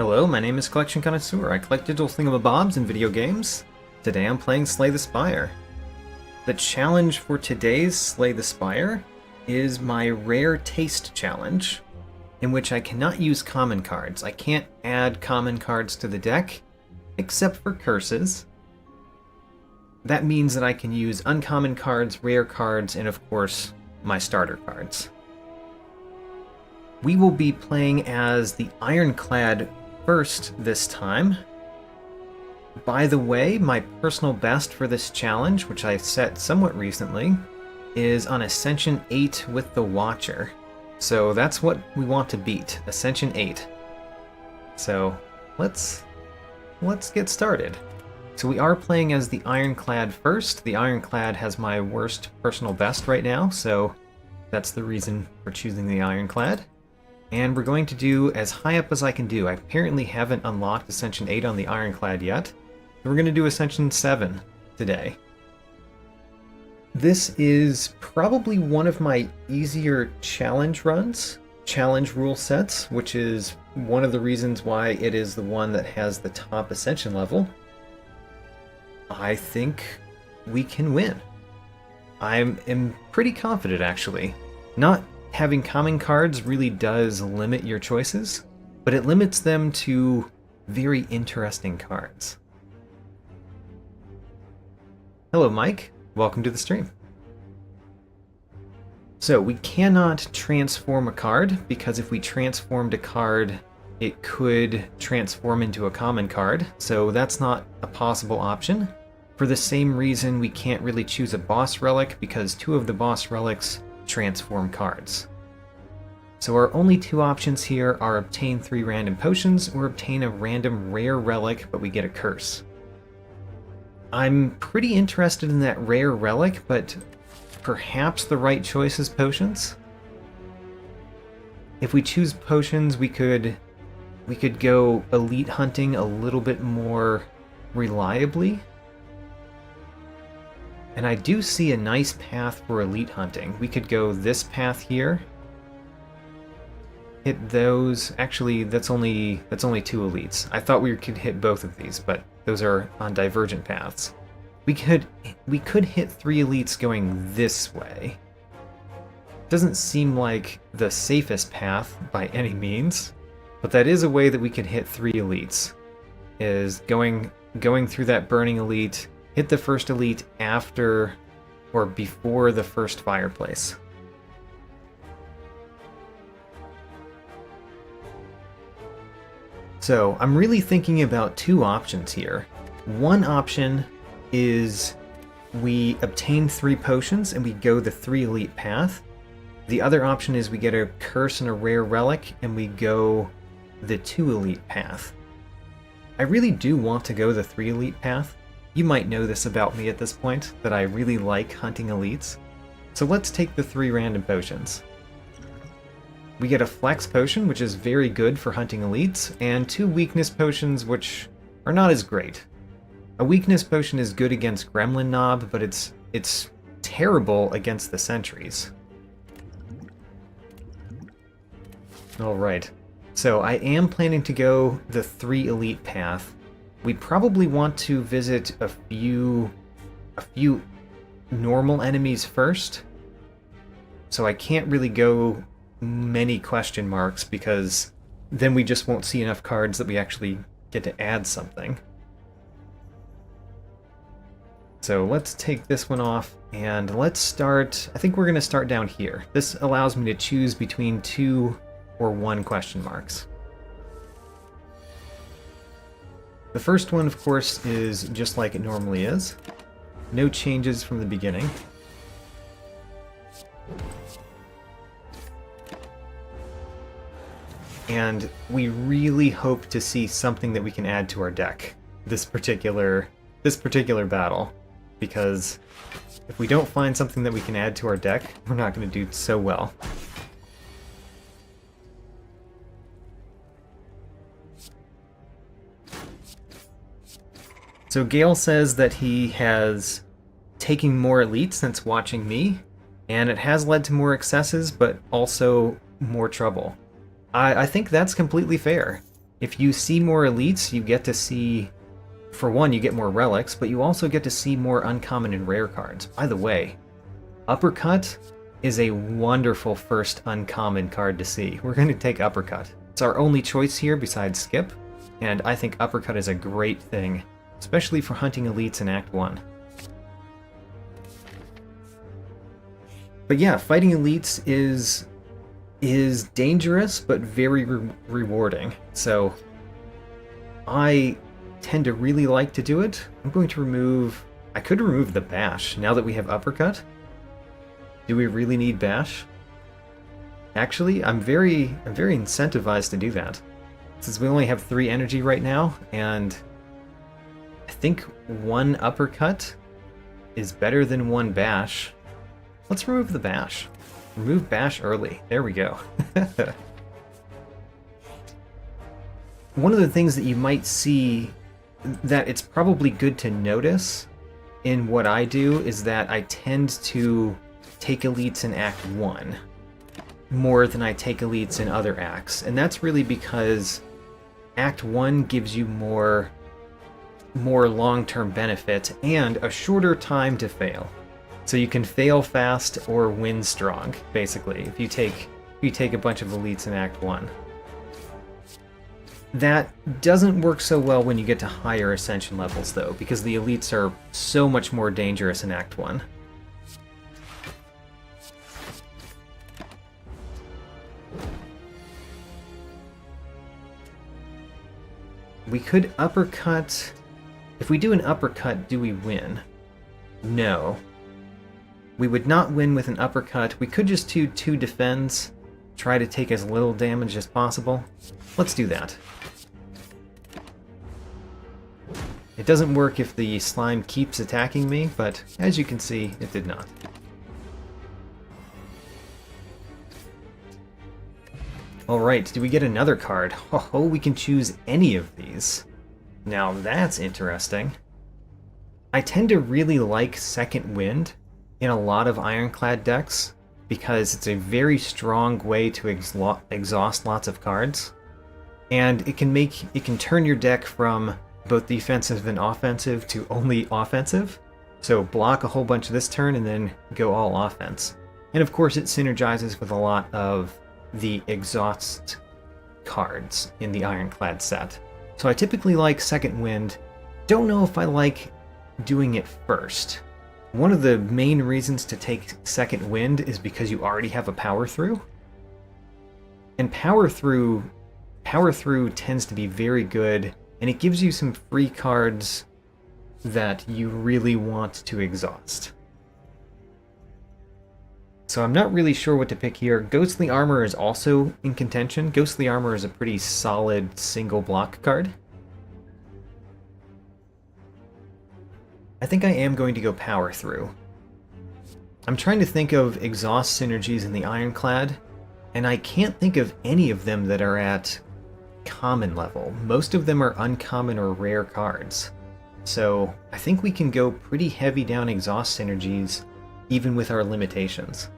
Hello, my name is Collection Connoisseur. I collect digital thingamabobs in video games. Today I'm playing Slay the Spire. The challenge for today's Slay the Spire is my Rare Taste Challenge, in which I cannot use common cards. I can't add common cards to the deck, except for curses. That means that I can use uncommon cards, rare cards, and of course, my starter cards. We will be playing as the Ironclad first this time. By the way, my personal best for this challenge, which I set somewhat recently, is on Ascension 8 with the Watcher. So that's what we want to beat, Ascension 8. So let's get started. So we are playing as the Ironclad first. The Ironclad has my worst personal best right now, so that's the reason for choosing the Ironclad. And we're going to do as high up as I can do. I apparently haven't unlocked Ascension 8 on the Ironclad yet. So we're going to do Ascension 7 today. This is probably one of my easier challenge runs, challenge rule sets, which is one of the reasons why it is the one that has the top Ascension level. I think we can win. I am pretty confident, actually. Not having common cards really does limit your choices, but it limits them to very interesting cards. Hello, Mike. Welcome to the stream. So we cannot transform a card, because if we transformed a card, it could transform into a common card, so that's not a possible option. For the same reason, we can't really choose a boss relic, because two of the boss relics transform cards. So our only two options here are obtain 3 random potions or obtain a random rare relic, but we get a curse. I'm pretty interested in that rare relic, but perhaps the right choice is potions. If we choose potions, we could go elite hunting a little bit more reliably. And I do see a nice path for elite hunting. We could go this path here. Hit those. Actually, that's only 2 elites. I thought we could hit both of these, but those are on divergent paths. We could hit 3 elites going this way. Doesn't seem like the safest path by any means, but that is a way that we could hit 3 elites. Is going through that burning elite. Hit the first elite after or before the first fireplace. So I'm really thinking about 2 options here. One option is we obtain 3 potions and we go the 3 elite path. The other option is we get a curse and a rare relic and we go the 2 elite path. I really do want to go the 3 elite path. You might know this about me at this point, that I really like hunting elites. So let's take the 3 random potions. We get a flex potion, which is very good for hunting elites, and 2 weakness potions, which are not as great. A weakness potion is good against Gremlin Knob, but it's terrible against the sentries. Alright, so I am planning to go the 3 elite path. We probably want to visit a few normal enemies first. So I can't really go many question marks, because then we just won't see enough cards that we actually get to add something. So let's take this one off, and let's start. I think we're going to start down here. This allows me to choose between 2 or 1 question marks. The first one, of course, is just like it normally is. No changes from the beginning. And we really hope to see something that we can add to our deck this particular battle, because if we don't find something that we can add to our deck, we're not going to do so well. So Gale says that he has taken more elites since watching me, and it has led to more excesses, but also more trouble. I think that's completely fair. If you see more elites, you get to see, for one, you get more relics, but you also get to see more uncommon and rare cards. By the way, Uppercut is a wonderful first uncommon card to see. We're going to take Uppercut. It's our only choice here besides Skip, and I think Uppercut is a great thing, especially for hunting elites in Act 1. But yeah, fighting elites is dangerous, but very rewarding. So I tend to really like to do it. I'm going to remove... I could remove the Bash now that we have Uppercut. Do we really need Bash? Actually, I'm very incentivized to do that. Since we only have 3 energy right now, and I think 1 Uppercut is better than 1 Bash. Let's remove the Bash. Remove Bash early. There we go. One of the things that you might see that it's probably good to notice in what I do is that I tend to take elites in Act 1 more than I take elites in other acts. And that's really because Act 1 gives you more long-term benefit and a shorter time to fail. So you can fail fast or win strong, basically, if you take a bunch of elites in Act 1. That doesn't work so well when you get to higher Ascension levels, though, because the elites are so much more dangerous in Act 1. We could Uppercut... If we do an Uppercut, do we win? No. We would not win with an Uppercut. We could just do 2 defends, try to take as little damage as possible. Let's do that. It doesn't work if the slime keeps attacking me, but as you can see, it did not. Alright, do we get another card? Oh, we can choose any of these. Now that's interesting. I tend to really like Second Wind in a lot of Ironclad decks because it's a very strong way to exhaust lots of cards. And it can turn your deck from both defensive and offensive to only offensive. So block a whole bunch this turn and then go all offense. And of course it synergizes with a lot of the exhaust cards in the Ironclad set. So I typically like Second Wind. Don't know if I like doing it first. One of the main reasons to take Second Wind is because you already have a Power Through. And Power Through tends to be very good, and it gives you some free cards that you really want to exhaust. So I'm not really sure what to pick here. Ghostly Armor is also in contention. Ghostly Armor is a pretty solid single block card. I think I am going to go Power Through. I'm trying to think of exhaust synergies in the Ironclad, and I can't think of any of them that are at common level. Most of them are uncommon or rare cards. So I think we can go pretty heavy down exhaust synergies even with our limitations.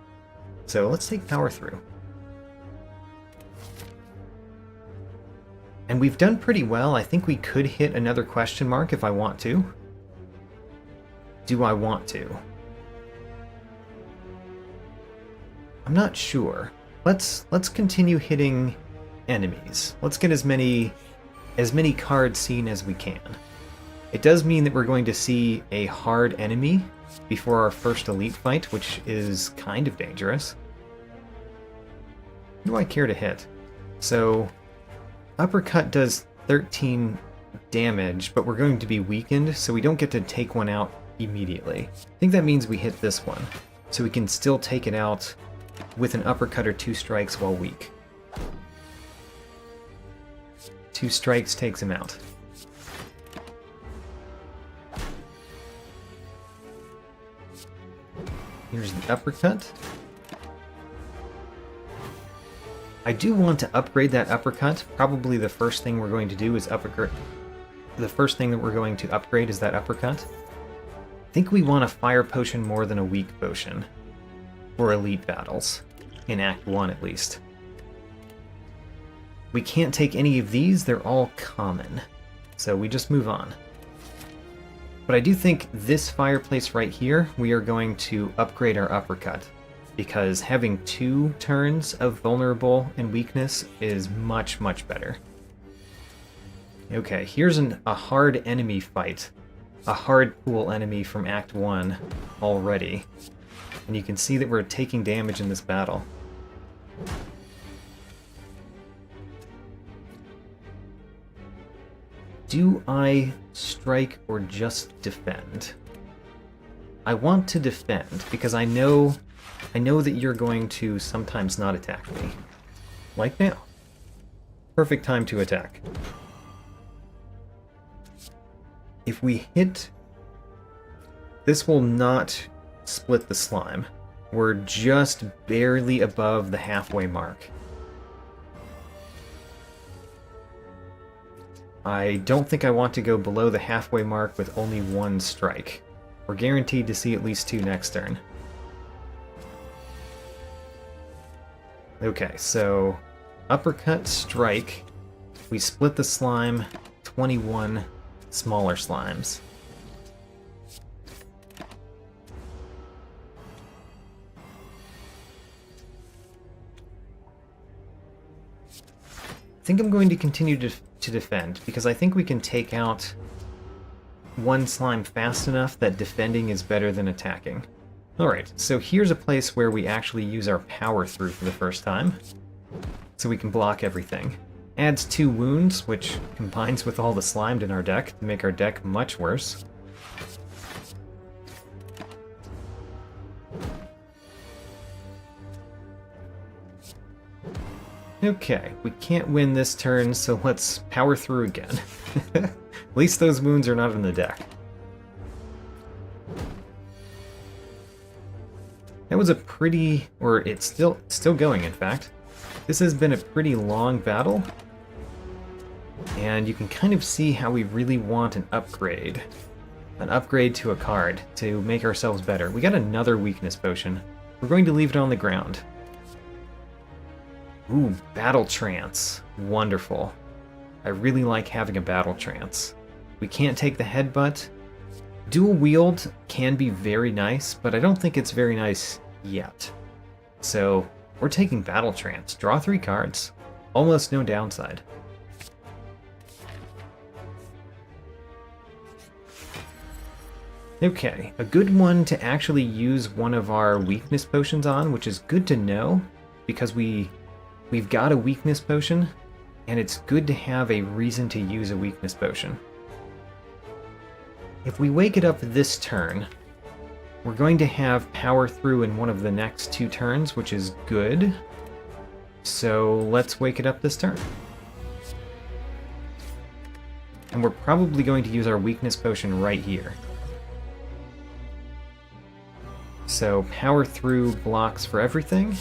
So let's take Power Through. And we've done pretty well. I think we could hit another question mark if I want to. Do I want to? I'm not sure. Let's continue hitting enemies. Let's get as many cards seen as we can. It does mean that we're going to see a hard enemy before our first elite fight, which is kind of dangerous. Who do I care to hit? So, Uppercut does 13 damage, but we're going to be weakened, so we don't get to take one out immediately. I think that means we hit this one, so we can still take it out with an Uppercut or 2 strikes while weak. 2 strikes takes him out. Here's the Uppercut. I do want to upgrade that Uppercut. Probably the first thing we're going to do is upgrade. The first thing that we're going to upgrade is that Uppercut. I think we want a Fire Potion more than a Weak Potion for elite battles, in Act 1 at least. We can't take any of these, they're all common. So we just move on. But I do think this fireplace right here, we are going to upgrade our uppercut, because having 2 turns of vulnerable and weakness is much, much better. Okay, here's a hard enemy fight. A hard pool enemy from Act 1 already. And you can see that we're taking damage in this battle. Do I strike or just defend? I want to defend because I know that you're going to sometimes not attack me. Like now. Perfect time to attack. If we hit, this will not split the slime. We're just barely above the halfway mark. I don't think I want to go below the halfway mark with only 1 strike. We're guaranteed to see at least 2 next turn. Okay, so uppercut, strike. We split the slime, 21 smaller slimes. I think I'm going to continue to defend, because I think we can take out 1 slime fast enough that defending is better than attacking. Alright, so here's a place where we actually use our power through for the first time, so we can block everything. Adds 2 wounds, which combines with all the slime in our deck to make our deck much worse. Okay, we can't win this turn, so let's power through again. At least those wounds are not in the deck. That was a pretty... or it's still going, in fact. This has been a pretty long battle, and you can kind of see how we really want an upgrade. An upgrade to a card to make ourselves better. We got another weakness potion. We're going to leave it on the ground. Ooh, Battle Trance. Wonderful. I really like having a Battle Trance. We can't take the headbutt. Dual wield can be very nice, but I don't think it's very nice yet. So, we're taking Battle Trance. Draw 3 cards. Almost no downside. Okay, a good one to actually use one of our weakness potions on, which is good to know, because we've got a weakness potion, and it's good to have a reason to use a weakness potion. If we wake it up this turn, we're going to have power through in one of the next 2 turns, which is good. So let's wake it up this turn. And we're probably going to use our weakness potion right here. So power through blocks for everything,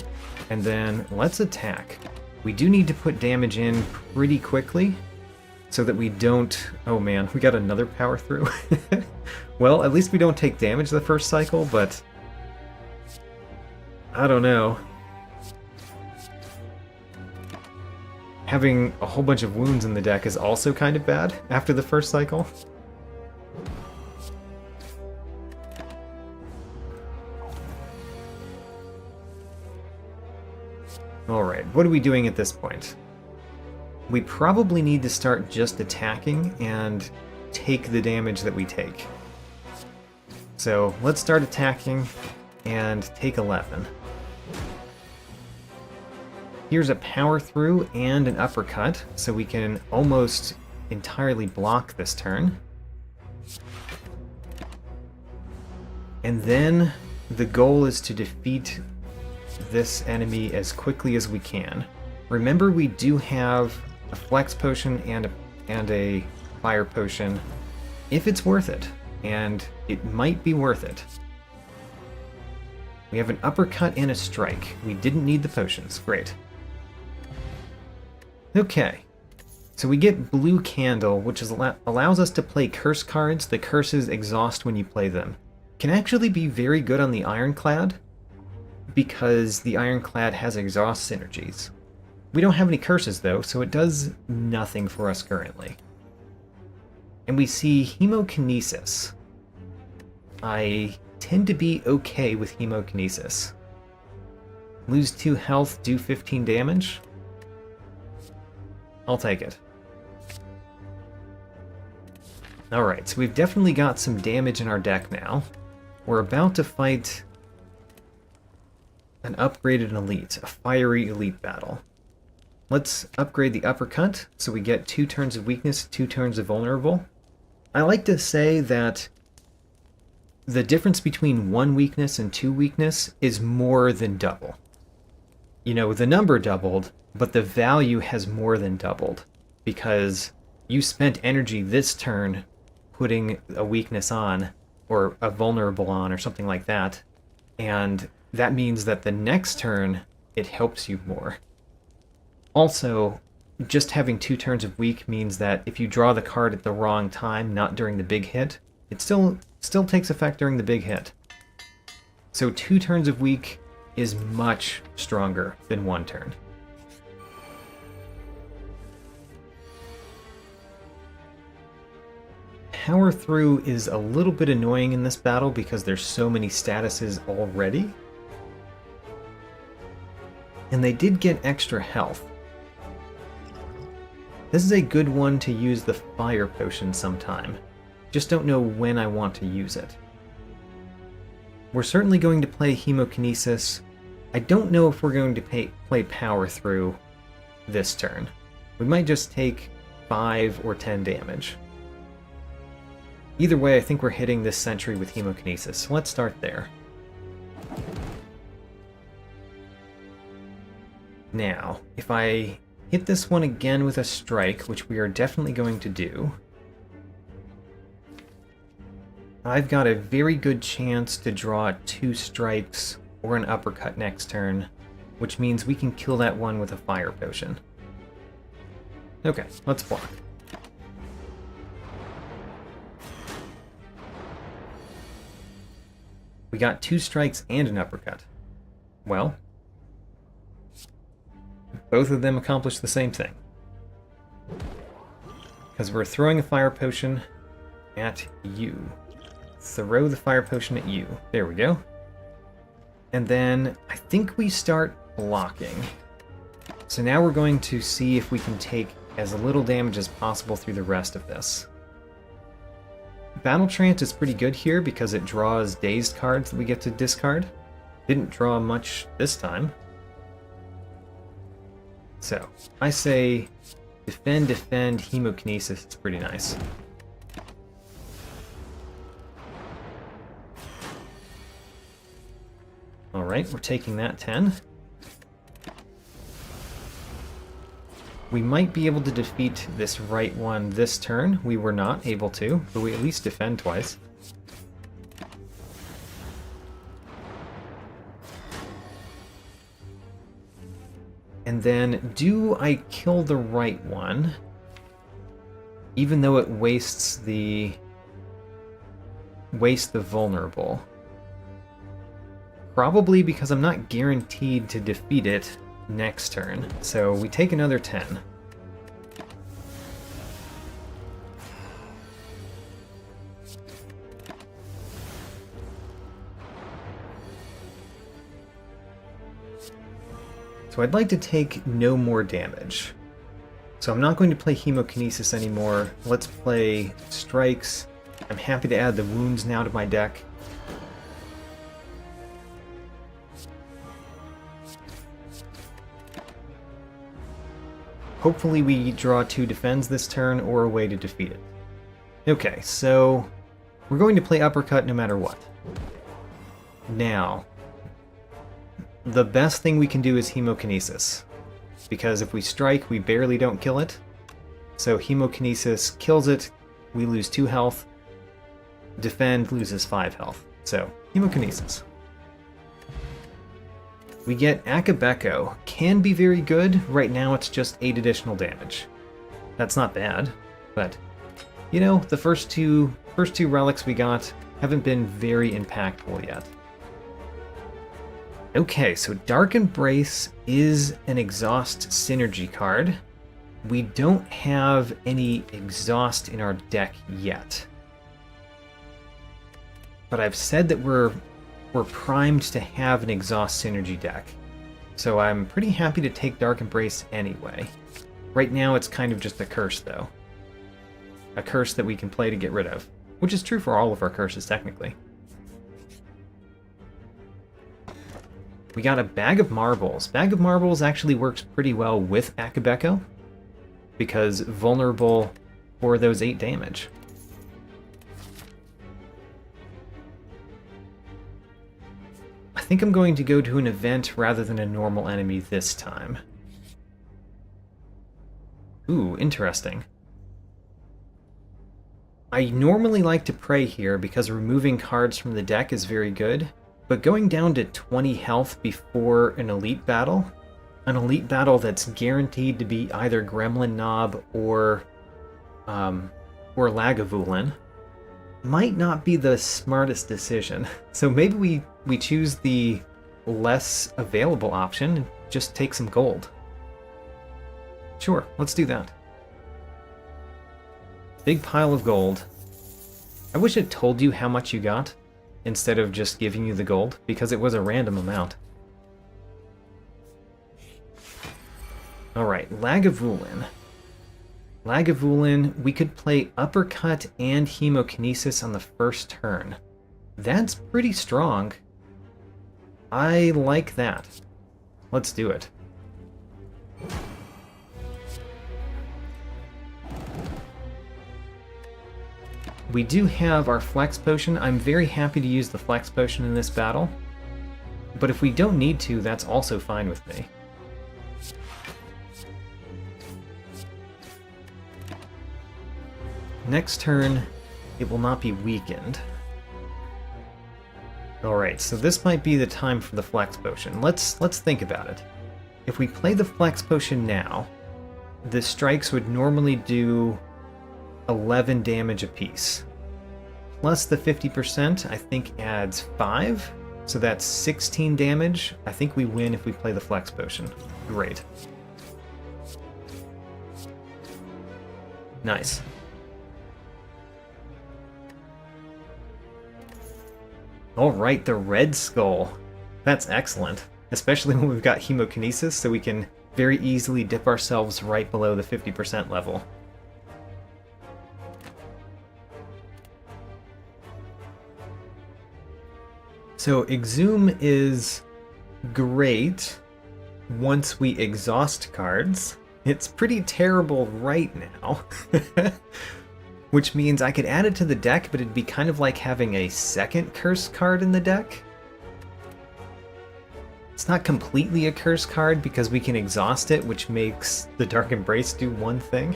and then let's attack. We do need to put damage in pretty quickly, so that we don't... oh man, we got another power through. Well, at least we don't take damage the first cycle, but... I don't know. Having a whole bunch of wounds in the deck is also kind of bad after the first cycle. Alright, what are we doing at this point? We probably need to start just attacking and take the damage that we take. So let's start attacking and take 11. Here's a power through and an uppercut, so we can almost entirely block this turn. And then the goal is to defeat this enemy as quickly as we can. Remember, we do have a flex potion and a fire potion if it's worth it, and it might be worth it. We have an uppercut and a strike. We didn't need the potions. Great. Okay, so we get Blue Candle, which allows us to play curse cards. The curses exhaust when you play them. Can actually be very good on the Ironclad, because the Ironclad has exhaust synergies. We don't have any curses though, so it does nothing for us currently. And we see Hemokinesis. I tend to be okay with Hemokinesis. Lose 2 health, do 15 damage. I'll take it. Alright, so we've definitely got some damage in our deck now. We're about to fight an upgraded elite, a fiery elite battle. Let's upgrade the uppercut so we get 2 turns of weakness, 2 turns of vulnerable. I like to say that the difference between 1 weakness and 2 weakness is more than double. You know, the number doubled, but the value has more than doubled, because you spent energy this turn putting a weakness on, or a vulnerable on, or something like that, and that means that the next turn, it helps you more. Also, just having 2 turns of weak means that if you draw the card at the wrong time, not during the big hit, it still takes effect during the big hit. So 2 turns of weak is much stronger than 1 turn. Power through is a little bit annoying in this battle because there's so many statuses already. And they did get extra health. This is a good one to use the fire potion sometime. Just don't know when I want to use it. We're certainly going to play Hemokinesis. I don't know if we're going to play Power Through this turn. We might just take 5 or 10 damage. Either way, I think we're hitting this sentry with Hemokinesis, so let's start there. Now, if I hit this one again with a strike, which we are definitely going to do, I've got a very good chance to draw 2 strikes or an uppercut next turn, which means we can kill that one with a fire potion. Okay, let's block. We got 2 strikes and an uppercut. Well, both of them accomplish the same thing. Because we're throwing a fire potion at you. Throw the fire potion at you. There we go. And then I think we start blocking. So now we're going to see if we can take as little damage as possible through the rest of this. Battle Trance is pretty good here because it draws dazed cards that we get to discard. Didn't draw much this time. So, I say defend, Hemokinesis is pretty nice. Alright, we're taking that 10. We might be able to defeat this right one this turn. We were not able to, but we at least defend twice. And then, do I kill the right one, even though it wastes the vulnerable? Probably because I'm not guaranteed to defeat it next turn. So we take another 10. So I'd like to take no more damage. So I'm not going to play Hemokinesis anymore. Let's play Strikes. I'm happy to add the wounds now to my deck. Hopefully we draw 2 defends this turn or a way to defeat it. Okay, so we're going to play Uppercut no matter what. Now, the best thing we can do is Hemokinesis, because if we strike, we barely don't kill it. So Hemokinesis kills it, we lose 2 health. Defend loses 5 health. So, Hemokinesis. We get Akabeko. Can be very good. Right now it's just 8 additional damage. That's not bad, but you know, the first two relics we got haven't been very impactful yet. Okay, so Dark Embrace is an exhaust synergy card. We don't have any exhaust in our deck yet. But I've said that we're primed to have an exhaust synergy deck. So I'm pretty happy to take Dark Embrace anyway. Right now it's kind of just a curse though. A curse that we can play to get rid of. Which is true for all of our curses technically. We got a Bag of Marbles. Bag of Marbles actually works pretty well with Akabeko, because vulnerable for those 8 damage. I think I'm going to go to an event rather than a normal enemy this time. Ooh, interesting. I normally like to pray here because removing cards from the deck is very good, but going down to 20 health before an elite battle that's guaranteed to be either Gremlin Knob or Lagavulin, might not be the smartest decision. So maybe we choose the less available option and just take some gold. Sure, let's do that. Big pile of gold. I wish it told you how much you got, instead of just giving you the gold, because it was a random amount. Alright, Lagavulin. Lagavulin, we could play Uppercut and Hemokinesis on the first turn. That's pretty strong. I like that. Let's do it. We do have our Flex Potion. I'm very happy to use the Flex Potion in this battle. But if we don't need to, that's also fine with me. Next turn, it will not be weakened. Alright, so this might be the time for the Flex Potion. Let's think about it. If we play the Flex Potion now, the strikes would normally do 11 damage apiece. Plus the 50%, I think, adds 5. So that's 16 damage. I think we win if we play the Flex Potion. Great. Nice. Alright, the Red Skull. That's excellent. Especially when we've got Hemokinesis, so we can very easily dip ourselves right below the 50% level. So Exhume is great once we exhaust cards. It's pretty terrible right now. Which means I could add it to the deck, but it'd be kind of like having a second curse card in the deck. It's not completely a curse card because we can exhaust it, which makes the Dark Embrace do one thing.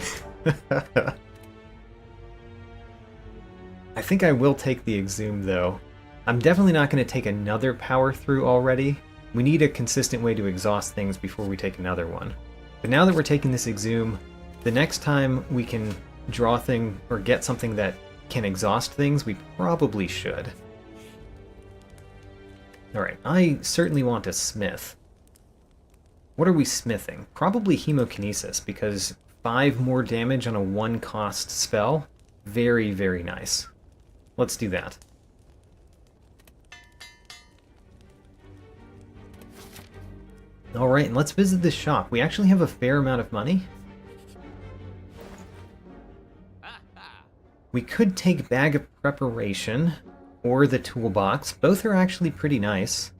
I think I will take the Exhume though. I'm definitely not going to take another power through already. We need a consistent way to exhaust things before we take another one. But now that we're taking this Exhume, the next time we can draw a thing or get something that can exhaust things, we probably should. Alright, I certainly want a smith. What are we smithing? Probably Hemokinesis, because 5 more damage on a 1-cost spell. Very, very nice. Let's do that. Alright, and let's visit this shop. We actually have a fair amount of money. We could take Bag of Preparation or the Toolbox. Both are actually pretty nice.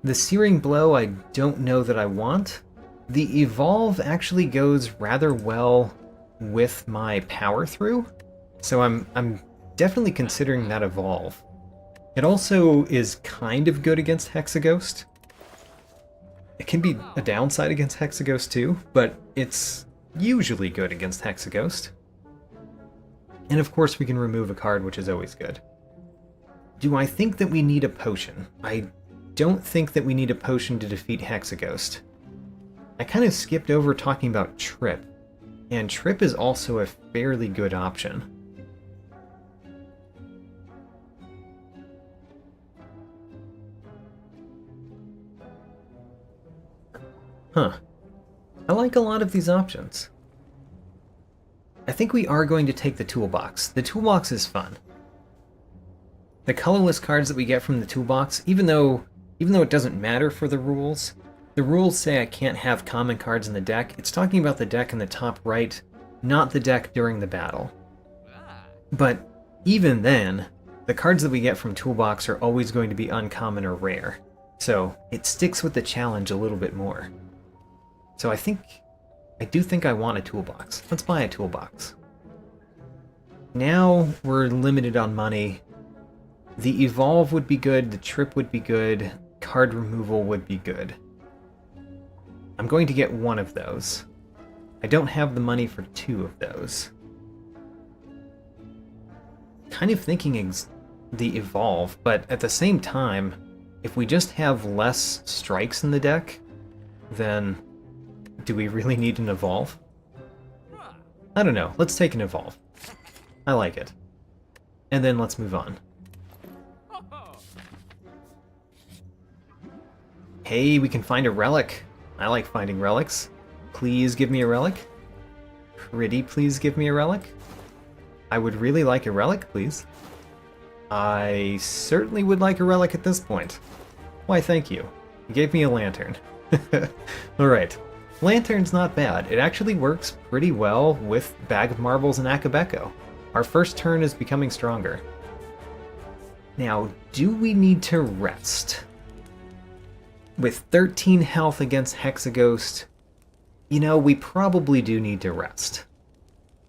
The Searing Blow I don't know that I want. The Evolve actually goes rather well with my Power Through, so I'm definitely considering that Evolve. It also is kind of good against Hexaghost. It can be a downside against Hexaghost too, but it's usually good against Hexaghost. And of course we can remove a card, which is always good. Do I think that we need a potion? I don't think that we need a potion to defeat Hexaghost. I kind of skipped over talking about Trip, and Trip is also a fairly good option. Huh. I like a lot of these options. I think we are going to take the toolbox. The toolbox is fun. The colorless cards that we get from the toolbox, even though it doesn't matter for the rules say I can't have common cards in the deck. It's talking about the deck in the top right, not the deck during the battle. But even then, the cards that we get from toolbox are always going to be uncommon or rare. So it sticks with the challenge a little bit more. So I do think I want a toolbox. Let's buy a toolbox. Now we're limited on money. The evolve would be good, the trip would be good, card removal would be good. I'm going to get one of those. I don't have the money for two of those. Kind of thinking the evolve, but at the same time, if we just have less strikes in the deck, then do we really need an evolve? I don't know. Let's take an evolve. I like it. And then let's move on. Hey, we can find a relic. I like finding relics. Please give me a relic. Pretty please give me a relic. I would really like a relic, please. I certainly would like a relic at this point. Why, thank you. You gave me a lantern. Alright. Lantern's not bad. It actually works pretty well with Bag of Marbles and Akabeko. Our first turn is becoming stronger. Now, do we need to rest? With 13 health against Hexaghost, you know, we probably do need to rest.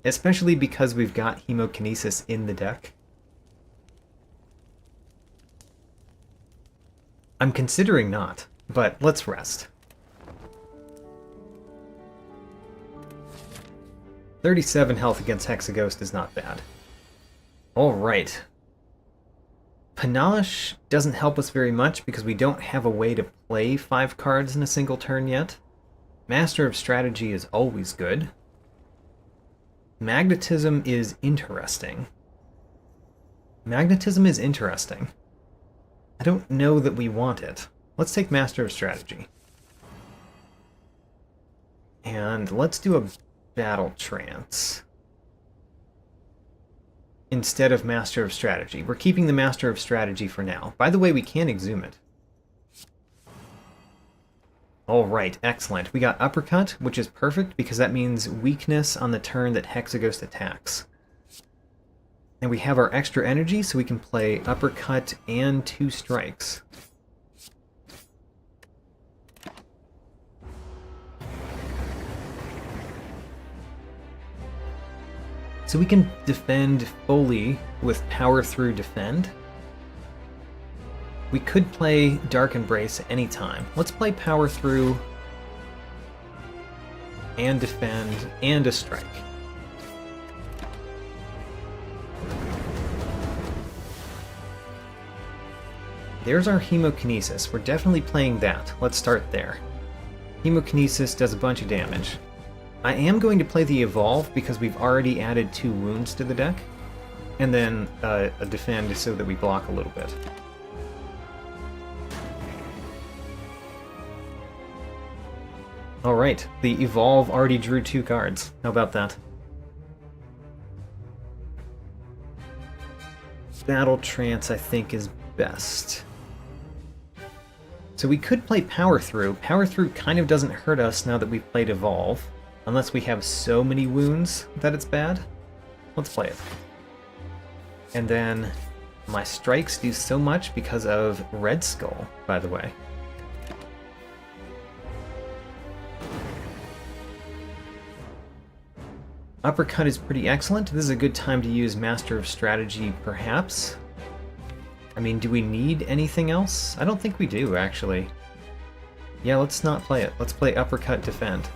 Especially because we've got Hemokinesis in the deck. I'm considering not, but let's rest. 37 health against Hexaghost is not bad. Alright. Panache doesn't help us very much because we don't have a way to play 5 cards in a single turn yet. Master of Strategy is always good. Magnetism is interesting. Magnetism is interesting. I don't know that we want it. Let's take Master of Strategy. And let's do a Battle Trance instead of Master of Strategy. We're keeping the Master of Strategy for now. By the way, we can exhume it. Alright, excellent. We got Uppercut, which is perfect because that means weakness on the turn that Hexaghost attacks. And we have our extra energy, so we can play Uppercut and 2 strikes. So we can defend fully with Power Through Defend. We could play Dark Embrace anytime. Let's play Power Through and Defend and a Strike. There's our Hemokinesis. We're definitely playing that. Let's start there. Hemokinesis does a bunch of damage. I am going to play the Evolve because we've already added 2 wounds to the deck. And then a Defend so that we block a little bit. Alright, the Evolve already drew 2 cards. How about that? Battle Trance, I think, is best. So we could play Power Through. Power Through kind of doesn't hurt us now that we've played Evolve. Unless we have so many wounds that it's bad. Let's play it. And then my strikes do so much because of Red Skull, by the way. Uppercut is pretty excellent. This is a good time to use Master of Strategy, perhaps. I mean, do we need anything else? I don't think we do, actually. Yeah, let's not play it. Let's play Uppercut Defend.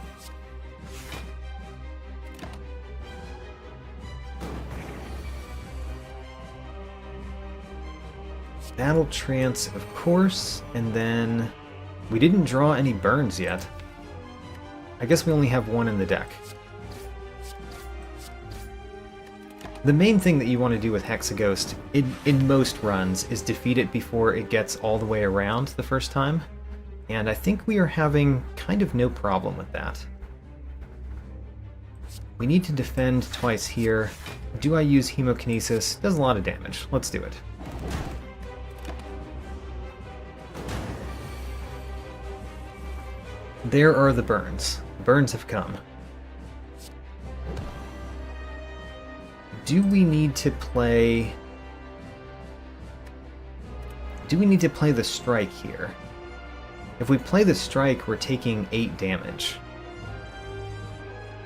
Battle Trance, of course, and then we didn't draw any burns yet. I guess we only have 1 in the deck. The main thing that you want to do with Hexaghost in most runs is defeat it before it gets all the way around the first time. and I think we are having kind of no problem with that. We need to defend twice here. Do I use Hemokinesis? Does a lot of damage. Let's do it. There are the burns. Burns have come. Do we need to play the strike here? If we play the strike, we're taking 8 damage.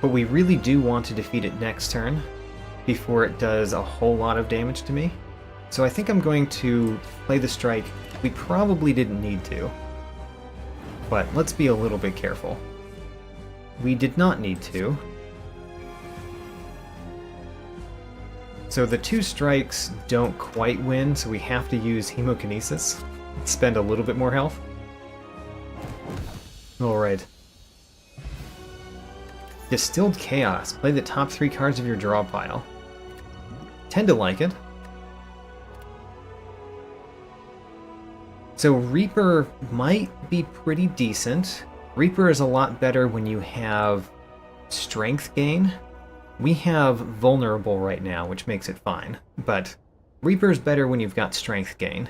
But we really do want to defeat it next turn before it does a whole lot of damage to me. So I think I'm going to play the strike. We probably didn't need to, but let's be a little bit careful. We did not need to. So the 2 strikes don't quite win, so we have to use Hemokinesis. Spend a little bit more health. Alright. Distilled Chaos. Play the top 3 cards of your draw pile. Tend to like it. So Reaper might be pretty decent. Reaper is a lot better when you have strength gain. We have vulnerable right now, which makes it fine, but Reaper's better when you've got strength gain.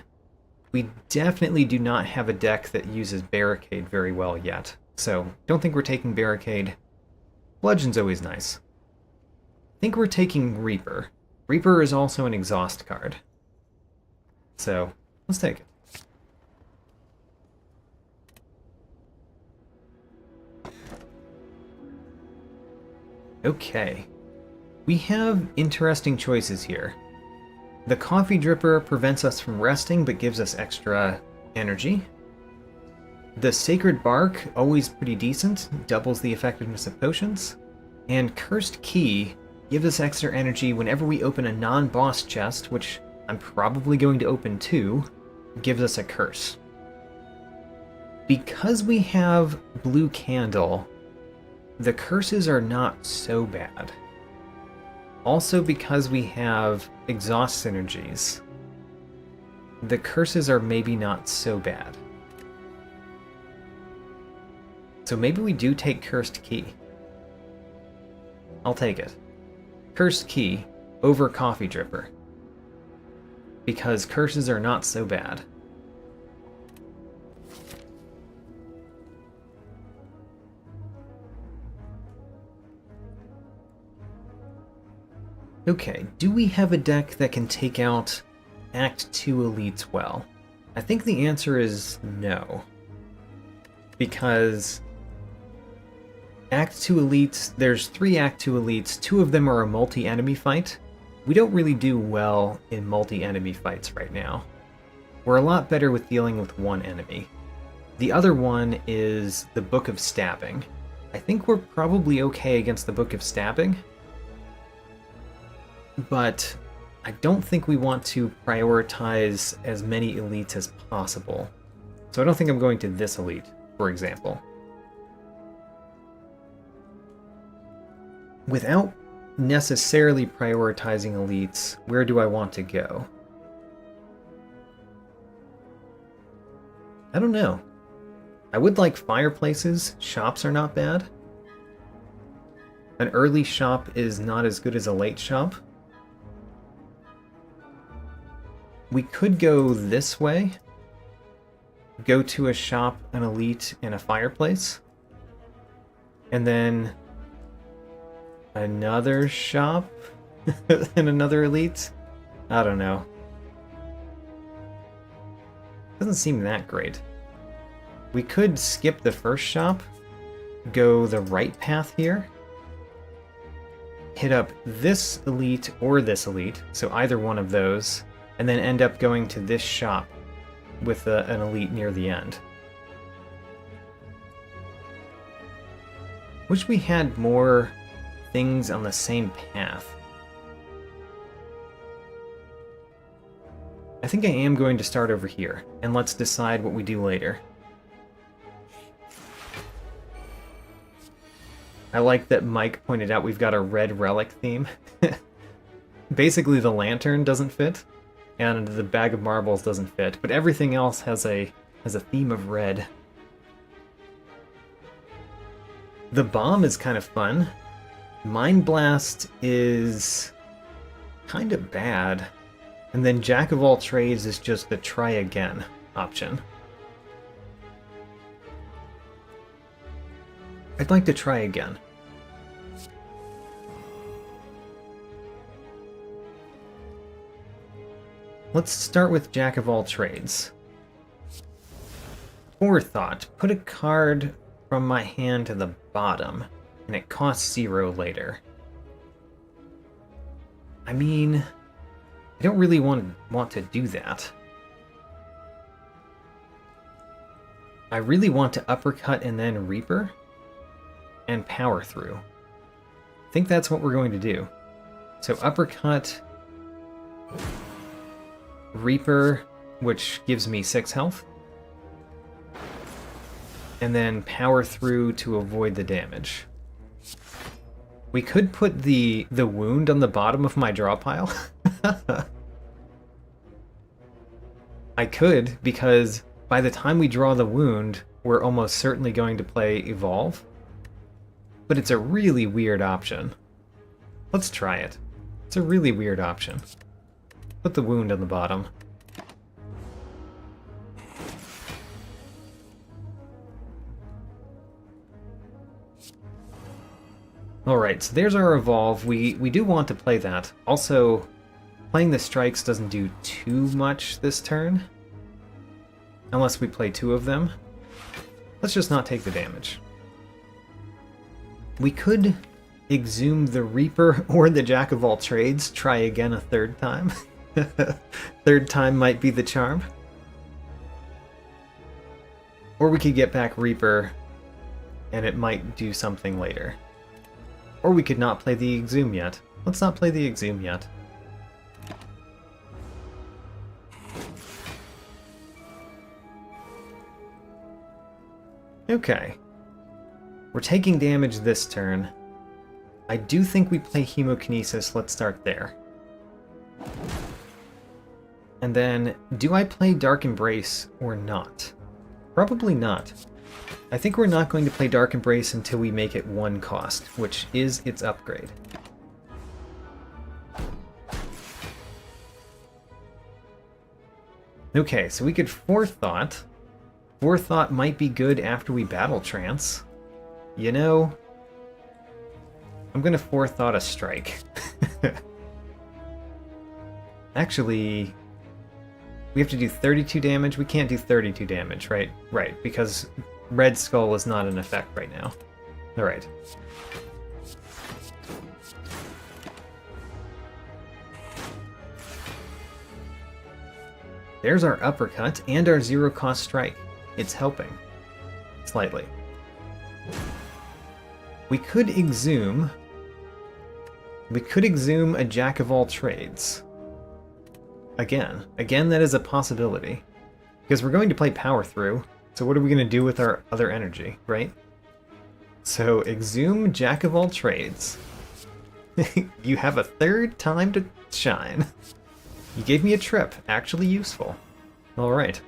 We definitely do not have a deck that uses Barricade very well yet, so don't think we're taking Barricade. Bludgeon's always nice. I think we're taking Reaper. Reaper is also an exhaust card. So, let's take it. Okay. We have interesting choices here. The Coffee Dripper prevents us from resting but gives us extra energy. The Sacred Bark, always pretty decent, doubles the effectiveness of potions. And Cursed Key gives us extra energy whenever we open a non-boss chest, which I'm probably going to open too, gives us a curse. Because we have Blue Candle, the curses are not so bad. Also because we have exhaust synergies, the curses are maybe not so bad. So maybe we do take Cursed Key. I'll take it. Cursed Key over Coffee Dripper. Because curses are not so bad. Okay, do we have a deck that can take out Act 2 elites well? I think the answer is no. Because Act 2 elites, there's 3 Act 2 elites, 2 of them are a multi-enemy fight. We don't really do well in multi-enemy fights right now. We're a lot better with dealing with one enemy. The other one is the Book of Stabbing. I think we're probably okay against the Book of Stabbing, but I don't think we want to prioritize as many elites as possible. So I don't think I'm going to this elite, for example. Without necessarily prioritizing elites, where do I want to go? I don't know. I would like fireplaces. Shops are not bad. An early shop is not as good as a late shop. We could go this way. Go to a shop, an elite, and a fireplace. And then another shop and another elite? I don't know. Doesn't seem that great. We could skip the first shop, go the right path here, hit up this elite or this elite, so either one of those, and then end up going to this shop with an elite near the end. Wish we had more things on the same path. I think I am going to start over here, and let's decide what we do later. I like that Mike pointed out we've got a red relic theme. Basically the lantern doesn't fit, and the bag of marbles doesn't fit, but everything else has a theme of red. The bomb is kind of fun. Mind Blast is kind of bad. And then Jack of all trades is just the try again option. I'd like to try again. Let's start with Jack of all trades. Forethought. Put a card from my hand to the bottom, and it costs 0 later. I mean, I don't really want to do that. I really want to uppercut and then Reaper and power through. I think that's what we're going to do. So uppercut, Reaper, which gives me 6 health, and then power through to avoid the damage. We could put the wound on the bottom of my draw pile. I could, because by the time we draw the wound, we're almost certainly going to play Evolve. But it's a really weird option. Let's try it. It's a really weird option. Put the wound on the bottom. Alright, so there's our Evolve. We do want to play that. Also, playing the strikes doesn't do too much this turn. Unless we play 2 of them. Let's just not take the damage. We could exhume the Reaper or the Jack of all trades, try again a 3rd time. 3rd time might be the charm. Or we could get back Reaper, and it might do something later. Or we could not play the exhume yet. Let's not play the exhume yet. Okay. We're taking damage this turn. I do think we play Hemokinesis. Let's start there. And then, do I play Dark Embrace or not? Probably not. I think we're not going to play Dark Embrace until we make it 1 cost, which is its upgrade. Okay, so we could Forethought. Forethought might be good after we Battle Trance. You know, I'm gonna Forethought a strike. Actually, we have to do 32 damage. We can't do 32 damage, right? Right, because Red Skull is not in effect right now. Alright. There's our uppercut and our 0-cost strike. It's helping. Slightly. We could exhume. We could exhume a Jack of all trades. Again, that is a possibility. Because we're going to play power through, so what are we going to do with our other energy, right? So, exhume Jack of all trades. You have a 3rd time to shine. You gave me a trip, actually useful. Alright.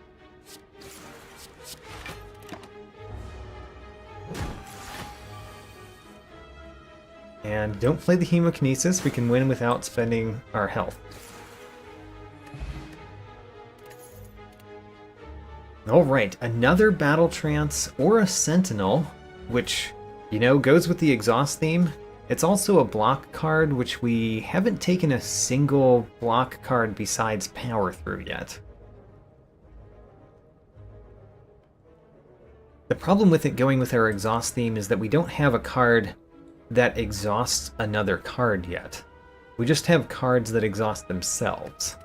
And don't play the Hemokinesis, we can win without spending our health. Alright, another Battle Trance or a Sentinel, which, you know, goes with the exhaust theme. It's also a block card, which we haven't taken a single block card besides Power Through yet. The problem with it going with our exhaust theme is that we don't have a card that exhausts another card yet. We just have cards that exhaust themselves.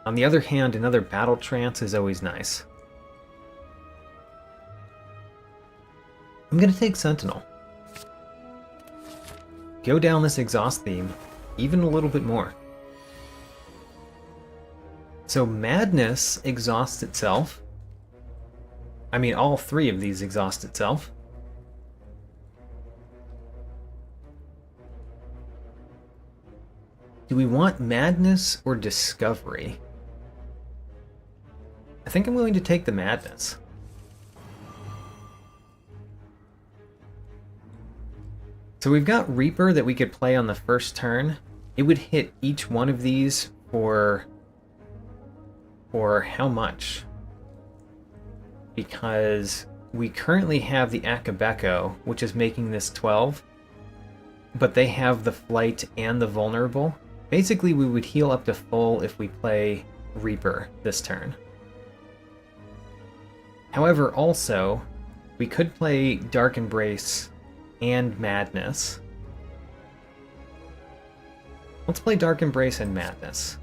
On the other hand, another Battle Trance is always nice. I'm gonna take Sentinel. Go down this exhaust theme even a little bit more. So Madness exhausts itself. I mean, all 3 of these exhaust itself. Do we want Madness or Discovery? I think I'm going to take the Madness. So we've got Reaper that we could play on the first turn. It would hit each one of these for how much? Because we currently have the Akabeko, which is making this 12, but they have the Flight and the Vulnerable. Basically, we would heal up to full if we play Reaper this turn. However, also, we could play Dark Embrace and Madness. Let's play Dark Embrace and Madness.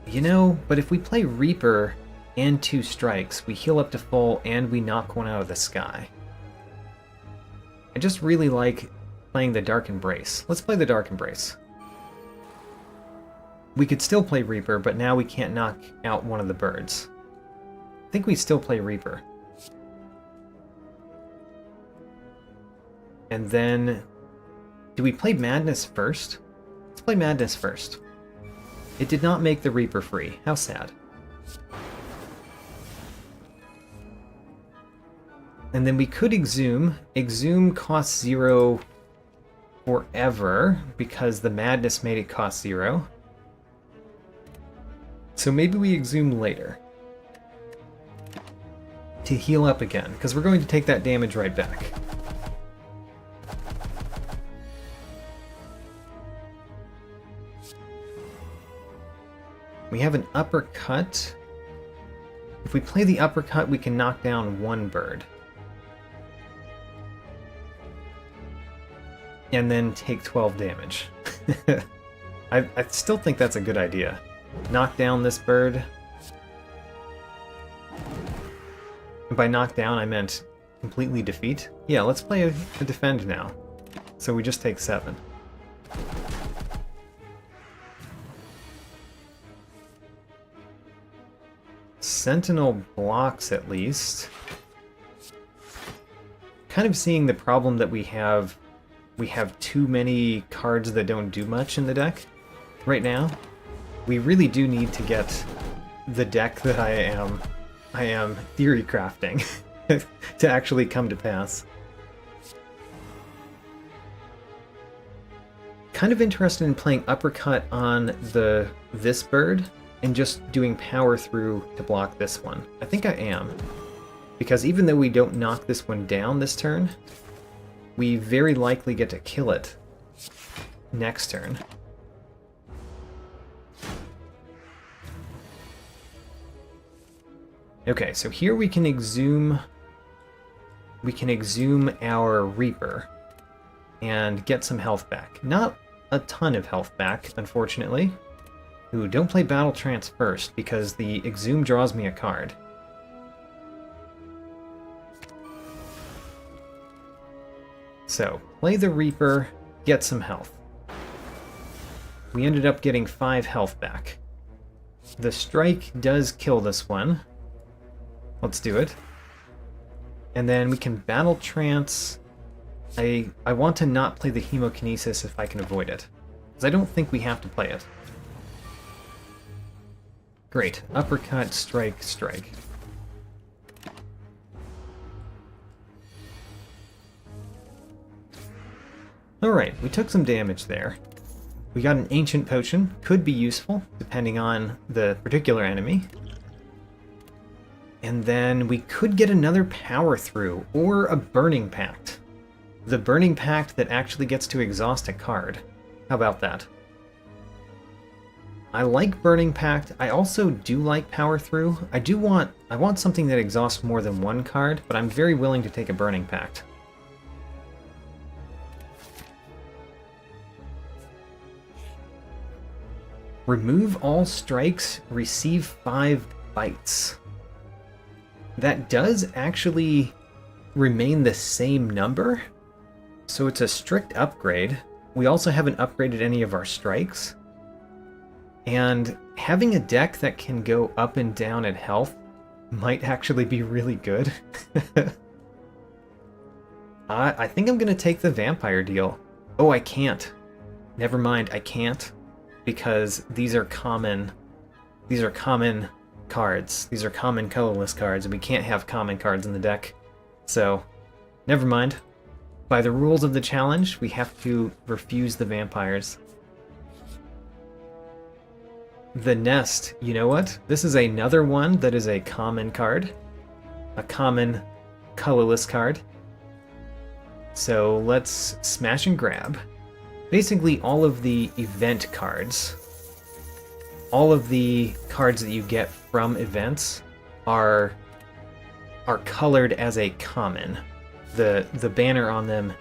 You know, but if we play Reaper and 2 strikes, we heal up to full and we knock one out of the sky. I just really like playing the Dark Embrace. Let's play the Dark Embrace. We could still play Reaper, but now we can't knock out one of the birds. I think we still play Reaper. And then, do we play Madness first? Let's play Madness first. It did not make the Reaper free. How sad. And then we could Exhume. Exhume costs 0 forever, because the Madness made it cost 0. So maybe we Exhume later. To heal up again, because we're going to take that damage right back. We have an Uppercut. If we play the Uppercut, we can knock down 1 bird. And then take 12 damage. I still think that's a good idea. Knock down this bird. And by knock down, I meant completely defeat. Yeah, let's play a defend now. So we just take 7. Sentinel blocks at least. Kind of seeing the problem that we have too many cards that don't do much in the deck right now. We really do need to get the deck that I am theory crafting to actually come to pass. Kind of interested in playing Uppercut on this bird and just doing power through to block this one. I think I am. Because even though we don't knock this one down this turn, we very likely get to kill it next turn. Okay, so here we can exhume our Reaper and get some health back. Not a ton of health back, unfortunately. Ooh, don't play Battle Trance first, because the Exhume draws me a card. So, play the Reaper, get some health. We ended up getting 5 health back. The Strike does kill this one. Let's do it. And then we can Battle Trance. I want to not play the Hemokinesis if I can avoid it, because I don't think we have to play it. Great. Uppercut, strike, strike. Alright, we took some damage there. We got an Ancient Potion. Could be useful, depending on the particular enemy. And then we could get another Power Through, or a Burning Pact. The Burning Pact that actually gets to exhaust a card. How about that? I like Burning Pact. I also do like Power Through. I want something that exhausts more than one card, but I'm very willing to take a Burning Pact. Remove all strikes, receive 5 bites. That does actually remain the same number, so it's a strict upgrade. We also haven't upgraded any of our strikes. And having a deck that can go up and down at health might actually be really good. I think I'm going to take the Vampire deal. Oh, I can't. Never mind, I can't. Because these are common cards. These are common colorless cards, and we can't have common cards in the deck. So, Never mind. By the rules of the challenge, we have to refuse the vampires. The Nest, you know what? This is another one that is a common card. A common colorless card. So let's smash and grab. Basically all of the event cards, all of the cards that you get from events are colored as a common. The banner on them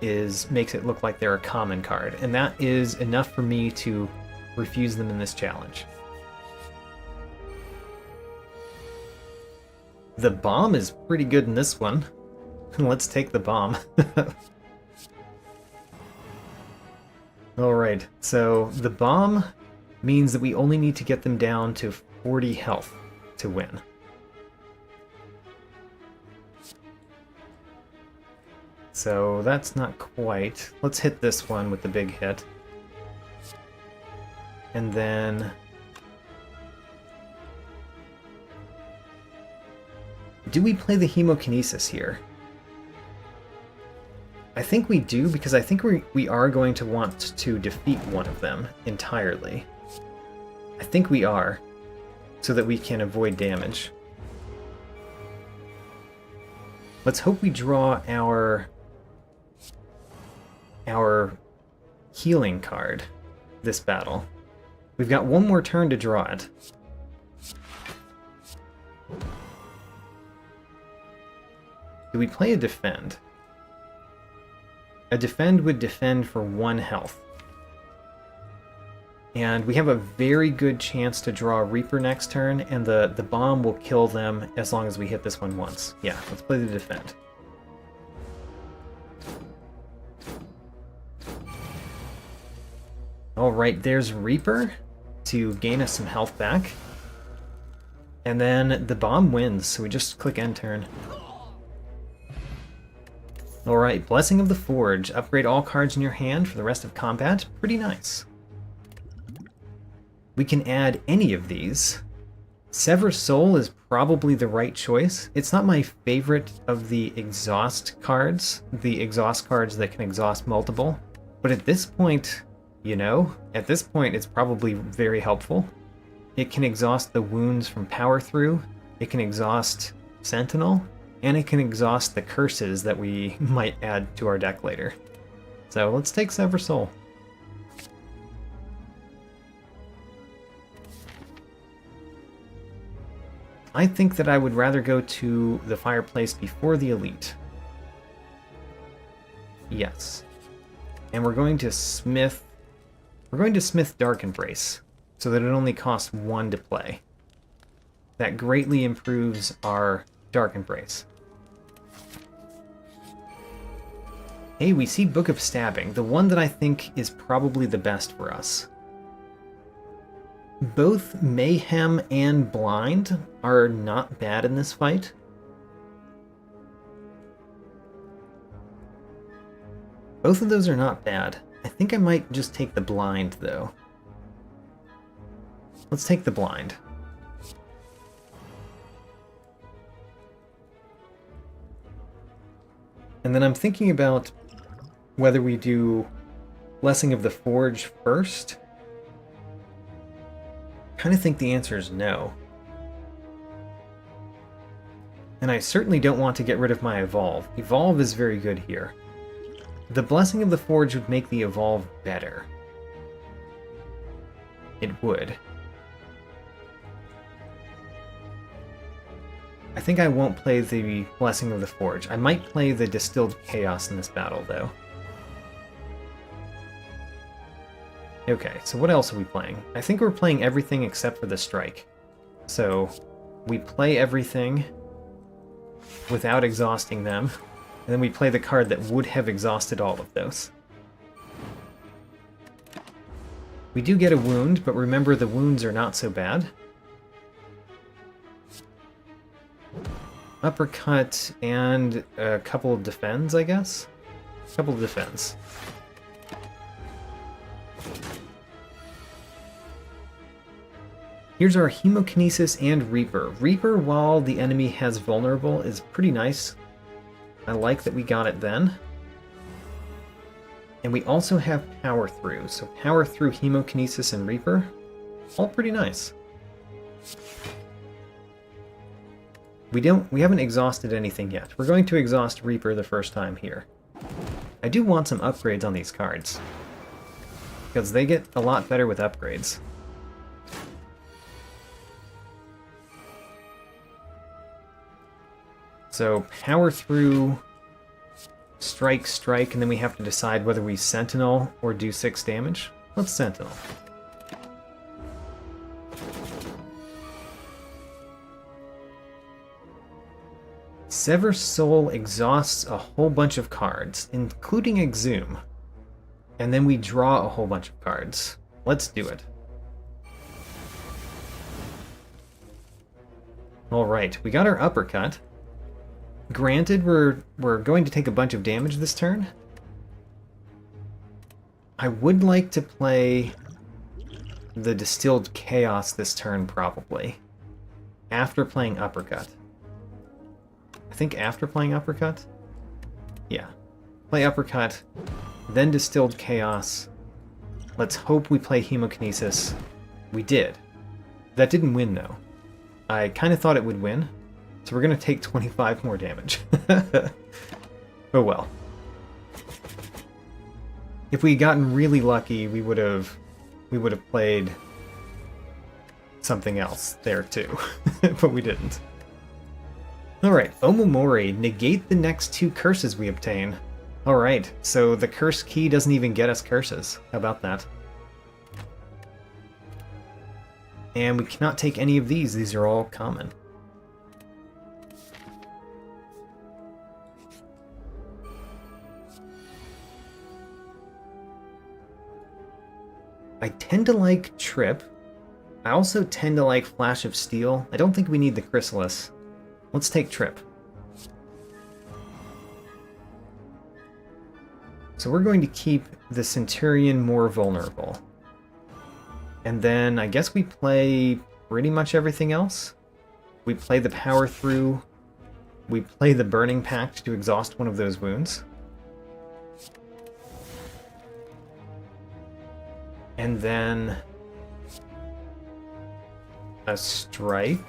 makes it look like they're a common card, and that is enough for me to refuse them in this challenge. The bomb is pretty good in this one. Let's take the bomb. Alright, so the bomb means that we only need to get them down to 40 health to win. So that's not quite. Let's hit this one with the big hit. And then... do we play the Hemokinesis here? I think we do, because I think we are going to want to defeat one of them entirely. I think we are, so that we can avoid damage. Let's hope we draw our healing card this battle. We've got one more turn to draw it. Do we play a defend? A defend would defend for 1 health. And we have a very good chance to draw a Reaper next turn, and the bomb will kill them as long as we hit this one once. Yeah, let's play the defend. Alright, there's Reaper to gain us some health back. And then the bomb wins, so we just click end turn. Alright, Blessing of the Forge. Upgrade all cards in your hand for the rest of combat. Pretty nice. We can add any of these. Sever Soul is probably the right choice. It's not my favorite of the exhaust cards that can exhaust multiple. But at this point, you know, it's probably very helpful. It can exhaust the wounds from Power Through, it can exhaust Sentinel, and it can exhaust the curses that we might add to our deck later. So let's take Sever Soul. I think that I would rather go to the fireplace before the elite. Yes. And we're going to smith Dark Embrace, so that it only costs 1 to play. That greatly improves our Dark Embrace. Hey, we see Book of Stabbing, the one that I think is probably the best for us. Both Mayhem and Blind are not bad in this fight. Both of those are not bad. I think I might just take the Blind, though. Let's take the Blind. And then I'm thinking about whether we do Blessing of the Forge first. I kind of think the answer is no. And I certainly don't want to get rid of my Evolve. Evolve is very good here. The Blessing of the Forge would make the Evolve better. It would. I think I won't play the Blessing of the Forge. I might play the Distilled Chaos in this battle, though. Okay, so what else are we playing? I think we're playing everything except for the Strike. So, we play everything without exhausting them, and then we play the card that would have exhausted all of those. We do get a wound, but remember the wounds are not so bad. Uppercut and a couple of defends, I guess? A couple of defends. Here's our Hemokinesis and Reaper. Reaper, while the enemy has vulnerable, is pretty nice. I like that we got it then. And we also have Power Through. So Power Through, Hemokinesis, and Reaper. All pretty nice. We haven't exhausted anything yet. We're going to exhaust Reaper the first time here. I do want some upgrades on these cards, because they get a lot better with upgrades. So Power Through, Strike, Strike, and then we have to decide whether we Sentinel or do 6 damage. Let's Sentinel. Sever Soul exhausts a whole bunch of cards, including Exhume. And then we draw a whole bunch of cards. Let's do it. Alright, we got our Uppercut. Granted, we're going to take a bunch of damage this turn. I would like to play the Distilled Chaos this turn, probably. After playing Uppercut. I think after playing Uppercut? Yeah. Play Uppercut, then Distilled Chaos. Let's hope we play Hemokinesis. We did. That didn't win, though. I kind of thought it would win, so we're going to take 25 more damage. Oh well. If we had gotten really lucky, we would have played something else there too, but we didn't. Alright, Omomori, negate the next 2 curses we obtain. Alright, so the curse key doesn't even get us curses. How about that? And we cannot take any of these are all common. I tend to like Trip. I also tend to like Flash of Steel. I don't think we need the Chrysalis. Let's take Trip. So we're going to keep the Centurion more vulnerable. And then I guess we play pretty much everything else. We play the Power Through. We play the Burning Pact to exhaust one of those wounds. And then a Strike.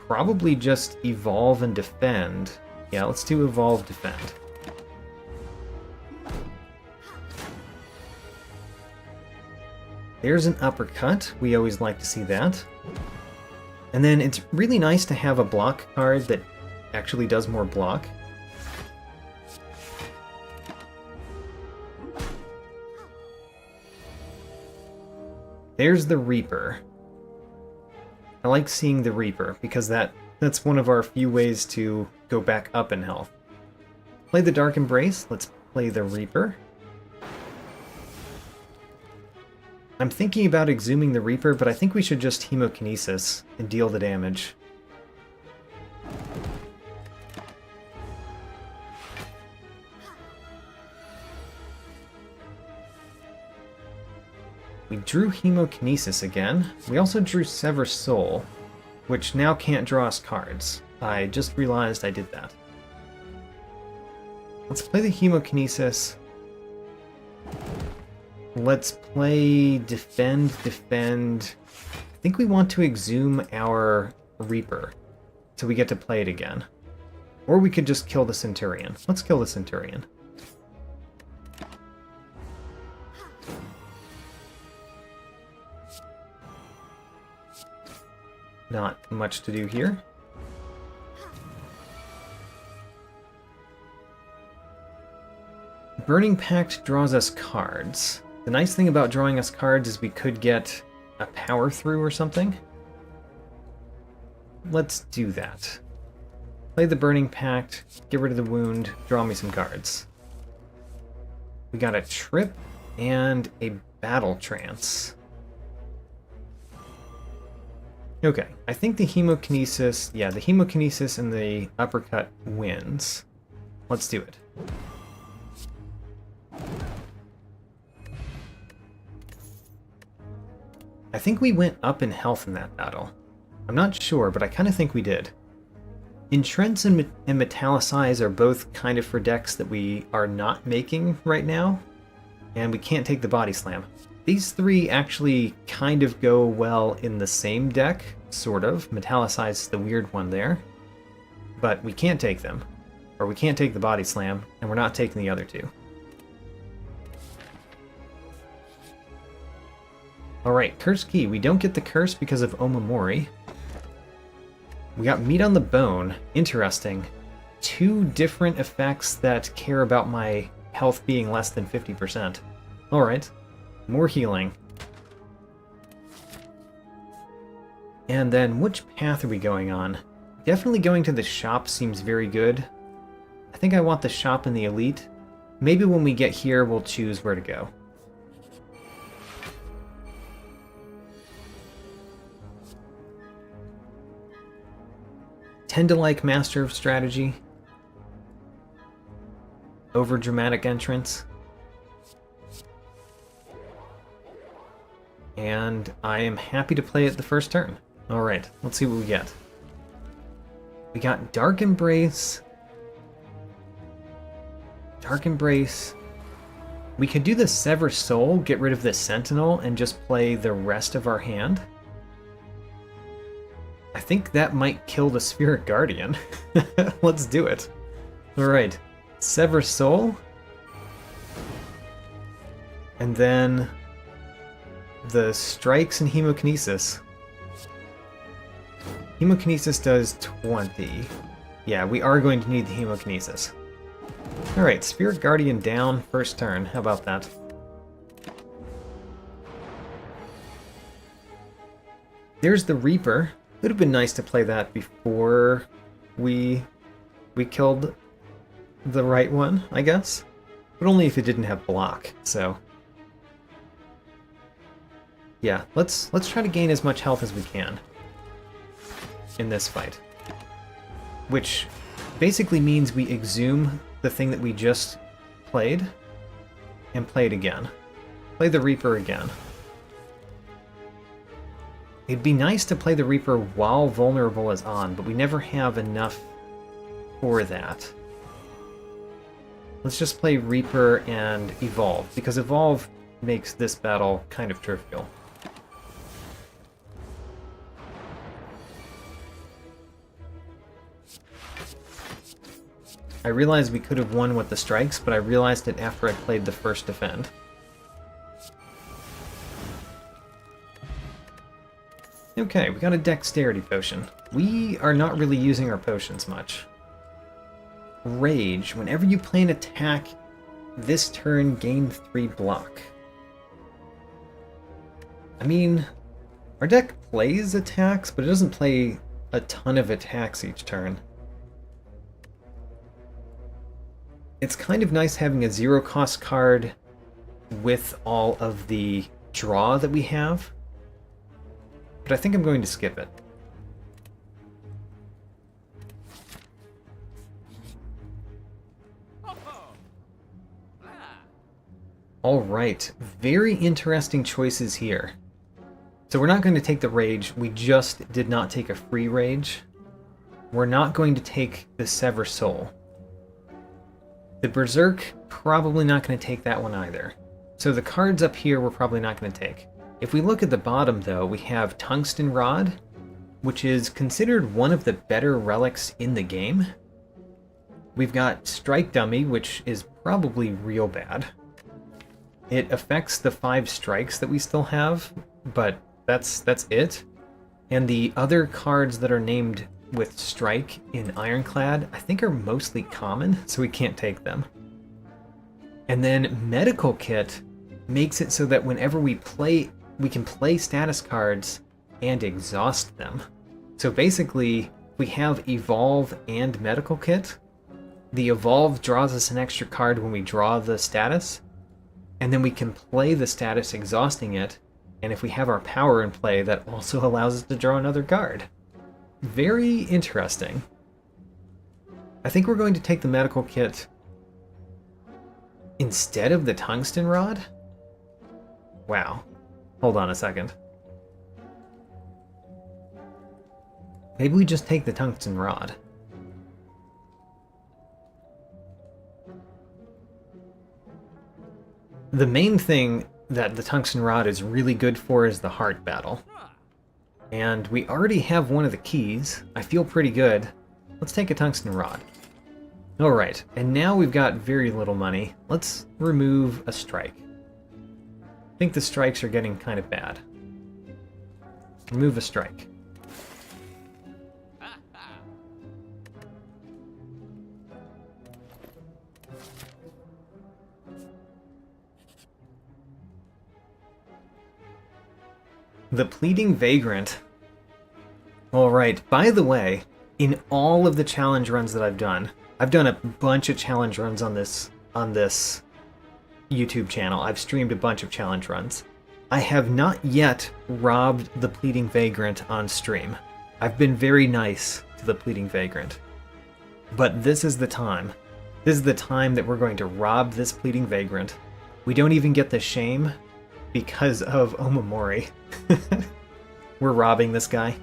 Probably just Evolve and Defend. Yeah, let's do Evolve, Defend. There's an Uppercut. We always like to see that. And then it's really nice to have a block card that actually does more block. There's the Reaper. I like seeing the Reaper, because that's one of our few ways to go back up in health. Play the Dark Embrace. Let's play the Reaper. I'm thinking about exhuming the Reaper, but I think we should just Hemokinesis and deal the damage. We drew Hemokinesis again. We also drew Sever Soul, which now can't draw us cards. I just realized I did that. Let's play the Hemokinesis. Let's play Defend, Defend. I think we want to exhume our Reaper, so we get to play it again. Or we could just kill the Centurion. Let's kill the Centurion. Not much to do here. Burning Pact draws us cards. The nice thing about drawing us cards is we could get a Power Through or something. Let's do that. Play the Burning Pact, get rid of the wound, draw me some cards. We got a Trip and a Battle Trance. Okay, I think the Hemokinesis, yeah, the Hemokinesis and the Uppercut wins. Let's do it. I think we went up in health in that battle. I'm not sure, but I kind of think we did. Entrenched and Metallicize are both kind of for decks that we are not making right now, and we can't take the Body Slam. These three actually kind of go well in the same deck, sort of. Metallicize is the weird one there, but we can't take them. Or we can't take the Body Slam, and we're not taking the other two. Alright, Curse Key. We don't get the curse because of Omamori. We got Meat on the Bone. Interesting. Two different effects that care about my health being less than 50%. Alright. More healing. And then, which path are we going on? Definitely going to the shop seems very good. I think I want the shop and the elite. Maybe when we get here, we'll choose where to go. Tend to like Master of Strategy. Over dramatic entrance. And I am happy to play it the first turn. Alright, let's see what we get. We got Dark Embrace. Dark Embrace. We could do the Sever Soul, get rid of the Sentinel, and just play the rest of our hand. I think that might kill the Spirit Guardian. Let's do it. Alright. Sever Soul. And then the Strikes and Hemokinesis. Hemokinesis does 20. Yeah, we are going to need the Hemokinesis. Alright, Spirit Guardian down, first turn. How about that? There's the Reaper. It would have been nice to play that before we killed the right one, I guess. But only if it didn't have block, so... Yeah, let's try to gain as much health as we can in this fight. Which basically means we exhume the thing that we just played and play it again. Play the Reaper again. It'd be nice to play the Reaper while Vulnerable is on, but we never have enough for that. Let's just play Reaper and Evolve, because Evolve makes this battle kind of trivial. I realized we could have won with the strikes, but I realized it after I played the first defend. Okay, we got a Dexterity Potion. We are not really using our potions much. Rage. Whenever you play an attack, this turn gain 3 block. I mean, our deck plays attacks, but it doesn't play a ton of attacks each turn. It's kind of nice having a 0-cost card with all of the draw that we have. But I think I'm going to skip it. Alright, very interesting choices here. So we're not going to take the Rage, we just did not take a free Rage. We're not going to take the Sever Soul. The Berserk, probably not going to take that one either. So the cards up here we're probably not going to take. If we look at the bottom, though, we have Tungsten Rod, which is considered one of the better relics in the game. We've got Strike Dummy, which is probably real bad. It affects the 5 strikes that we still have, but that's it. And the other cards that are named with Strike in Ironclad, I think are mostly common, so we can't take them. And then Medical Kit makes it so that whenever we play, we can play status cards and exhaust them. So basically, we have Evolve and Medical Kit. The Evolve draws us an extra card when we draw the status, and then we can play the status exhausting it, and if we have our power in play, that also allows us to draw another card. Very interesting. I think we're going to take the Medical Kit instead of the Tungsten Rod? Wow. Hold on a second. Maybe we just take the Tungsten Rod. The main thing that the tungsten rod is really good for is the heart battle. And we already have one of the keys. I feel pretty good. Let's take a tungsten rod. Alright, and now we've got very little money. Let's remove a strike. I think the strikes are getting kind of bad. Remove a strike. The Pleading Vagrant. Alright, by the way, in all of the challenge runs that I've done a bunch of challenge runs on this YouTube channel. I've streamed a bunch of challenge runs. I have not yet robbed the Pleading Vagrant on stream. I've been very nice to the Pleading Vagrant. But this is the time. This is the time that we're going to rob this Pleading Vagrant. We don't even get the shame because of Omamori. We're robbing this guy.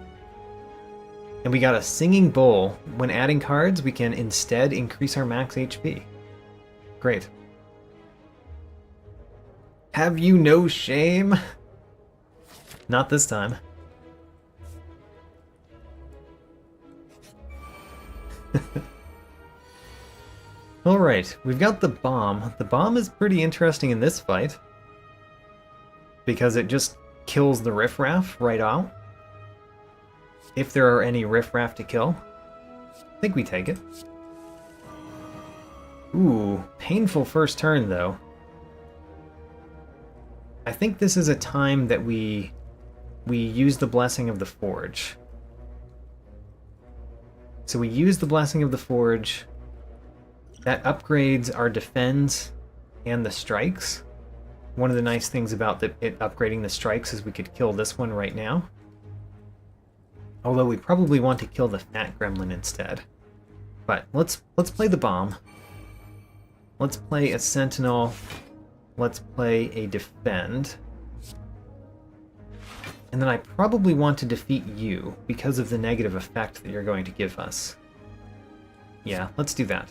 And we got a Singing Bull. When adding cards, we can instead increase our max HP. Great. Have you no shame? Not this time. Alright, we've got the bomb. The bomb is pretty interesting in this fight, because it just kills the riffraff right out. If there are any riffraff to kill. I think we take it. Ooh, painful first turn though. I think this is a time that we use the Blessing of the Forge. So we use the Blessing of the Forge. That upgrades our defense and the strikes. One of the nice things about it upgrading the strikes is we could kill this one right now. Although we probably want to kill the fat gremlin instead. But let's play the bomb. Let's play a sentinel. Let's play a defend. And then I probably want to defeat you because of the negative effect that you're going to give us. Yeah, let's do that.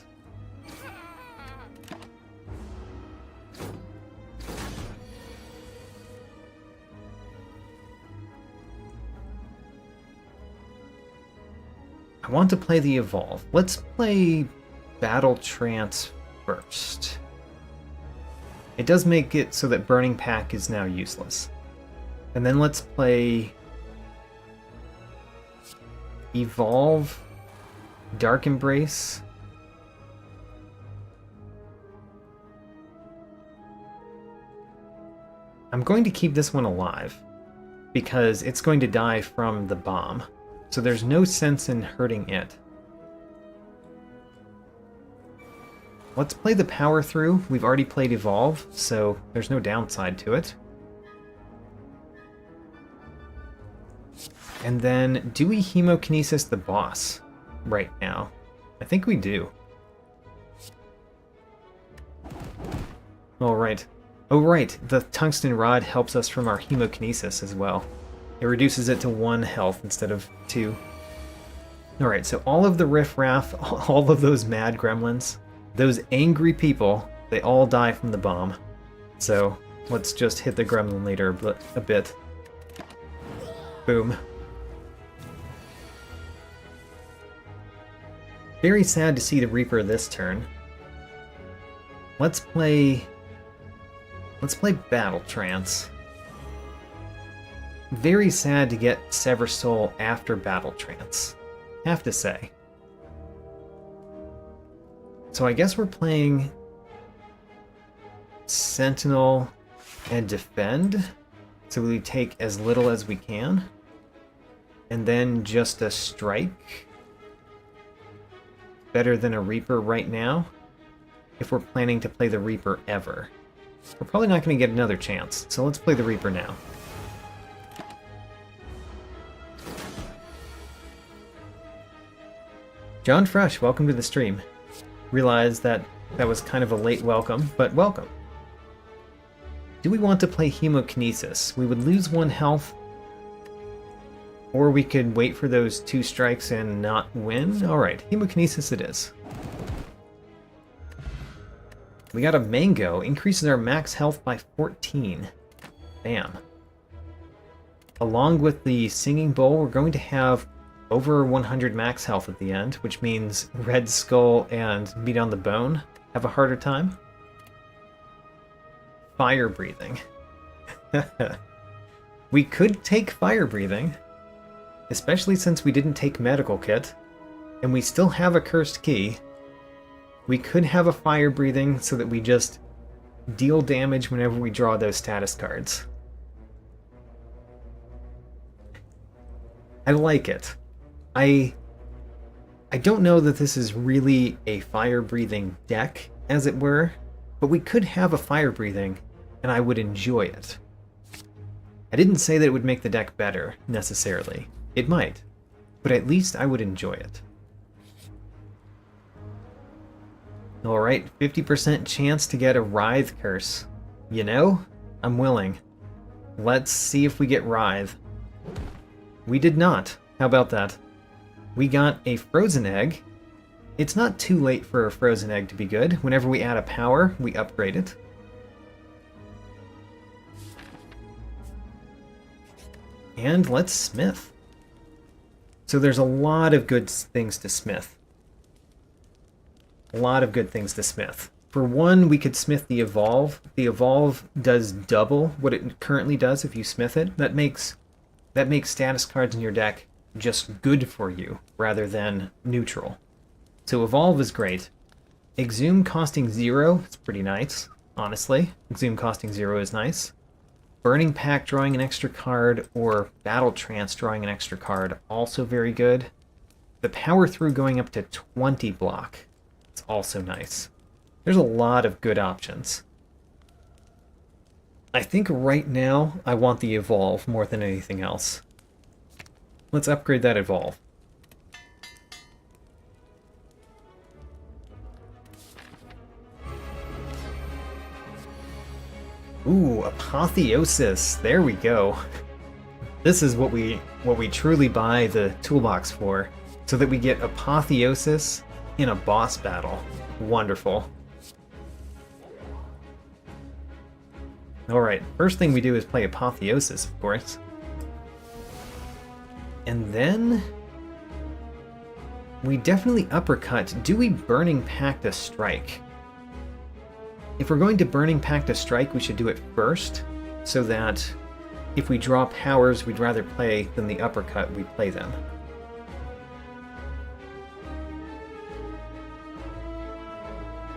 I want to play the Evolve. Let's play Battle Trance first. It does make it so that Burning Pack is now useless. And then let's play Evolve, Dark Embrace. I'm going to keep this one alive because it's going to die from the bomb. So there's no sense in hurting it. Let's play the Power Through. We've already played Evolve, so there's no downside to it. And then, do we Hemokinesis the boss right now? I think we do. Alright. Oh right, the Tungsten Rod helps us from our Hemokinesis as well. It reduces it to 1 health instead of 2. Alright, so all of the riffraff, all of those mad gremlins, those angry people, they all die from the bomb. So let's just hit the gremlin leader a bit. Boom. Very sad to see the Reaper this turn. Let's play Battle Trance. Very sad to get Sever Soul after Battle Trance, have to say. So I guess we're playing Sentinel and Defend, so we take as little as we can, and then just a Strike. Better than a Reaper right now, if we're planning to play the Reaper ever. We're probably not going to get another chance, so let's play the Reaper now. John Fresh, welcome to the stream. Realize that was kind of a late welcome, but welcome. Do we want to play Hemokinesis? We would lose 1 health, or we could wait for those 2 strikes and not win. Alright, Hemokinesis it is. We got a mango, increases our max health by 14. Bam. Along with the singing bowl, we're going to have over 100 max health at the end, which means Red Skull and Meat on the Bone have a harder time. Fire breathing. We could take fire breathing, especially since we didn't take medical kit, and we still have a cursed key. We could have a fire breathing so that we just deal damage whenever we draw those status cards. I like it. I don't know that this is really a fire breathing deck, as it were, but we could have a fire breathing, and I would enjoy it. I didn't say that it would make the deck better, necessarily. It might, but at least I would enjoy it. Alright, 50% chance to get a Writhe Curse. You know, I'm willing. Let's see if we get Writhe. We did not. How about that? We got a Frozen Egg. It's not too late for a Frozen Egg to be good. Whenever we add a power, we upgrade it. And let's smith. So there's a lot of good things to smith. A lot of good things to smith. For one, we could smith the Evolve. The Evolve does double what it currently does if you smith it. That makes status cards in your deck just good for you, rather than neutral. So Evolve is great. Exhume costing 0, it's pretty nice, honestly. Exhume costing 0 is nice. Burning Pact drawing an extra card, or Battle Trance drawing an extra card, also very good. The Power Through going up to 20 block. It's also nice. There's a lot of good options. I think right now I want the Evolve more than anything else. Let's upgrade that Evolve. Ooh, Apotheosis. There we go. This is what we truly buy the toolbox for, so that we get Apotheosis in a boss battle. Wonderful. Alright, first thing we do is play Apotheosis, of course. And then we definitely uppercut. Do we Burning Pact a strike? If we're going to Burning Pact a strike, we should do it first, so that if we draw powers we'd rather play than the uppercut, we play them.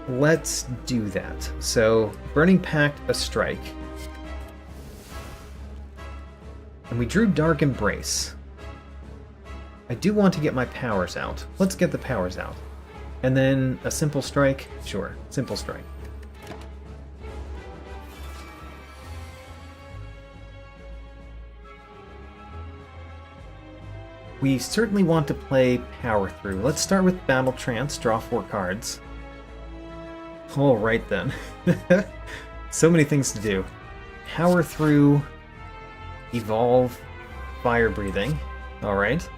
Let's do that. So, Burning Pact a strike. And we drew Dark Embrace. I do want to get my powers out. Let's get the powers out. And then a simple strike? Sure, simple strike. We certainly want to play Power Through. Let's start with Battle Trance, draw 4 cards. Alright then. So many things to do. Power Through, Evolve, Fire Breathing. Alright.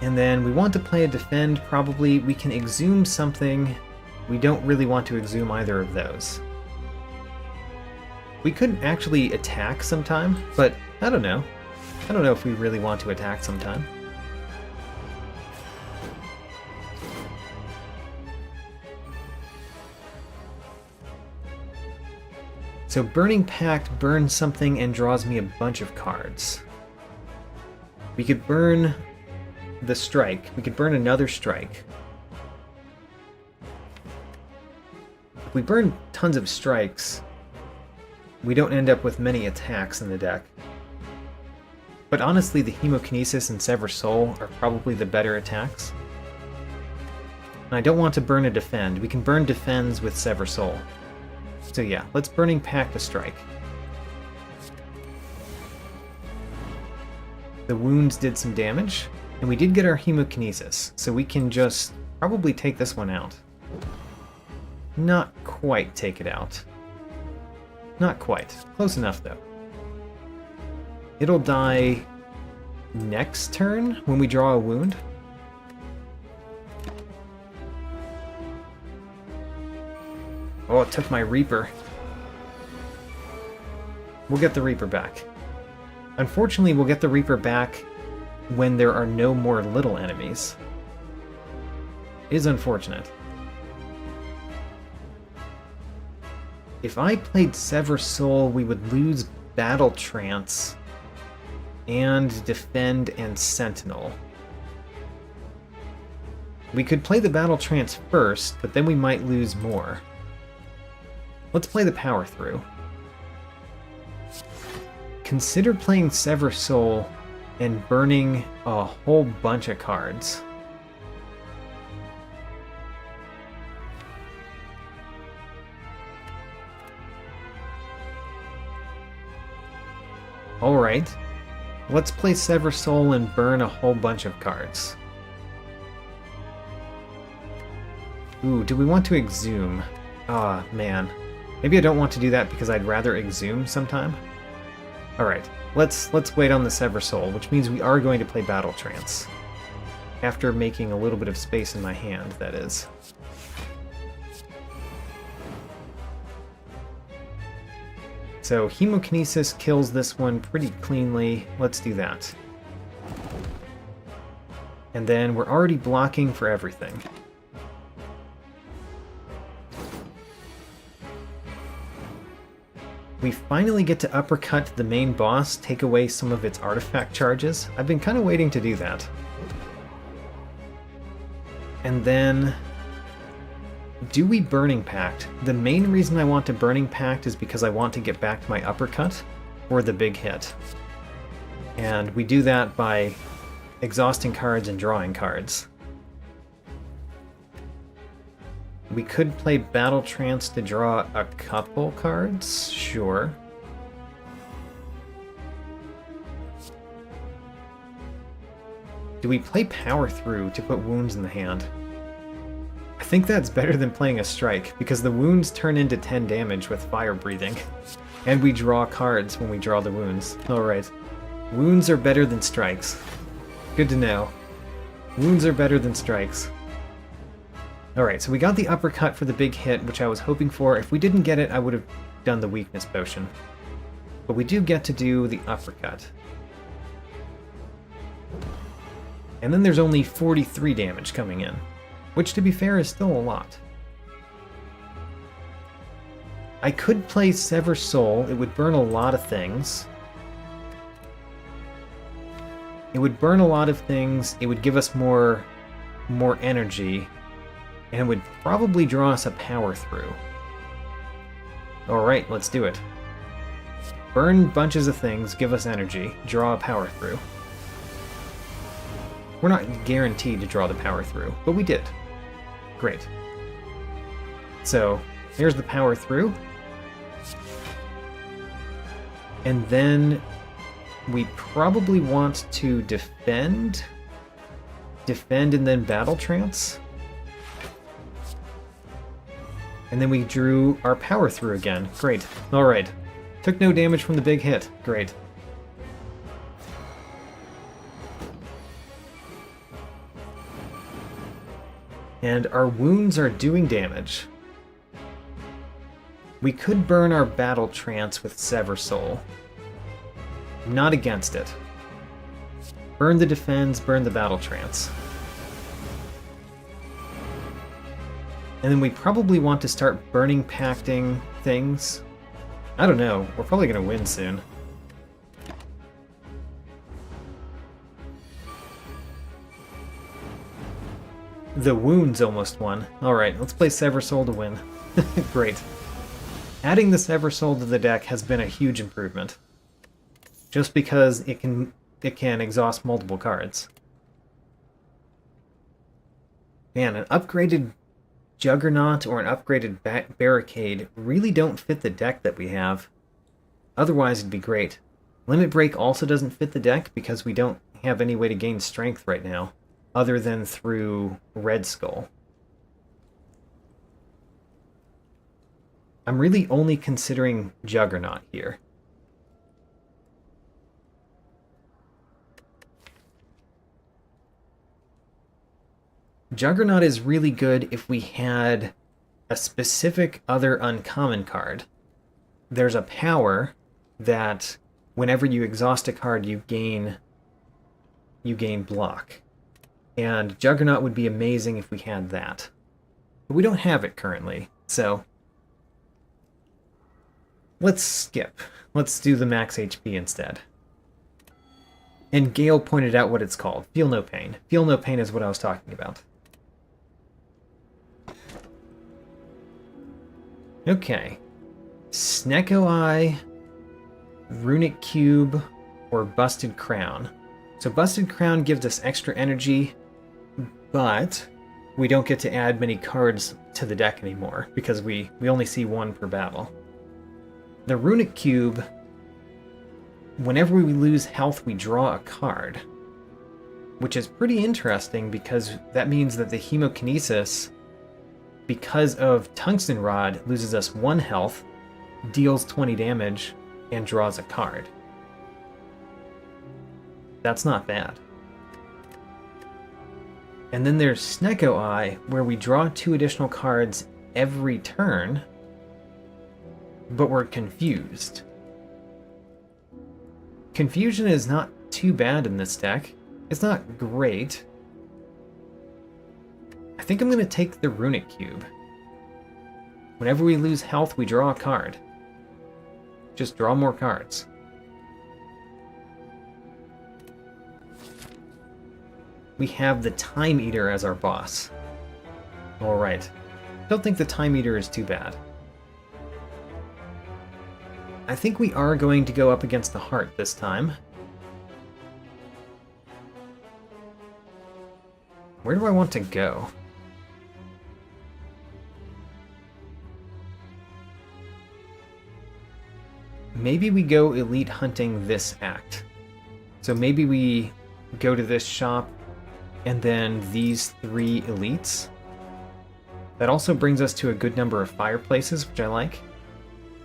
And then we want to play a Defend, probably. We can Exhume something. We don't really want to Exhume either of those. We could actually attack sometime, but I don't know. I don't know if we really want to attack sometime. So Burning Pact burns something and draws me a bunch of cards. We could burn the strike. We could burn another strike. If we burn tons of strikes, we don't end up with many attacks in the deck. But honestly, the Hemokinesis and Sever Soul are probably the better attacks. And I don't want to burn a Defend. We can burn Defends with Sever Soul. So yeah, let's Burning Pact a strike. The wounds did some damage, and we did get our Hemokinesis, so we can just probably take this one out. Not quite take it out. Not quite. Close enough, though. It'll die next turn when we draw a wound. Oh, it took my Reaper. We'll get the Reaper back. Unfortunately, we'll get the Reaper back when there are no more little enemies. It is unfortunate. If I played Sever Soul, we would lose Battle Trance and Defend and Sentinel. We could play the Battle Trance first, but then we might lose more. Let's play the Power Through. Consider playing Sever Soul and burning a whole bunch of cards. Alright, let's play Sever Soul and burn a whole bunch of cards. Ooh, do we want to exhume? Ah, man. Maybe I don't want to do that because I'd rather exhume sometime. Alright, let's wait on the Sever Soul, which means we are going to play Battle Trance. After making a little bit of space in my hand, that is. So Hemokinesis kills this one pretty cleanly. Let's do that. And then we're already blocking for everything. We finally get to uppercut the main boss, take away some of its artifact charges. I've been kind of waiting to do that. And then... do we Burning Pact? The main reason I want to Burning Pact is because I want to get back to my uppercut or the big hit. And we do that by exhausting cards and drawing cards. We could play Battle Trance to draw a couple cards, sure. Do we play Power Through to put wounds in the hand? I think that's better than playing a strike, because the wounds turn into 10 damage with fire breathing. And we draw cards when we draw the wounds. Alright. Wounds are better than strikes. Good to know. Wounds are better than strikes. Alright, so we got the uppercut for the big hit, which I was hoping for. If we didn't get it, I would have done the weakness potion. But we do get to do the uppercut. And then there's only 43 damage coming in, which to be fair is still a lot. I could play Sever Soul. It would burn a lot of things. It would burn a lot of things. It would give us more energy. And it would probably draw us a Power Through. Alright, let's do it. Burn bunches of things, give us energy, draw a Power Through. We're not guaranteed to draw the Power Through, but we did. Great. So, here's the Power Through. And then we probably want to defend. Defend and then Battle Trance. And then we drew our Power Through again. Great. Alright. Took no damage from the big hit. Great. And our wounds are doing damage. We could burn our Battle Trance with Sever Soul. Not against it. Burn the Defends, burn the Battle Trance. And then we probably want to start Burning Pacting things. I don't know. We're probably going to win soon. The wounds almost won. Alright, let's play Sever Soul to win. Great. Adding the Sever Soul to the deck has been a huge improvement. Just because it can exhaust multiple cards. Man, an upgraded Juggernaut or an upgraded Barricade really don't fit the deck that we have. Otherwise it'd be great. Limit Break also doesn't fit the deck because we don't have any way to gain strength right now, other than through Red Skull. I'm really only considering Juggernaut here. Juggernaut is really good if we had a specific other uncommon card. There's a power that whenever you exhaust a card, you gain block. And Juggernaut would be amazing if we had that. But we don't have it currently, so let's skip. Let's do the max HP instead. And Gale pointed out what it's called. Feel No Pain. Feel No Pain is what I was talking about. Okay. Snecko Eye, Runic Cube, or Busted Crown. So Busted Crown gives us extra energy, but we don't get to add many cards to the deck anymore because we only see one per battle. The Runic Cube, whenever we lose health, we draw a card, which is pretty interesting because that means that the Hemokinesis, because of Tungsten Rod, loses us 1 health, deals 20 damage, and draws a card. That's not bad. And then there's Snecko Eye, where we draw 2 additional cards every turn, but we're confused. Confusion is not too bad in this deck. It's not great. I think I'm going to take the Runic Cube. Whenever we lose health, we draw a card. Just draw more cards. We have the Time Eater as our boss. Alright. Don't think the Time Eater is too bad. I think we are going to go up against the Heart this time. Where do I want to go? Maybe we go elite hunting this act. So maybe we go to this shop and then these 3 elites. That also brings us to a good number of fireplaces, which I like.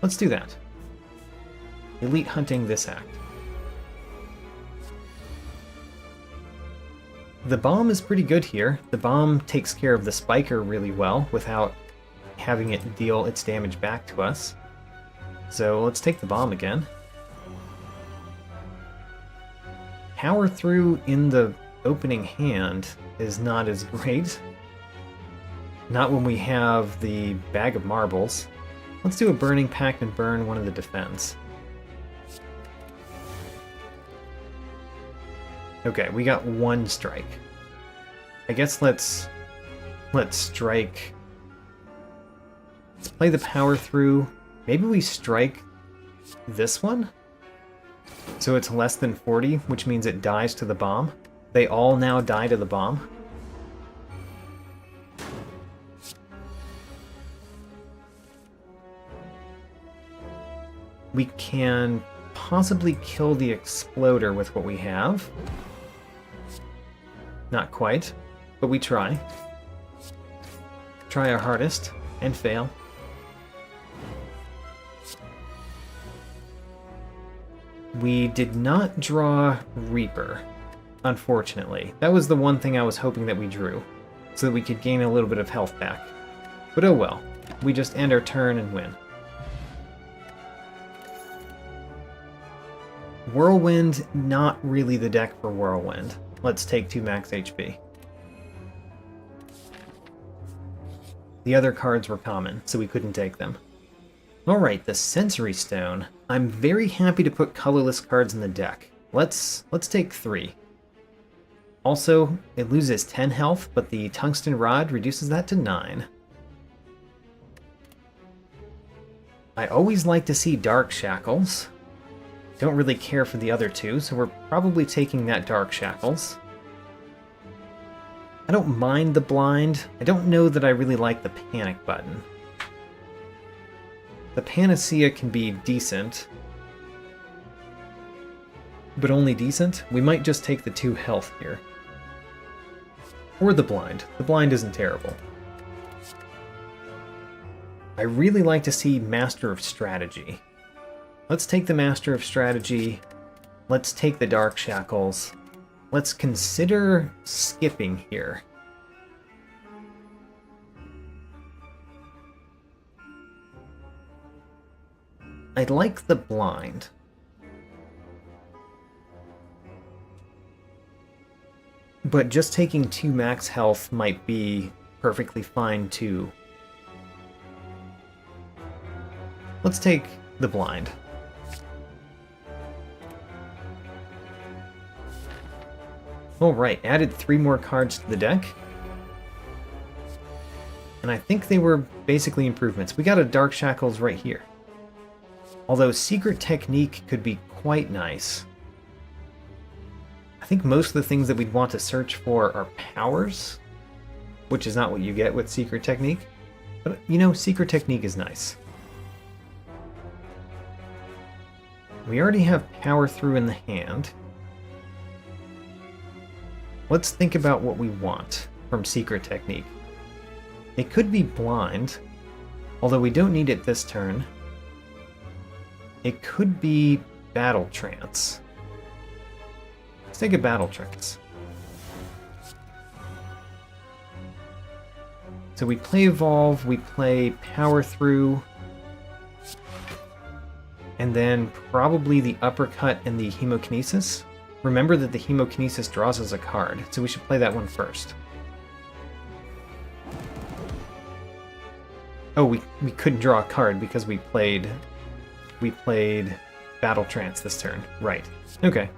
Let's do that. Elite hunting this act. The bomb is pretty good here. The bomb takes care of the spiker really well without having it deal its damage back to us. So let's take the bomb again. Power through in the opening hand is not as great. Not when we have the bag of marbles. Let's do a burning pact and burn one of the defense. Okay, we got 1 strike. I guess let's strike. Let's play the power through. Maybe we strike this one? So it's less than 40, which means it dies to the bomb. They all now die to the bomb. We can possibly kill the exploder with what we have. Not quite, but we try. Try our hardest, and fail. We did not draw Reaper, unfortunately. That was the one thing I was hoping that we drew, so that we could gain a little bit of health back. But oh well, we just end our turn and win. Whirlwind, not really the deck for Whirlwind. Let's take 2 max HP. The other cards were common, so we couldn't take them. Alright, the Sensory Stone. I'm very happy to put colorless cards in the deck. Let's take 3. Also, it loses 10 health, but the Tungsten Rod reduces that to 9. I always like to see Dark Shackles. Don't really care for the other 2, so we're probably taking that Dark Shackles. I don't mind the blind. I don't know that I really like the panic button. The Panacea can be decent, but only decent. We might just take the 2 health here. Or the blind. The blind isn't terrible. I really like to see Master of Strategy. Let's take the Master of Strategy. Let's take the Dark Shackles. Let's consider skipping here. I like the blind. But just taking 2 max health might be perfectly fine too. Let's take the blind. Alright, added 3 more cards to the deck. And I think they were basically improvements. We got a Dark Shackles right here. Although Secret Technique could be quite nice. I think most of the things that we'd want to search for are powers, which is not what you get with Secret Technique. But, you know, Secret Technique is nice. We already have Power Through in the hand. Let's think about what we want from Secret Technique. It could be Blind, although we don't need it this turn. It could be Battle Trance. Let's take a Battle Trance. So we play Evolve, we play Power Through, and then probably the Uppercut and the Hemokinesis. Remember that the Hemokinesis draws us a card, so we should play that one first. Oh, we couldn't draw a card because we played Battle Trance this turn. Right. Okay.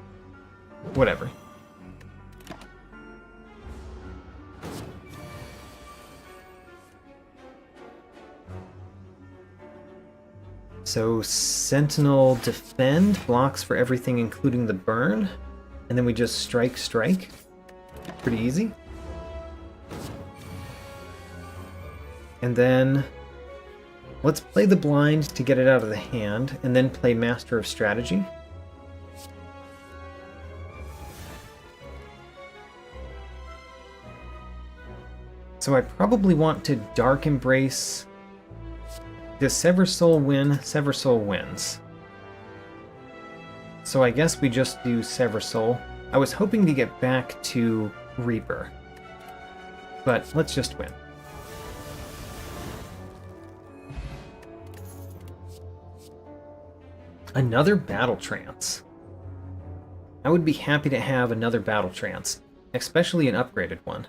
Whatever. So Sentinel Defend blocks for everything including the burn, and then we just strike. Pretty easy. And then let's play the blind to get it out of the hand, and then play Master of Strategy. So I probably want to Dark Embrace. Does Sever Soul win? Sever Soul wins. So I guess we just do Sever Soul. I was hoping to get back to Reaper, but let's just win. Another Battle Trance. I would be happy to have another Battle Trance, especially an upgraded one.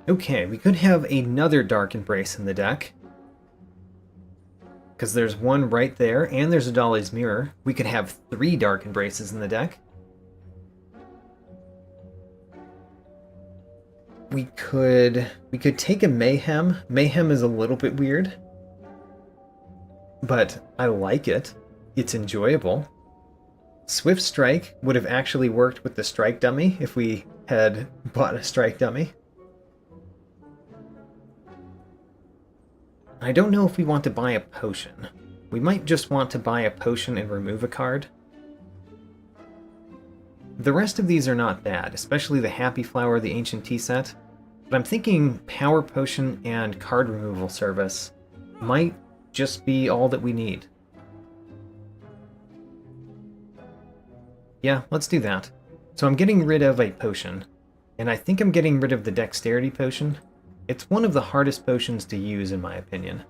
Okay, we could have another Dark Embrace in the deck. Because there's one right there, and there's a Dolly's Mirror. We could have 3 Dark Embraces in the deck. We could take a Mayhem. Mayhem is a little bit weird, but I like it. It's enjoyable. Swift Strike would have actually worked with the Strike Dummy if we had bought a Strike Dummy. I don't know if we want to buy a potion. We might just want to buy a potion and remove a card. The rest of these are not bad, especially the Happy Flower, the Ancient Tea Set. But I'm thinking Power Potion and Card Removal Service might just be all that we need. Yeah, let's do that. So I'm getting rid of a potion, and I think I'm getting rid of the Dexterity Potion. It's one of the hardest potions to use, in my opinion.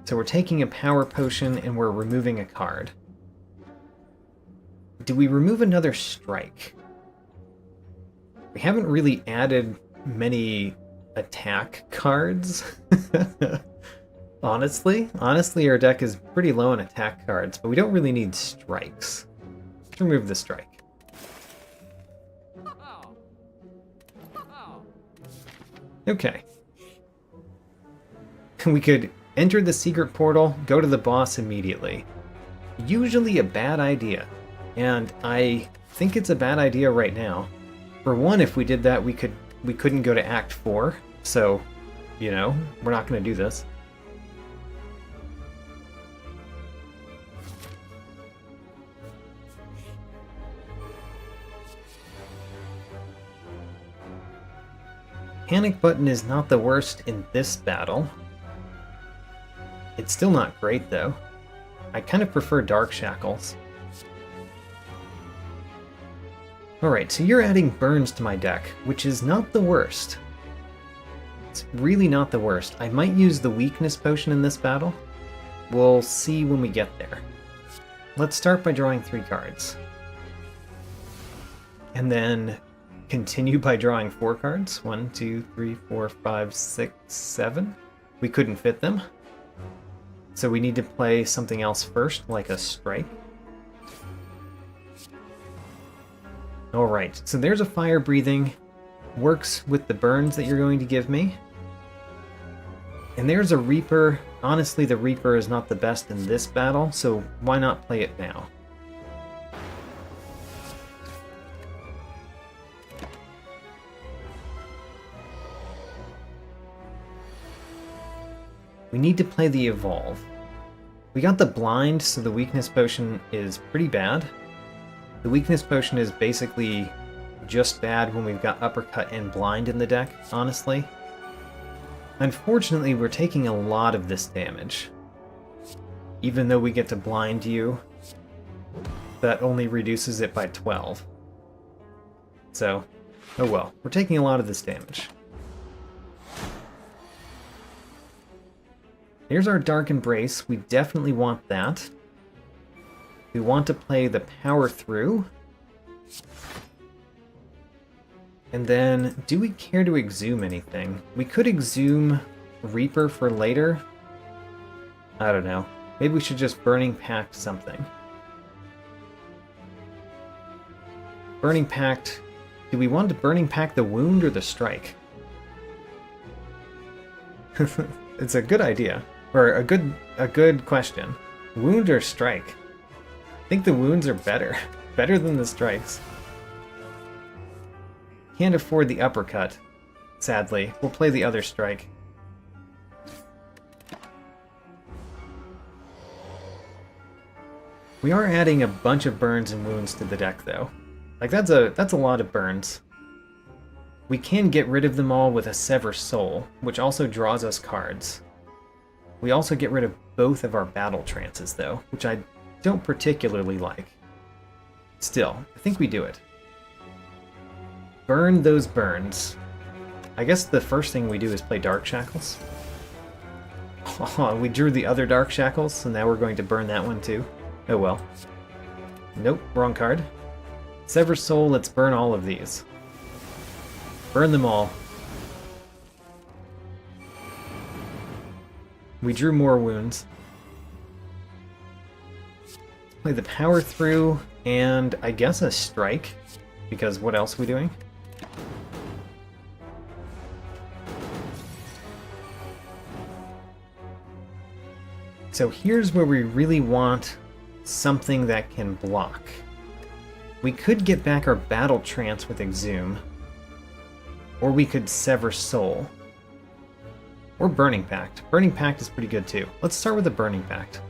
So we're taking a Power Potion and we're removing a card. Do we remove another Strike? We haven't really added many attack cards. Honestly, our deck is pretty low on attack cards, but we don't really need strikes. Let's remove the strike. Okay. We could enter the secret portal, go to the boss immediately. Usually a bad idea, and I think it's a bad idea right now. For one, if we did that, we couldn't go to Act 4, so, you know, we're not going to do this. Panic Button is not the worst in this battle. It's still not great, though. I kind of prefer Dark Shackles. Alright, so you're adding burns to my deck, which is not the worst. It's really not the worst. I might use the weakness potion in this battle. We'll see when we get there. Let's start by drawing 3 cards. And then continue by drawing 4 cards. 1, 2, 3, 4, 5, 6, 7. We couldn't fit them. So we need to play something else first, like a strike. Alright, so there's a fire breathing. Works with the burns that you're going to give me. And there's a Reaper. Honestly, the Reaper is not the best in this battle, so why not play it now? We need to play the Evolve. We got the Blind, so the Weakness Potion is pretty bad. The Weakness Potion is basically just bad when we've got Uppercut and Blind in the deck, honestly. Unfortunately, we're taking a lot of this damage. Even though we get to blind you, that only reduces it by 12. So, oh well, we're taking a lot of this damage. Here's our Dark Embrace. We definitely want that. We want to play the Power Through. And then, do we care to exhume anything? We could exhume Reaper for later. I don't know. Maybe we should just Burning Pact something. Burning Pact... Do we want to Burning Pact the Wound or the Strike? It's a good idea. Or a good question. Wound or Strike? I think the Wounds are better. Better than the Strikes. Can't afford the Uppercut, sadly. We'll play the other Strike. We are adding a bunch of burns and wounds to the deck, though. Like, that's a lot of burns. We can get rid of them all with a Sever Soul, which also draws us cards. We also get rid of both of our Battle Trances, though, which I don't particularly like. Still, I think we do it. Burn those burns. I guess the first thing we do is play Dark Shackles. Oh, we drew the other Dark Shackles, so now we're going to burn that one too. Oh well. Nope, wrong card. Sever Soul, let's burn all of these. Burn them all. We drew more wounds. Play the Power Through, and I guess a Strike, because what else are we doing? So here's where we really want something that can block. We could get back our Battle Trance with Exhume, or we could Sever Soul, or Burning Pact. Burning Pact is pretty good too. Let's start with the Burning Pact.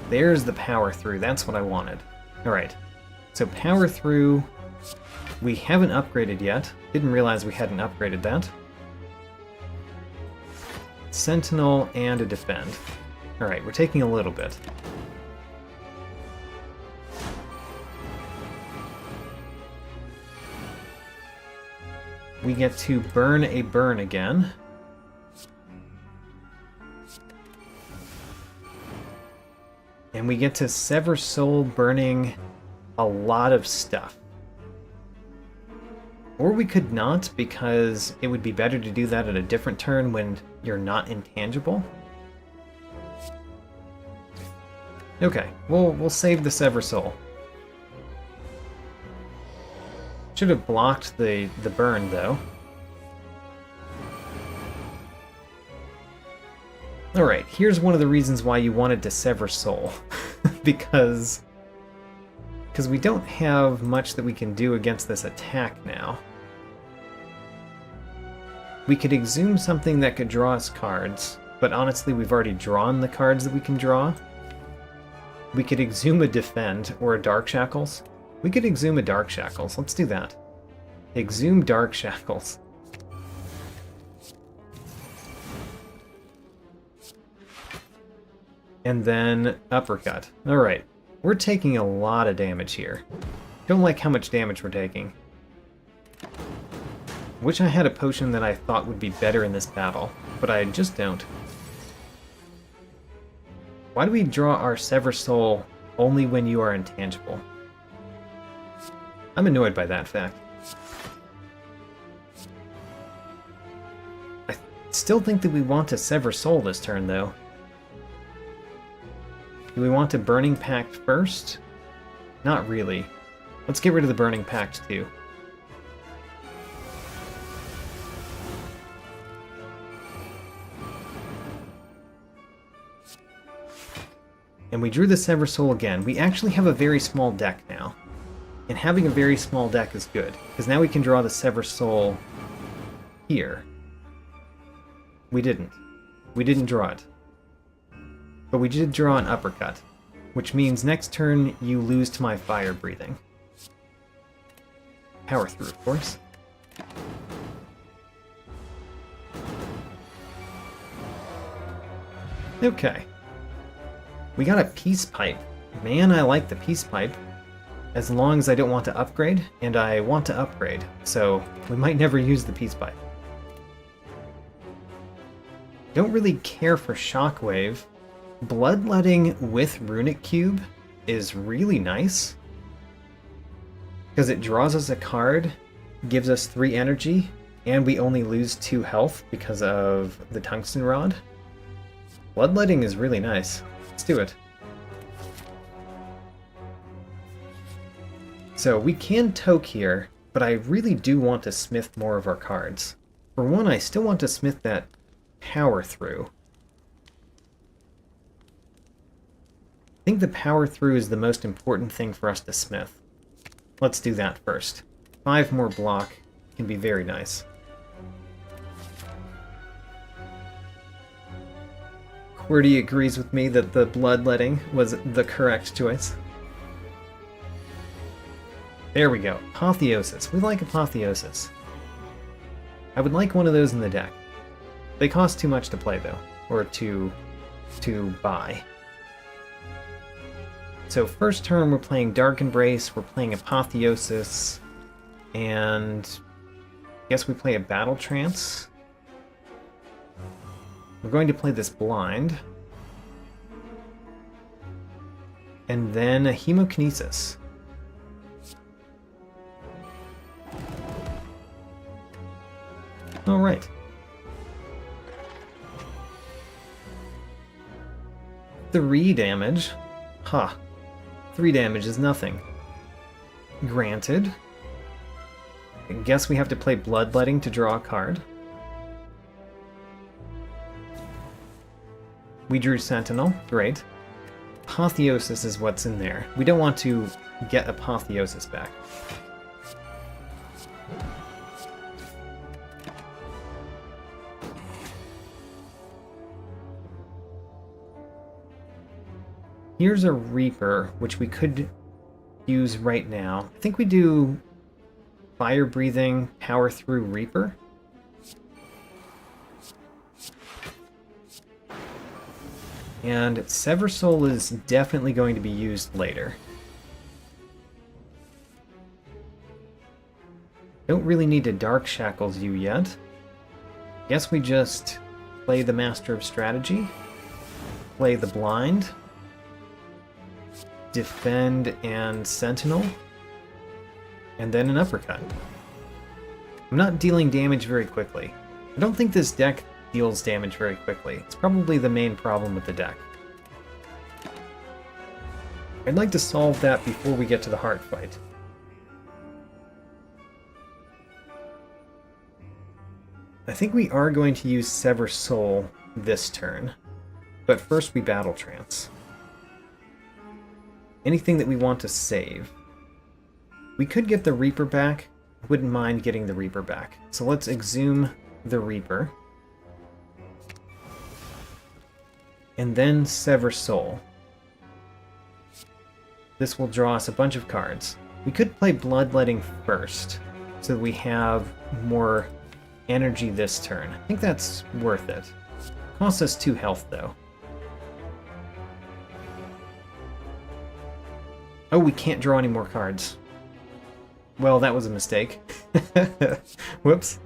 There's the Power Through, that's what I wanted. Alright, so Power Through, we haven't upgraded yet. Didn't realize we hadn't upgraded that. Sentinel and a Defend. Alright, we're taking a little bit. We get to burn a burn again. And we get to Sever Soul, burning a lot of stuff. Or we could not, because it would be better to do that at a different turn when you're not intangible. Okay, we'll save the Sever Soul. Should have blocked the burn, though. Alright, here's one of the reasons why you wanted to Sever Soul. because we don't have much that we can do against this attack now. We could exhume something that could draw us cards, but honestly we've already drawn the cards that we can draw. We could exhume a Defend or a Dark Shackles. We could exhume a Dark Shackles. Let's do that. Exhume Dark Shackles. And then Uppercut. Alright. We're taking a lot of damage here. Don't like how much damage we're taking. Wish I had a potion that I thought would be better in this battle, but I just don't. Why do we draw our Sever Soul only when you are intangible? I'm annoyed by that fact. I still think that we want to Sever Soul this turn, though. Do we want to Burning Pact first? Not really. Let's get rid of the Burning Pact, too. And we drew the Sever Soul again. We actually have a very small deck now. And having a very small deck is good, because now we can draw the Sever Soul here. We didn't. We didn't draw it. But we did draw an Uppercut, which means next turn you lose to my Fire Breathing. Power through, of course. Okay. We got a Peace Pipe. Man, I like the Peace Pipe. As long as I don't want to upgrade, and I want to upgrade, so we might never use the Peace Pipe. Don't really care for Shockwave. Bloodletting with Runic Cube is really nice, because it draws us a card, gives us 3 energy, and we only lose 2 health because of the Tungsten Rod. Bloodletting is really nice. Let's do it. So we can Toke here, but I really do want to smith more of our cards. For one, I still want to smith that Power Through. I think the Power Through is the most important thing for us to smith. Let's do that first. 5 more block can be very nice. Qwerty agrees with me that the Bloodletting was the correct choice. There we go. Apotheosis. We like Apotheosis. I would like one of those in the deck. They cost too much to play, though. Or to buy. So first turn we're playing Dark Embrace, we're playing Apotheosis, and I guess we play a Battle Trance. We're going to play this Blind. And then a Hemokinesis. Alright. 3 damage. Ha. Huh. 3 damage is nothing. Granted. I guess we have to play Bloodletting to draw a card. We drew Sentinel. Great. Apotheosis is what's in there. We don't want to get Apotheosis back. Here's a Reaper, which we could use right now. I think we do Fire Breathing, Power Through Reaper. And Sever Soul is definitely going to be used later. Don't really need to Dark Shackles you yet. Guess we just play the Master of Strategy, play the Blind, Defend and Sentinel, and then an Uppercut. I'm not dealing damage very quickly. I don't think this deck deals damage very quickly. It's probably the main problem with the deck. I'd like to solve that before we get to the heart fight. I think we are going to use Sever Soul this turn, but first we Battle Trance. Anything that we want to save. We could get the Reaper back. I wouldn't mind getting the Reaper back. So let's exhume the Reaper. And then Sever Soul. This will draw us a bunch of cards. We could play Bloodletting first, so that we have more energy this turn. I think that's worth it. Costs us 2 health, though. Oh, we can't draw any more cards. Well, that was a mistake. Whoops.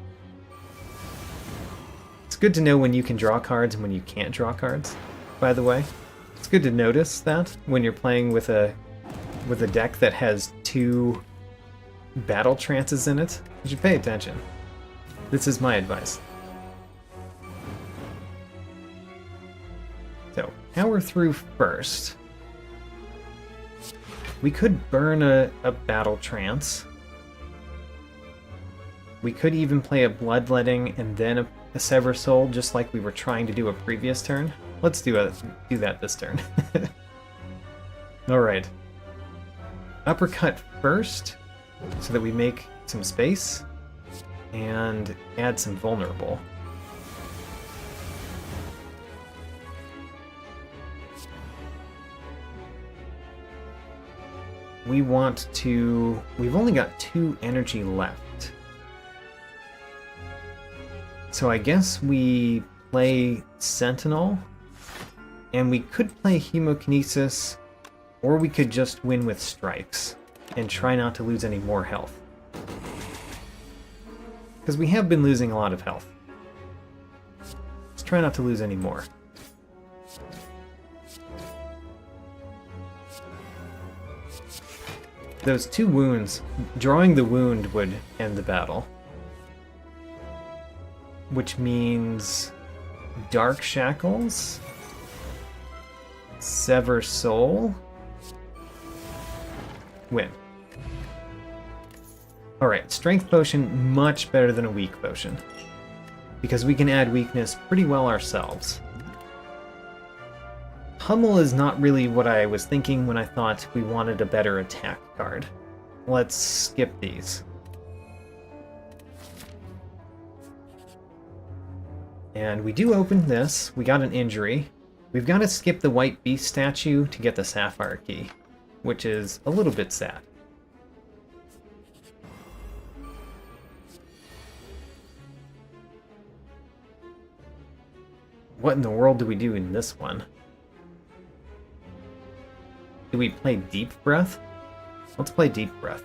It's good to know when you can draw cards and when you can't draw cards, by the way. It's good to notice that when you're playing with a deck that has 2 battle trances in it. You should pay attention. This is my advice. So, power through first. We could burn a battle trance. We could even play a bloodletting and then a sever soul, just like we were trying to do a previous turn. Let's do that this turn. Alright. Uppercut first, so that we make some space, and add some vulnerable. We want to... We've only got 2 energy left. So I guess we play Sentinel, and we could play Hemokinesis, or we could just win with Strikes, and try not to lose any more health. Because we have been losing a lot of health. Let's try not to lose any more. Those 2 wounds, drawing the wound would end the battle. Which means Dark Shackles, Sever Soul, win. Alright, Strength Potion much better than a Weak Potion, because we can add weakness pretty well ourselves. Hummel is not really what I was thinking when I thought we wanted a better attack card. Let's skip these. And we do open this. We got an injury. We've got to skip the White Beast statue to get the Sapphire Key, which is a little bit sad. What in the world do we do in this one? Do we play Deep Breath? Let's play Deep Breath.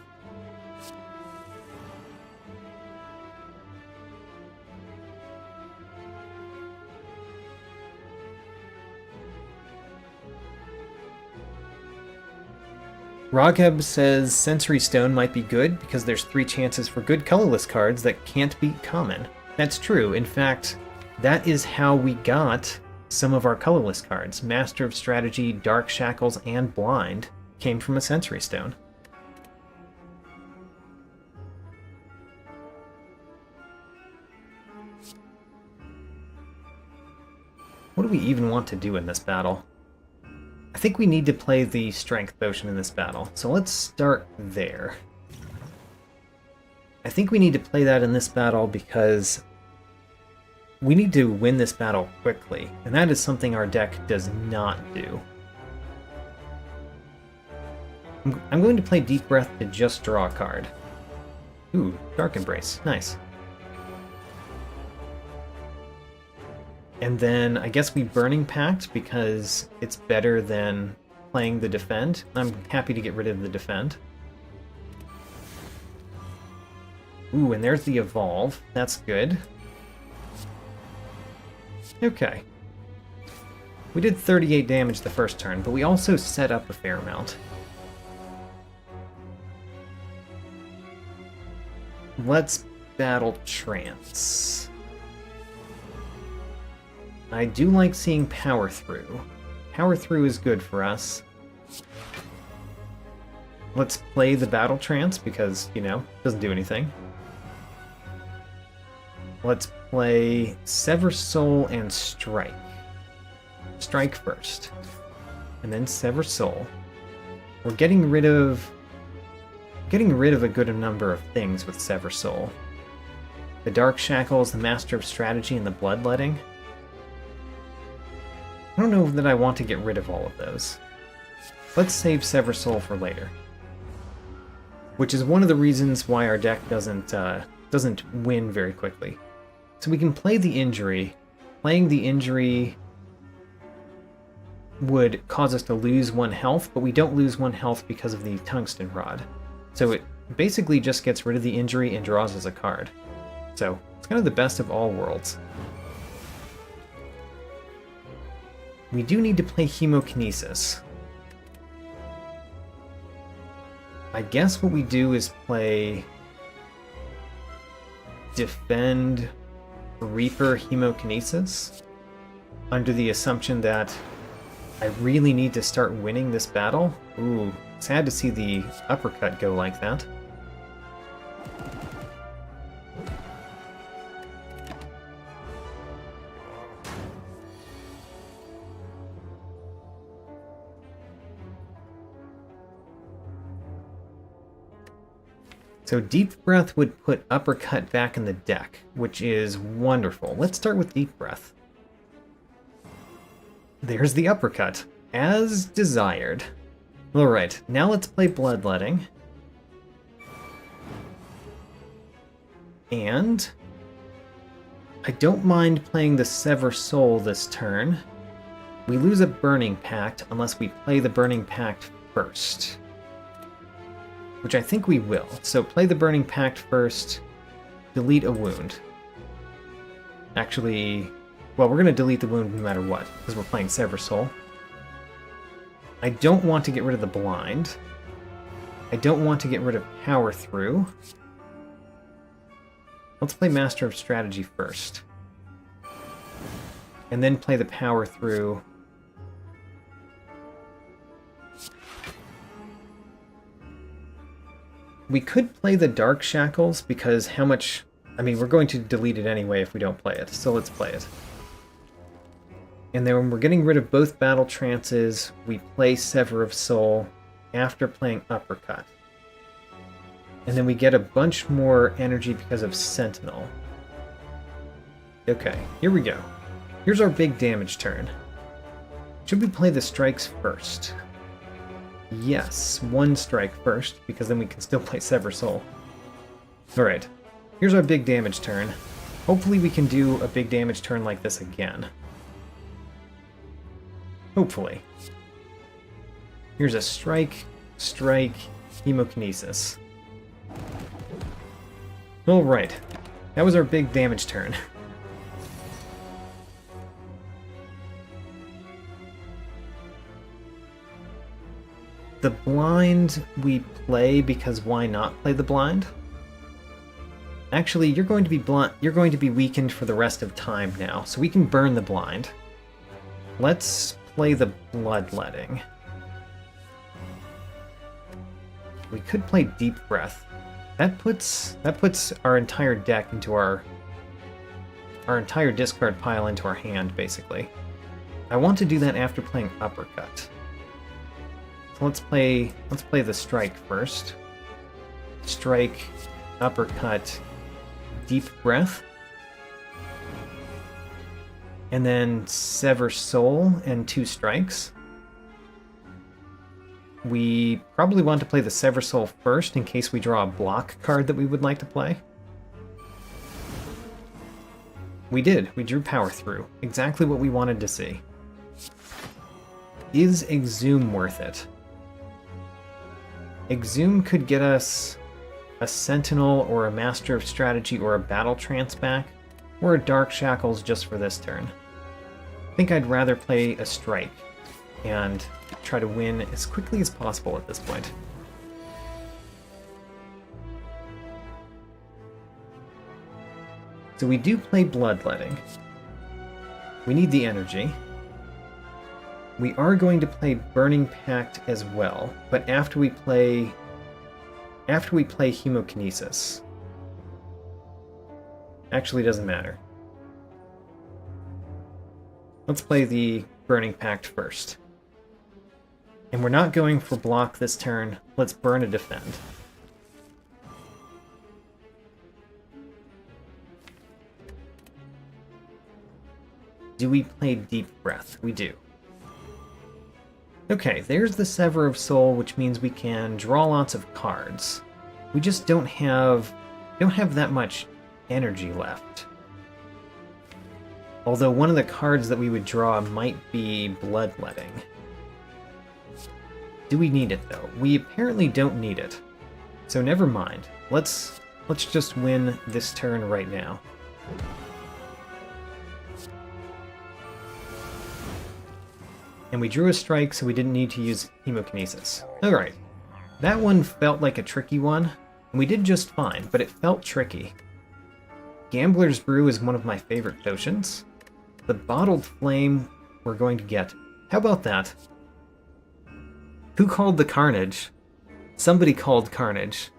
Ragheb says Sensory Stone might be good because there's 3 chances for good colorless cards that can't be common. That's true. In fact, that is how we got some of our colorless cards. Master of Strategy, Dark Shackles, and Blind came from a Sensory Stone. What do we even want to do in this battle? I think we need to play the Strength Potion in this battle, so let's start there. I think we need to play that in this battle because we need to win this battle quickly, and that is something our deck does not do. I'm going to play Deep Breath to just draw a card. Ooh, Dark Embrace. Nice. And then I guess we Burning Pact because it's better than playing the Defend. I'm happy to get rid of the Defend. Ooh, and there's the Evolve. That's good. Okay. We did 38 damage the first turn, but we also set up a fair amount. Let's battle Trance. I do like seeing Power Through. Power Through is good for us. Let's play the Battle Trance because, you know, doesn't do anything. Let's play Sever Soul and Strike. Strike first. And then Sever Soul. We're getting rid of a good number of things with Sever Soul. The Dark Shackles, the Master of Strategy, and the Bloodletting. I don't know that I want to get rid of all of those. Let's save Sever Soul for later. Which is one of the reasons why our deck doesn't win very quickly. So we can play the Injury. Playing the Injury would cause us to lose 1 health, but we don't lose 1 health because of the tungsten rod. So it basically just gets rid of the injury and draws us a card. So it's kind of the best of all worlds. We do need to play Hemokinesis. I guess what we do is play Defend Reaper Hemokinesis, under the assumption that I really need to start winning this battle. Ooh, sad to see the uppercut go like that. So Deep Breath would put Uppercut back in the deck, which is wonderful. Let's start with Deep Breath. There's the Uppercut, as desired. Alright, now let's play Bloodletting. And I don't mind playing the Sever Soul this turn. We lose a Burning Pact unless we play the Burning Pact first, which I think we will. So play the Burning Pact first, delete a wound. Actually, well, we're going to delete the wound no matter what, because we're playing Sever Soul. I don't want to get rid of the blind. I don't want to get rid of Power Through. Let's play Master of Strategy first. And then play the Power Through. We could play the Dark Shackles, because how much... I mean, we're going to delete it anyway if we don't play it, so let's play it. And then when we're getting rid of both Battle Trances, we play Sever of Soul after playing Uppercut. And then we get a bunch more energy because of Sentinel. Okay, here we go. Here's our big damage turn. Should we play the strikes first? Yes, 1 strike first, because then we can still play Sever Soul. Alright, here's our big damage turn. Hopefully we can do a big damage turn like this again. Hopefully. Here's a strike, strike, Hemokinesis. Alright, that was our big damage turn. The blind we play because why not play the blind? Actually, you're going to be weakened for the rest of time now, so we can burn the blind. Let's play the Bloodletting. We could play Deep Breath. That puts our entire deck into our entire discard pile into our hand, basically. I want to do that after playing Uppercut. So let's play the strike first. Strike, Uppercut, Deep Breath. And then Sever Soul and 2 strikes. We probably want to play the Sever Soul first in case we draw a block card that we would like to play. We did. We drew Power Through. Exactly what we wanted to see. Is Exhume worth it? Exhume could get us a Sentinel or a Master of Strategy or a Battle Trance back, or a Dark Shackles just for this turn. I think I'd rather play a strike and try to win as quickly as possible at this point. So we do play Bloodletting. We need the energy. We are going to play Burning Pact as well, but after we play Hemokinesis. Actually, doesn't matter. Let's play the Burning Pact first. And we're not going for block this turn. Let's burn a defend. Do we play Deep Breath? We do. Okay, there's the Sever of Soul, which means we can draw lots of cards. We just don't have that much energy left. Although one of the cards that we would draw might be Bloodletting. Do we need it, though? We apparently don't need it. So never mind. Let's just win this turn right now. And we drew a strike, so we didn't need to use Hemokinesis. Alright. That one felt like a tricky one, and we did just fine, but it felt tricky. Gambler's Brew is one of my favorite potions. The Bottled Flame we're going to get. How about that? Who called the Carnage? Somebody called Carnage.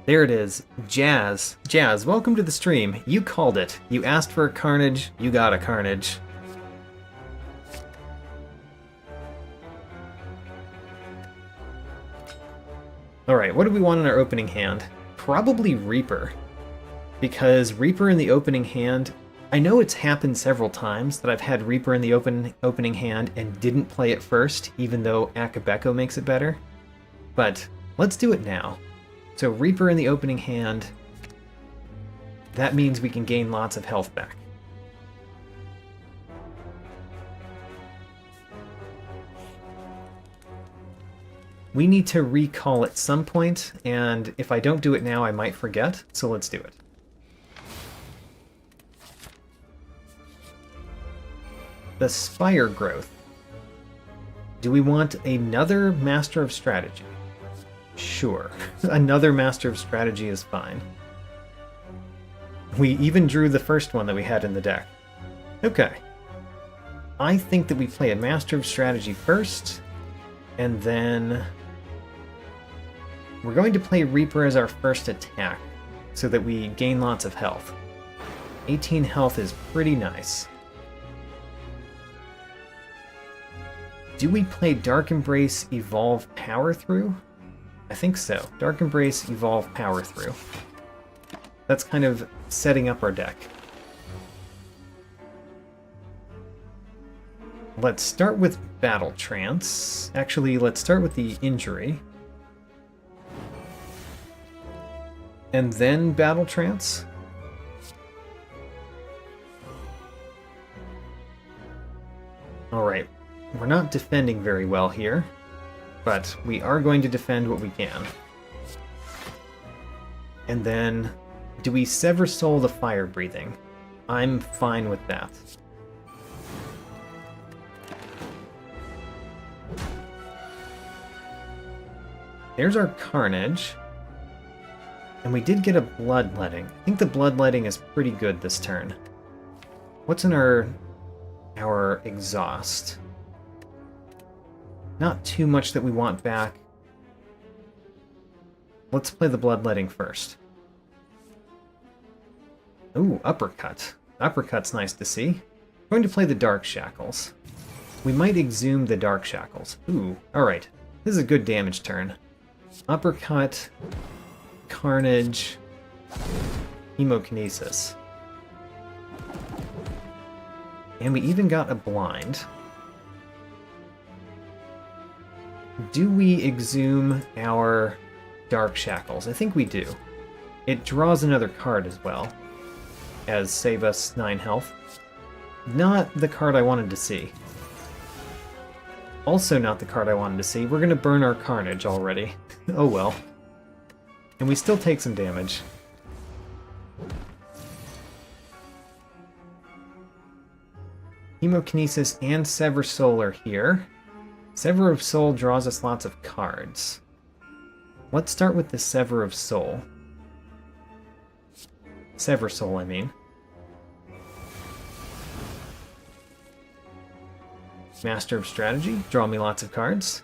There it is. Jazz. Jazz, welcome to the stream. You called it. You asked for a Carnage, you got a Carnage. Alright, what do we want in our opening hand? Probably Reaper. Because Reaper in the opening hand, I know it's happened several times that I've had Reaper in the opening hand and didn't play it first, even though Akabeko makes it better. But let's do it now. So Reaper in the opening hand, that means we can gain lots of health back. We need to recall at some point, and if I don't do it now, I might forget, so let's do it. The Spire growth. Do we want another Master of Strategy? Sure. Another Master of Strategy is fine. We even drew the first one that we had in the deck. Okay. I think that we play a Master of Strategy first, and then we're going to play Reaper as our first attack, so that we gain lots of health. 18 health is pretty nice. Do we play Dark Embrace, Evolve, Power Through? I think so. Dark Embrace, Evolve, Power Through. That's kind of setting up our deck. Let's start with Battle Trance. Actually, let's start with the Injury. And then Battle Trance? Alright, we're not defending very well here, but we are going to defend what we can. And then, do we Sever Soul the Fire Breathing? I'm fine with that. There's our Carnage. And we did get a Bloodletting. I think the Bloodletting is pretty good this turn. What's in our Exhaust? Not too much that we want back. Let's play the Bloodletting first. Ooh, Uppercut. Uppercut's nice to see. I'm going to play the Dark Shackles. We might exhume the Dark Shackles. Ooh, alright. This is a good damage turn. Uppercut, Carnage, Hemokinesis. And we even got a Blind. Do we exhume our Dark Shackles? I think we do. It draws another card as well, as save us 9 health. Not the card I wanted to see. Also not the card I wanted to see. We're going to burn our Carnage already. Oh well. And we still take some damage. Hemokinesis and Sever Soul are here. Sever of Soul draws us lots of cards. Let's start with the Sever of Soul. Sever Soul, I mean. Master of Strategy, draw me lots of cards.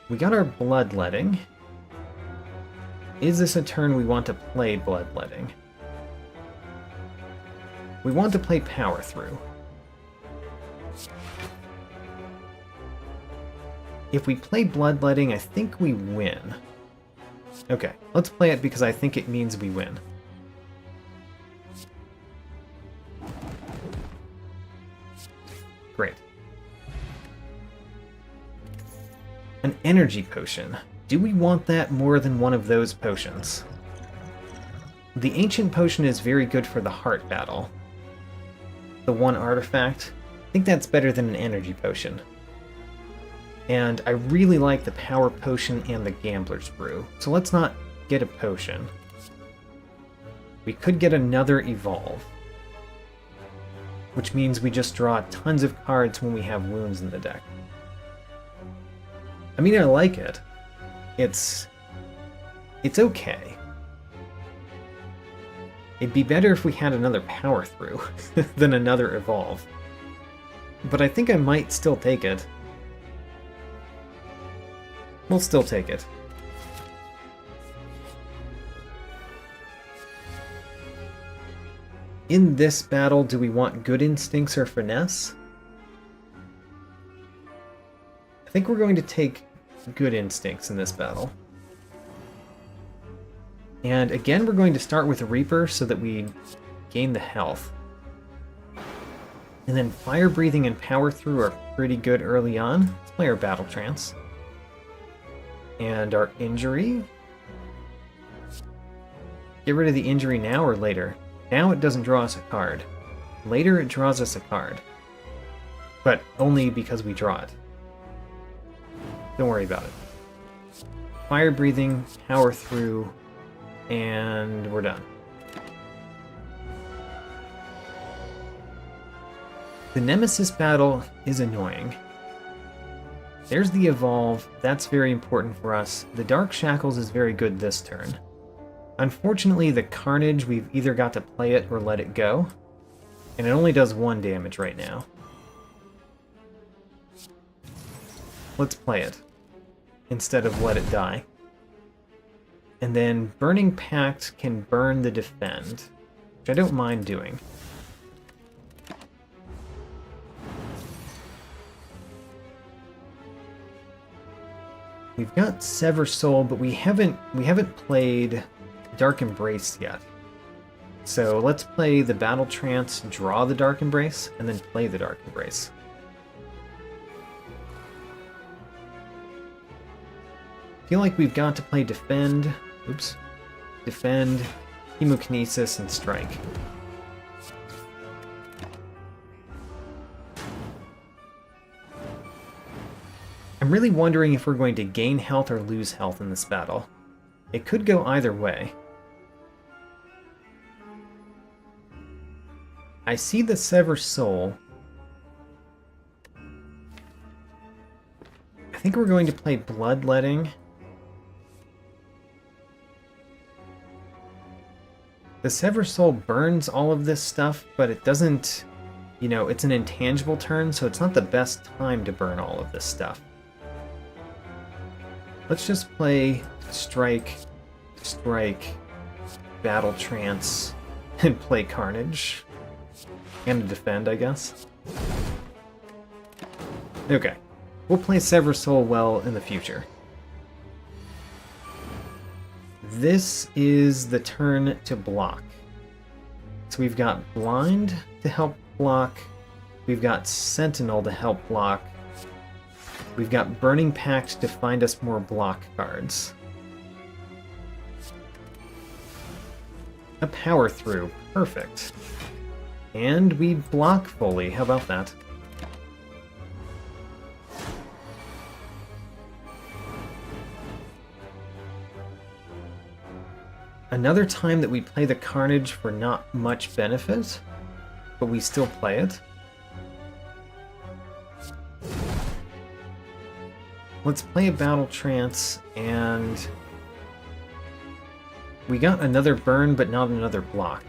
We got our Bloodletting. Is this a turn we want to play Bloodletting? We want to play Power Through. If we play Bloodletting, I think we win. Okay, let's play it because I think it means we win. Great. An Energy Potion. Do we want that more than one of those potions? The Ancient Potion is very good for the Heart battle. The one artifact. I think that's better than an Energy Potion. And I really like the Power Potion and the Gambler's Brew. So let's not get a potion. We could get another Evolve. Which means we just draw tons of cards when we have wounds in the deck. I mean, I like it. It's okay. It'd be better if we had another Power Through than another Evolve. But I think I might still take it. We'll still take it. In this battle, do we want Good Instincts or Finesse? I think we're going to take Good Instincts in this battle. And again, we're going to start with a Reaper so that we gain the health. And then Fire Breathing and Power Through are pretty good early on. Let's play our Battle Trance. And our Injury. Get rid of the Injury now or later? Now it doesn't draw us a card. Later it draws us a card. But only because we draw it. Don't worry about it. Fire Breathing, Power Through, and we're done. The Nemesis battle is annoying. There's the Evolve, that's very important for us. The Dark Shackles is very good this turn. Unfortunately, the Carnage, we've either got to play it or let it go. And it only does 1 damage right now. Let's play it, instead of let it die. And then Burning Pact can burn the Defend, which I don't mind doing. We've got Sever Soul, but we haven't played Dark Embrace yet. So let's play the Battle Trance, draw the Dark Embrace, and then play the Dark Embrace. Feel like we've got to play Defend, Defend, Hemokinesis, and Strike. I'm really wondering if we're going to gain health or lose health in this battle. It could go either way. I see the Sever Soul. I think we're going to play Bloodletting. The Sever Soul burns all of this stuff, but it doesn't, you know, it's an intangible turn, so it's not the best time to burn all of this stuff. Let's just play Strike, Strike, Battle Trance, and play Carnage. And Defend, I guess. Okay. We'll play Sever Soul well in the future. This is the turn to block. So we've got Blind to help block. We've got Sentinel to help block. We've got Burning Pact to find us more block cards. A Power Through. Perfect. And we block fully. How about that? Another time that we play the Carnage for not much benefit, but we still play it. Let's play a Battle Trance, and we got another burn, but not another block.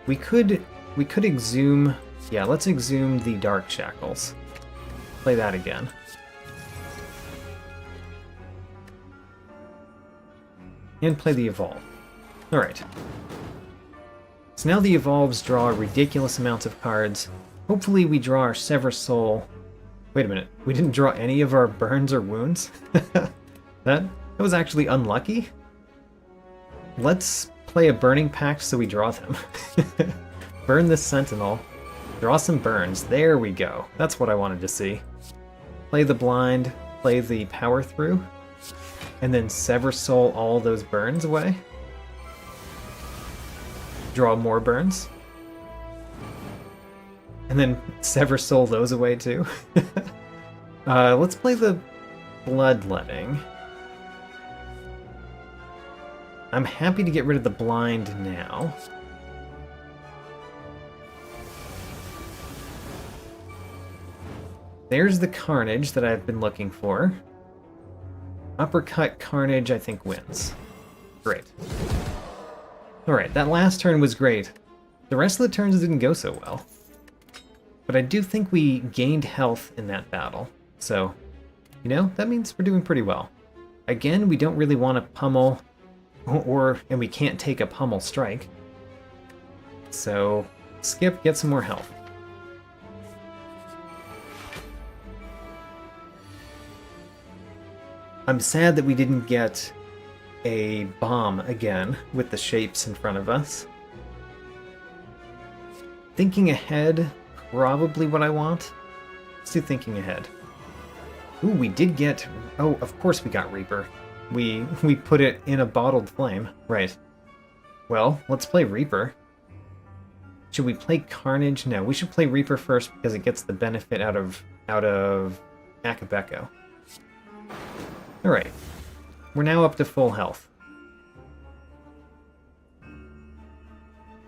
We could exhume. Yeah, let's exhume the Dark Shackles. Play that again. And play the Evolve. Alright. So now the Evolves draw ridiculous amounts of cards. Hopefully we draw our Sever Soul. Wait a minute, we didn't draw any of our burns or wounds? That was actually unlucky. Let's play a Burning Pact so we draw them. Burn this Sentinel. Draw some burns. There we go. That's what I wanted to see. Play the Blind, play the Power Through, and then Sever Soul all those burns away. draw more burns. And then Sever Soul those away too. Let's play the Bloodletting. I'm happy to get rid of the blind now. There's the Carnage that I've been looking for. Uppercut Carnage, I think, wins. Great. Alright, that last turn was great. The rest of the turns didn't go so well. But I do think we gained health in that battle. So, you know, that means we're doing pretty well. Again, we don't really want to pummel, and we can't take a pummel strike. So, skip, get some more health. I'm sad that we didn't get a bomb again with the shapes in front of us. Thinking ahead, probably what I want. Let's do thinking ahead. Ooh, we did get... Oh, of course we got Reaper. We put it in a bottled flame. Right. Well, let's play Reaper. Should we play Carnage? No, we should play Reaper first because it gets the benefit out of Akabeko. Alright. We're now up to full health.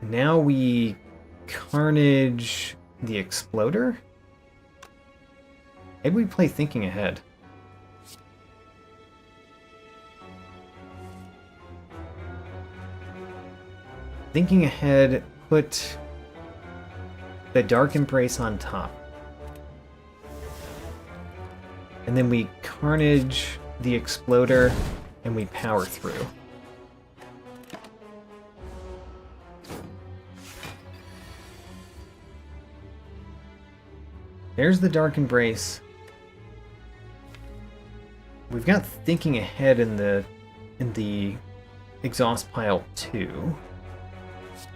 Now we Carnage the Exploder? Maybe we play Thinking Ahead. Thinking Ahead, put the Dark Embrace on top. And then we Carnage the Exploder, and we power through. There's the Dark Embrace. We've got Thinking Ahead in the exhaust pile too.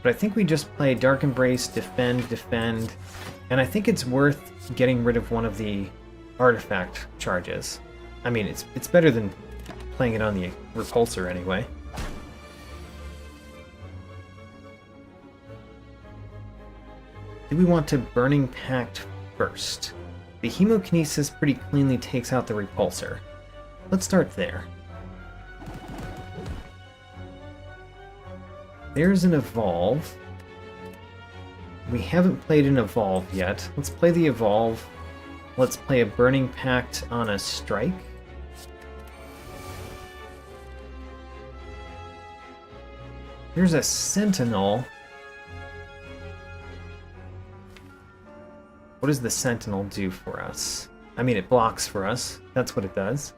But I think we just play Dark Embrace, defend, defend, and I think it's worth getting rid of one of the artifact charges. I mean, it's better than playing it on the repulsor anyway. Do we want to Burning Pact first? The Hemokinesis pretty cleanly takes out the repulsor. Let's start there. There's an Evolve. We haven't played an Evolve yet. Let's play the Evolve. Let's play a Burning Pact on a Strike. Here's a Sentinel. What does the Sentinel do for us? I mean, it blocks for us. That's what it does.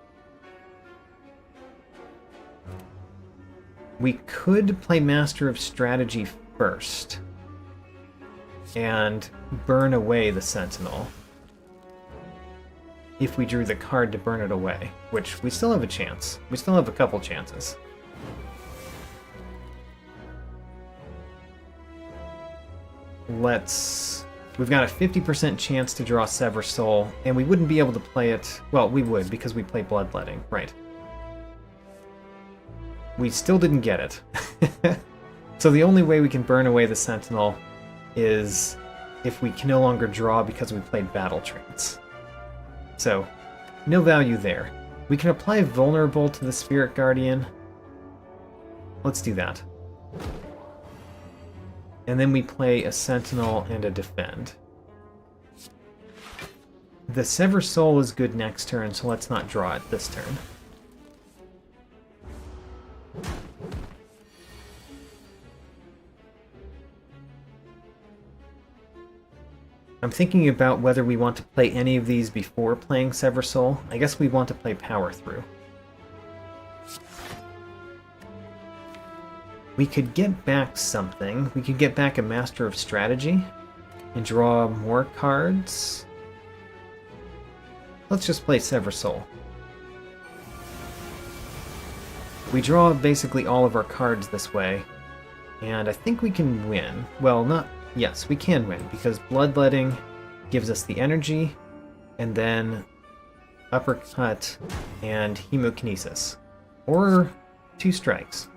We could play Master of Strategy first and burn away the Sentinel if we drew the card to burn it away, which we still have a chance. We still have a couple chances. We've got a 50% chance to draw Sever Soul, and we wouldn't be able to play it... Well, we would, because we play Bloodletting, right. We still didn't get it. So the only way we can burn away the Sentinel is if we can no longer draw because we played Battle Trance. So, no value there. We can apply Vulnerable to the Spirit Guardian. Let's do that. And then we play a Sentinel and a Defend. The Sever Soul is good next turn, so let's not draw it this turn. I'm thinking about whether we want to play any of these before playing Sever Soul. I guess we want to play Power Through. We could get back something. We could get back a Master of Strategy and draw more cards. Let's just play Sever Soul. We draw basically all of our cards this way, and I think we can win. Well, not... Yes, we can win, because Bloodletting gives us the energy, and then Uppercut and Hemokinesis. Or 2 strikes.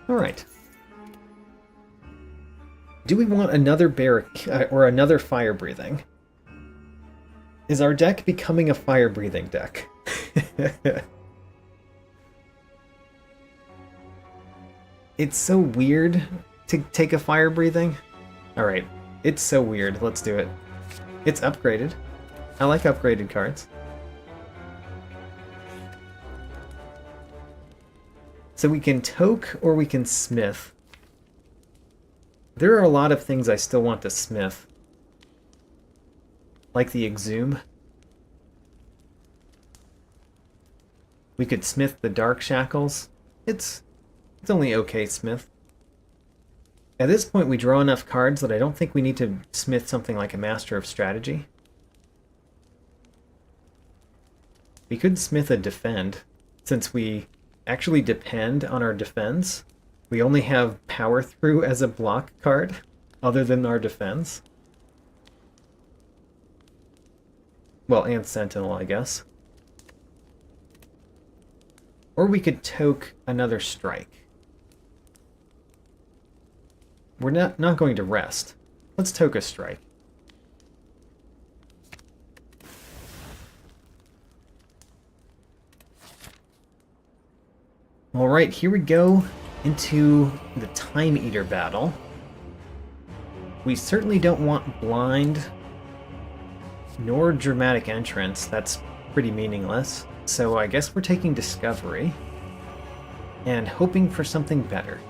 Alright. Do we want another bear or another fire breathing? Is our deck becoming a fire breathing deck? It's so weird to take a fire breathing. Alright, it's so weird. Let's do it. It's upgraded. I like upgraded cards. So we can toke or we can smith. There are a lot of things I still want to smith. Like the exhume. We could smith the dark shackles. It's only okay smith. At this point we draw enough cards that I don't think we need to smith something like a Master of Strategy. We could smith a defend, since we actually depend on our defense. We only have power through as a block card, other than our defense. Well, and Sentinel, I guess. Or we could toke another strike. We're not going to rest. Let's toke a strike. Alright, here we go into the Time Eater battle. We certainly don't want blind nor dramatic entrance. That's pretty meaningless. So I guess we're taking Discovery and hoping for something better.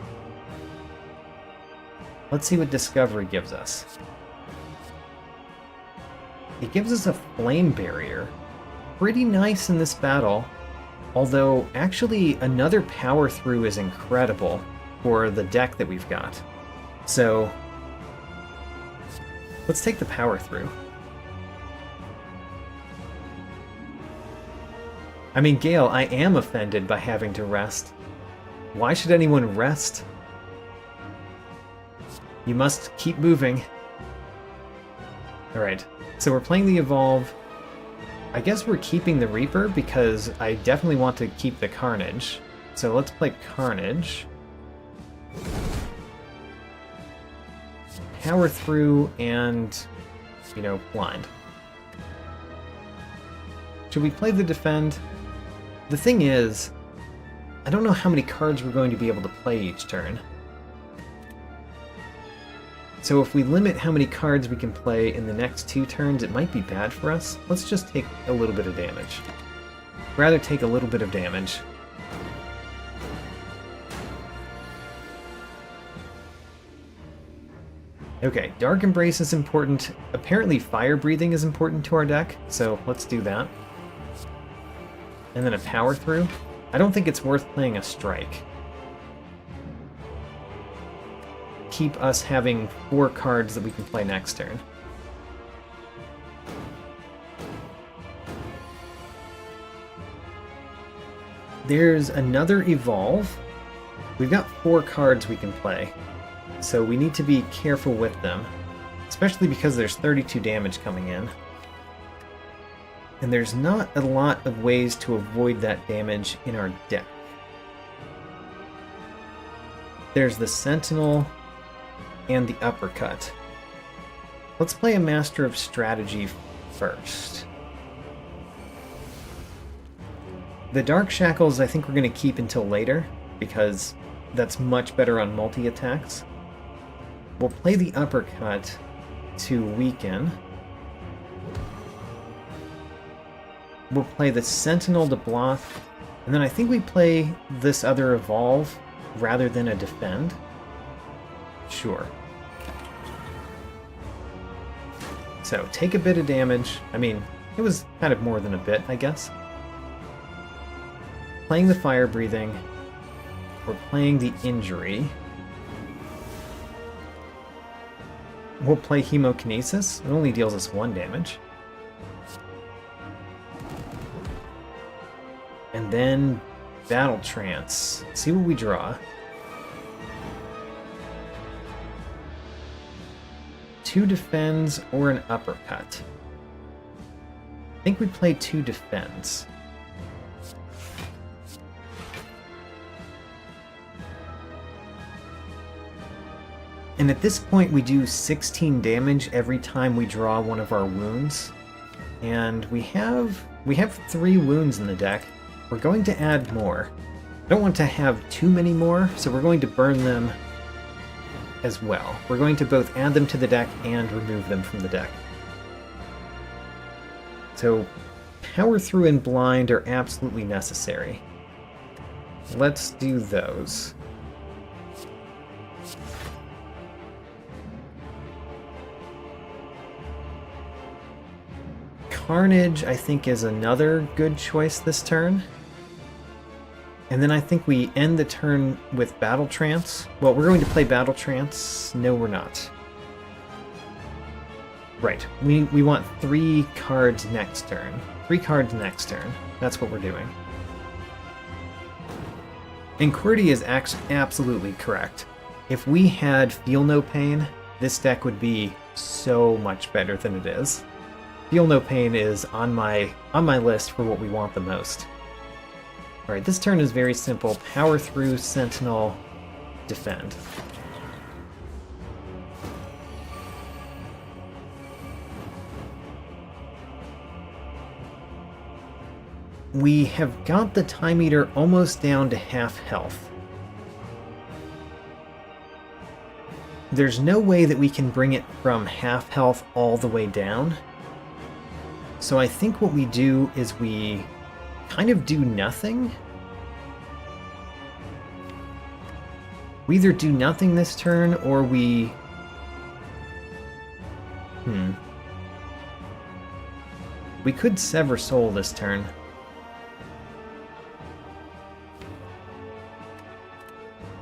Let's see what Discovery gives us. It gives us a Flame Barrier. Pretty nice in this battle. Although, actually, another power through is incredible for the deck that we've got. So, let's take the power through. I mean, Gale, I am offended by having to rest. Why should anyone rest? You must keep moving. Alright, so we're playing the Evolve. I guess we're keeping the Reaper because I definitely want to keep the Carnage. So let's play Carnage. Power through and, you know, blind. Should we play the Defend? The thing is, I don't know how many cards we're going to be able to play each turn. So if we limit how many cards we can play in the next 2 turns, it might be bad for us. Let's just take a little bit of damage. Rather take a little bit of damage. Okay, Dark Embrace is important. Apparently Fire Breathing is important to our deck, so let's do that. And then a Power Through. I don't think it's worth playing a Strike. Keep us having 4 cards that we can play next turn. There's another Evolve. We've got 4 cards we can play, so we need to be careful with them, especially because there's 32 damage coming in. And there's not a lot of ways to avoid that damage in our deck. There's the Sentinel and the Uppercut. Let's play a Master of Strategy first. The Dark Shackles I think we're going to keep until later, because that's much better on multi-attacks. We'll play the Uppercut to weaken. We'll play the Sentinel to block, and then I think we play this other Evolve rather than a Defend. Sure. So, take a bit of damage. I mean, it was kind of more than a bit, I guess. Playing the Fire Breathing. We're playing the Injury. We'll play Hemokinesis. It only deals us 1 damage. And then Battle Trance. See what we draw. 2 Defends or an Uppercut. I think we play 2 Defends. And at this point we do 16 damage every time we draw one of our wounds. And we have 3 wounds in the deck. We're going to add more. I don't want to have too many more, so we're going to burn them as well. We're going to both add them to the deck and remove them from the deck. So Power Through and Blind are absolutely necessary. Let's do those. Carnage, I think, is another good choice this turn. And then I think we end the turn with Battle Trance. Well, we're going to play Battle Trance. No, we're not. Right. We want 3 cards next turn. 3 cards next turn. That's what we're doing. And QWERTY is absolutely correct. If we had Feel No Pain, this deck would be so much better than it is. Feel No Pain is on my list for what we want the most. Alright, this turn is very simple. Power Through, Sentinel, Defend. We have got the Time Eater almost down to half health. There's no way that we can bring it from half health all the way down. So I think what we do is we kind of do nothing. We either do nothing this turn or we... We could Sever Soul this turn.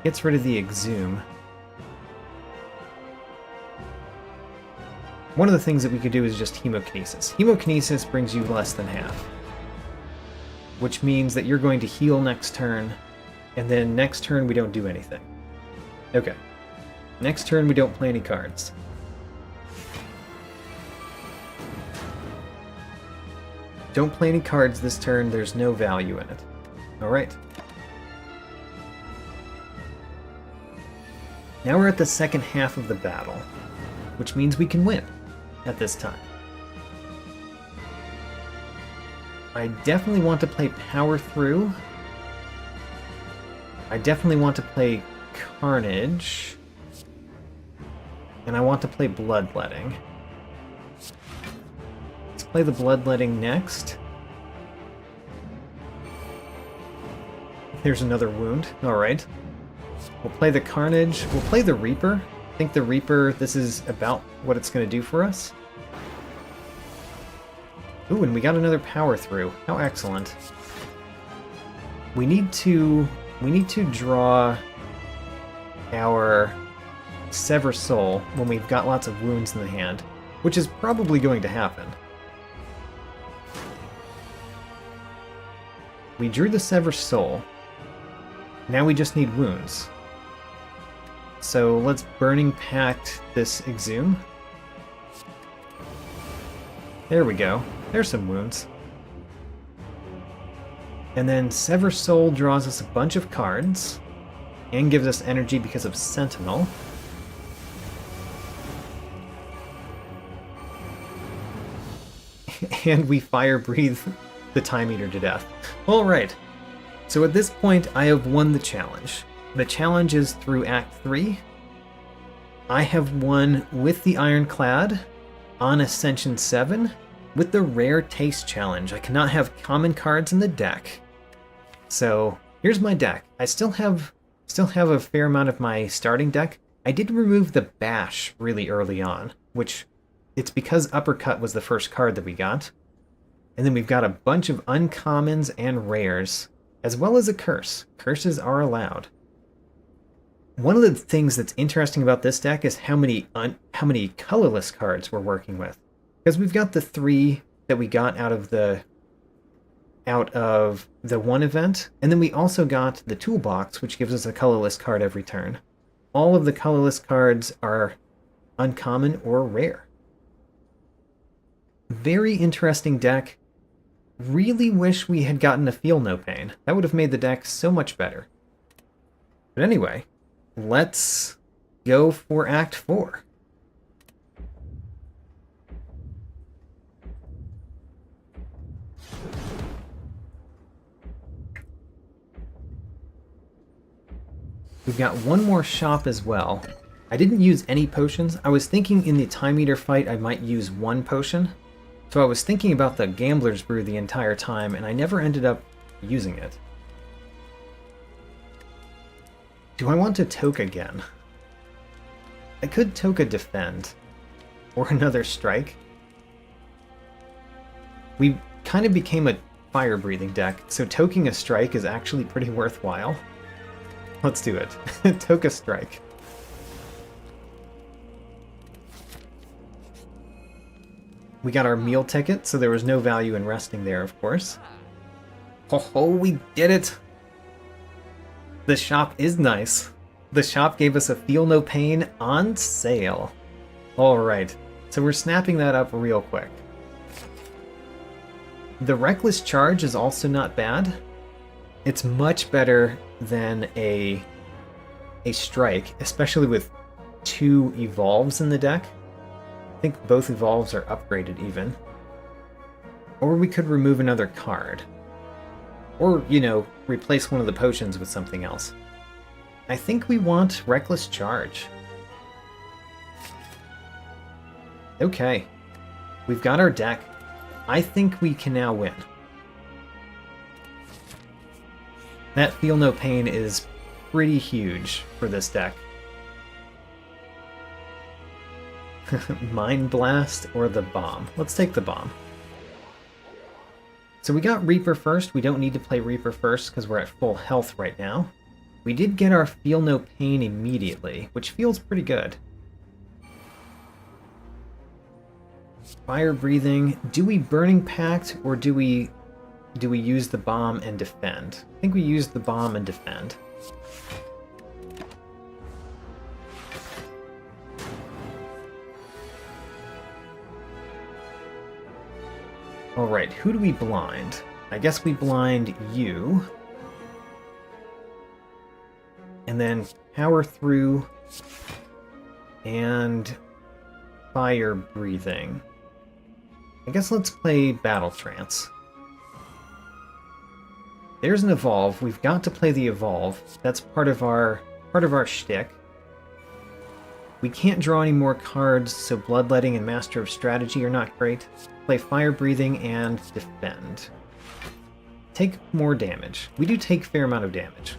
Gets rid of the Exhume. One of the things that we could do is just Hemokinesis. Hemokinesis brings you less than half. Which means that you're going to heal next turn, and then next turn we don't do anything. Okay. Next turn we don't play any cards. Don't play any cards this turn, there's no value in it. Alright. Now we're at the second half of the battle, which means we can win at this time. I definitely want to play Power Through. I definitely want to play Carnage. And I want to play Bloodletting. Let's play the Bloodletting next. There's another wound. Alright. We'll play the Carnage. We'll play the Reaper. I think the Reaper, this is about what it's going to do for us. Ooh, and we got another Power Through. How excellent. We need to draw our Sever Soul when we've got lots of wounds in the hand, which is probably going to happen. We drew the Sever Soul. Now we just need wounds. So let's Burning Pact this Exhume. There we go. There's some wounds. And then Sever Soul draws us a bunch of cards and gives us energy because of Sentinel. And we Fire Breathe the Time Eater to death. Alright. So at this point, I have won the challenge. The challenge is through Act 3. I have won with the Ironclad on Ascension 7 with the Rare Taste Challenge. I cannot have common cards in the deck. So here's my deck. I still have a fair amount of my starting deck. I did remove the Bash really early on, which it's because Uppercut was the first card that we got. And then we've got a bunch of uncommons and rares, as well as a curse. Curses are allowed. One of the things that's interesting about this deck is how many colorless cards we're working with. Because we've got the 3 that we got out of the one event, and then we also got the toolbox, which gives us a colorless card every turn. All of the colorless cards are uncommon or rare. Very interesting deck. Really wish we had gotten a Feel No Pain. That would have made the deck so much better. But anyway, let's go for Act 4. We've got one more shop as well. I didn't use any potions. I was thinking in the Time Eater fight I might use one potion. So I was thinking about the Gambler's Brew the entire time, and I never ended up using it. Do I want to Toka again? I could Toka Defend. Or another Strike. We kind of became a fire-breathing deck, so toking a Strike is actually pretty worthwhile. Let's do it. Toka Strike. We got our meal ticket, so there was no value in resting there, of course. Oh, we did it! The shop is nice. The shop gave us a Feel No Pain on sale. Alright, so we're snapping that up real quick. The Reckless Charge is also not bad. It's much better than a Strike, especially with 2 Evolves in the deck. I think both Evolves are upgraded even. Or we could remove another card. Or, you know, replace one of the potions with something else. I think we want Reckless Charge. Okay. We've got our deck. I think we can now win. That Feel No Pain is pretty huge for this deck. Mind Blast or the Bomb? Let's take the Bomb. So we got Reaper first. We don't need to play Reaper first because we're at full health right now. We did get our Feel No Pain immediately, which feels pretty good. Fire Breathing. Do we Burning Pact or do we use the Bomb and defend? I think we use the Bomb and defend. Alright, who do we blind? I guess we blind you. And then power through and fire breathing. I guess let's play Battle Trance. There's an Evolve. We've got to play the Evolve. That's part of our shtick. We can't draw any more cards, so Bloodletting and Master of Strategy are not great. Play Fire Breathing and Defend. Take more damage. We do take a fair amount of damage.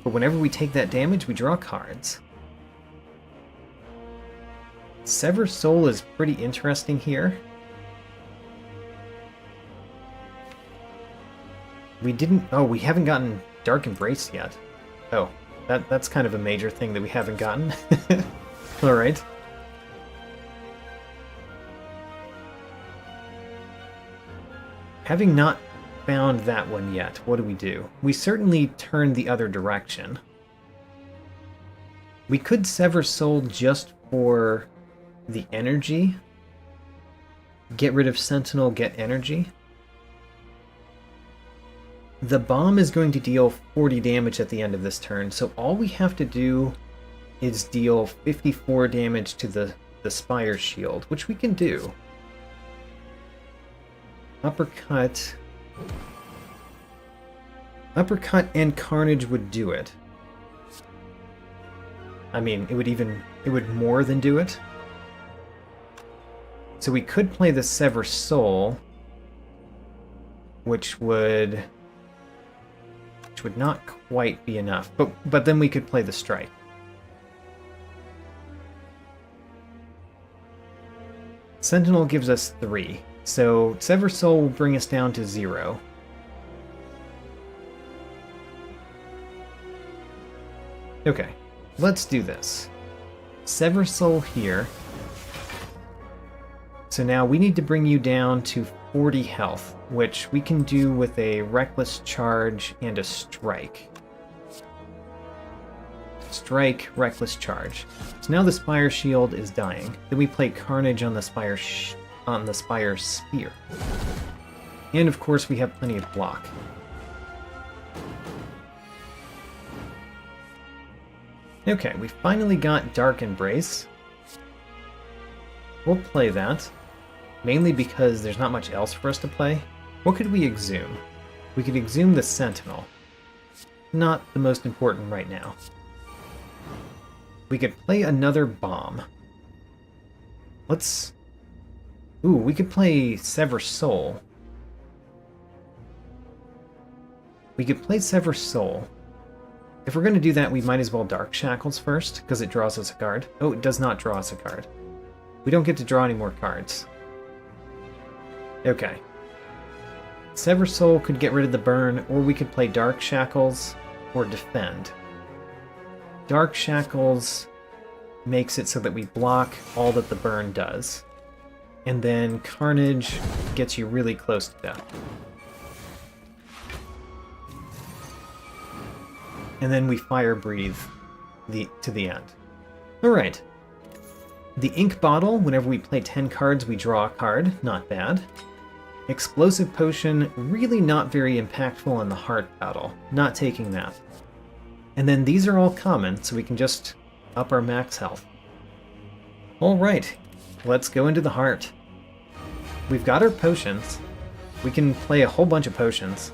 But whenever we take that damage, we draw cards. Sever Soul is pretty interesting here. We haven't gotten Dark Embrace yet. Oh, that's kind of a major thing that we haven't gotten. Alright. Having not found that one yet, what do? We certainly turn the other direction. We could Sever Soul just for the energy. Get rid of Sentinel, get energy. The Bomb is going to deal 40 damage at the end of this turn, so all we have to do is deal 54 damage to the Spire shield, which we can do. Uppercut. Uppercut and Carnage would do it. I mean, it would more than do it. So we could play the Sever Soul, which would not quite be enough. But then we could play the Strike. Sentinel gives us 3. So Sever Soul will bring us down to 0. Okay, let's do this. Sever Soul here. So now we need to bring you down to 40 health, which we can do with a Reckless Charge and a Strike. Strike, Reckless Charge. So now the Spire Shield is dying. Then we play Carnage on the Spire Spear. And of course we have plenty of block. Okay, we finally got Dark Embrace. We'll play that, mainly because there's not much else for us to play. What could we exhume? We could exhume the Sentinel. Not the most important right now. We could play another bomb. Let's... Ooh, we could play Sever Soul. We could play Sever Soul. If we're going to do that, we might as well Dark Shackles first, because it draws us a card. Oh, it does not draw us a card. We don't get to draw any more cards. Okay. Sever Soul could get rid of the burn, or we could play Dark Shackles or Defend. Dark Shackles makes it so that we block all that the burn does. And then Carnage gets you really close to death. And then we Fire Breathe to the end. Alright. The Ink Bottle, whenever we play 10 cards, we draw a card. Not bad. Explosive Potion, really not very impactful in the Heart Battle. Not taking that. And then these are all common, so we can just up our max health. Alright, let's go into the Heart. We've got our potions. We can play a whole bunch of potions.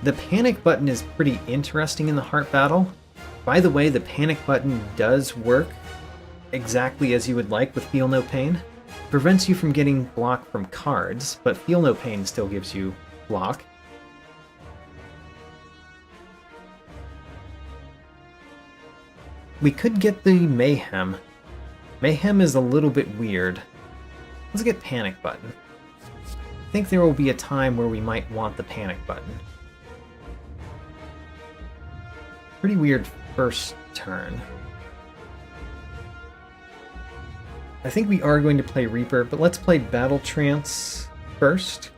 The Panic button is pretty interesting in the Heart Battle. By the way, the Panic button does work exactly as you would like with Feel No Pain. Prevents you from getting block from cards, but Feel No Pain still gives you block. We could get the Mayhem. Mayhem is a little bit weird. Let's get Panic button. I think there will be a time where we might want the Panic button. Pretty weird first turn. I think we are going to play Reaper, but let's play Battle Trance first.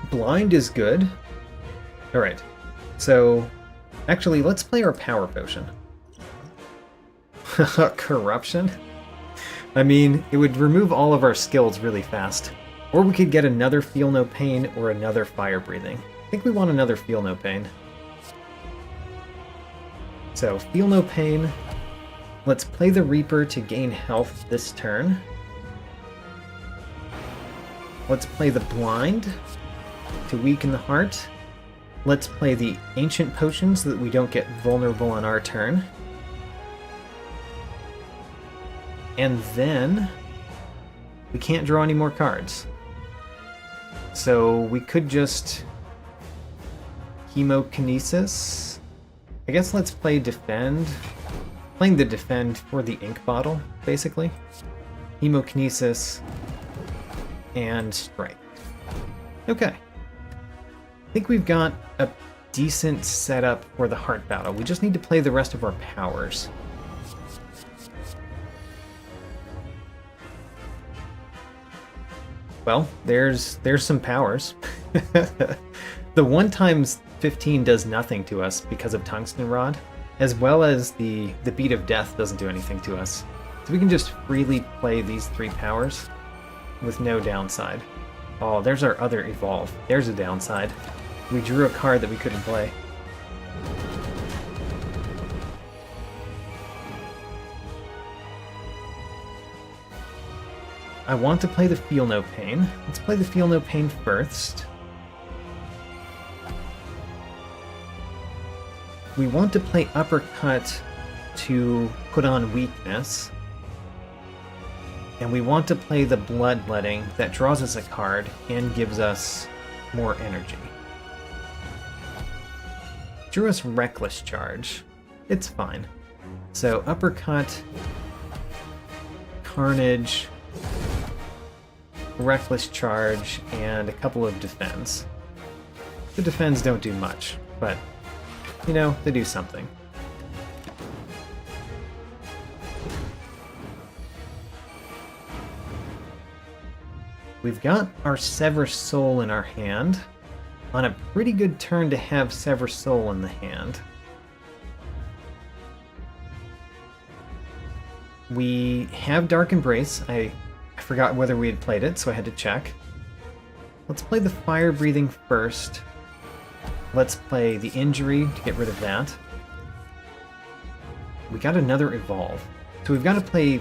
Blind is good. Alright, so actually let's play our Power Potion. Corruption? I mean, it would remove all of our skills really fast. Or we could get another Feel No Pain or another Fire Breathing. I think we want another Feel No Pain. So, Feel No Pain. Let's play the Reaper to gain health this turn. Let's play the Blind to weaken the Heart. Let's play the Ancient Potion so that we don't get vulnerable on our turn. And then we can't draw any more cards. So we could just Chemokinesis. I guess let's play Defend. Playing the Defend for the Ink Bottle, basically. Chemokinesis and Strike. Okay. I think we've got a decent setup for the Heart Battle. We just need to play the rest of our powers. Well, there's some powers. The 1x15 does nothing to us because of Tungsten Rod, as well as the Beat of Death doesn't do anything to us. So we can just freely play these 3 powers with no downside. Oh, there's our other Evolve. There's a downside. We drew a card that we couldn't play. I want to play the Feel No Pain. Let's play the Feel No Pain first. We want to play Uppercut to put on Weakness. And we want to play the Bloodletting that draws us a card and gives us more energy. Drew us Reckless Charge. It's fine. So Uppercut, Carnage, Reckless Charge, and a couple of Defends. The Defends don't do much, but, you know, they do something. We've got our Sever Soul in our hand. On a pretty good turn to have Sever Soul in the hand. We have Dark Embrace. I forgot whether we had played it, so I had to check. Let's play the Fire Breathing first. Let's play the Injury to get rid of that. We got another Evolve. So we've got to play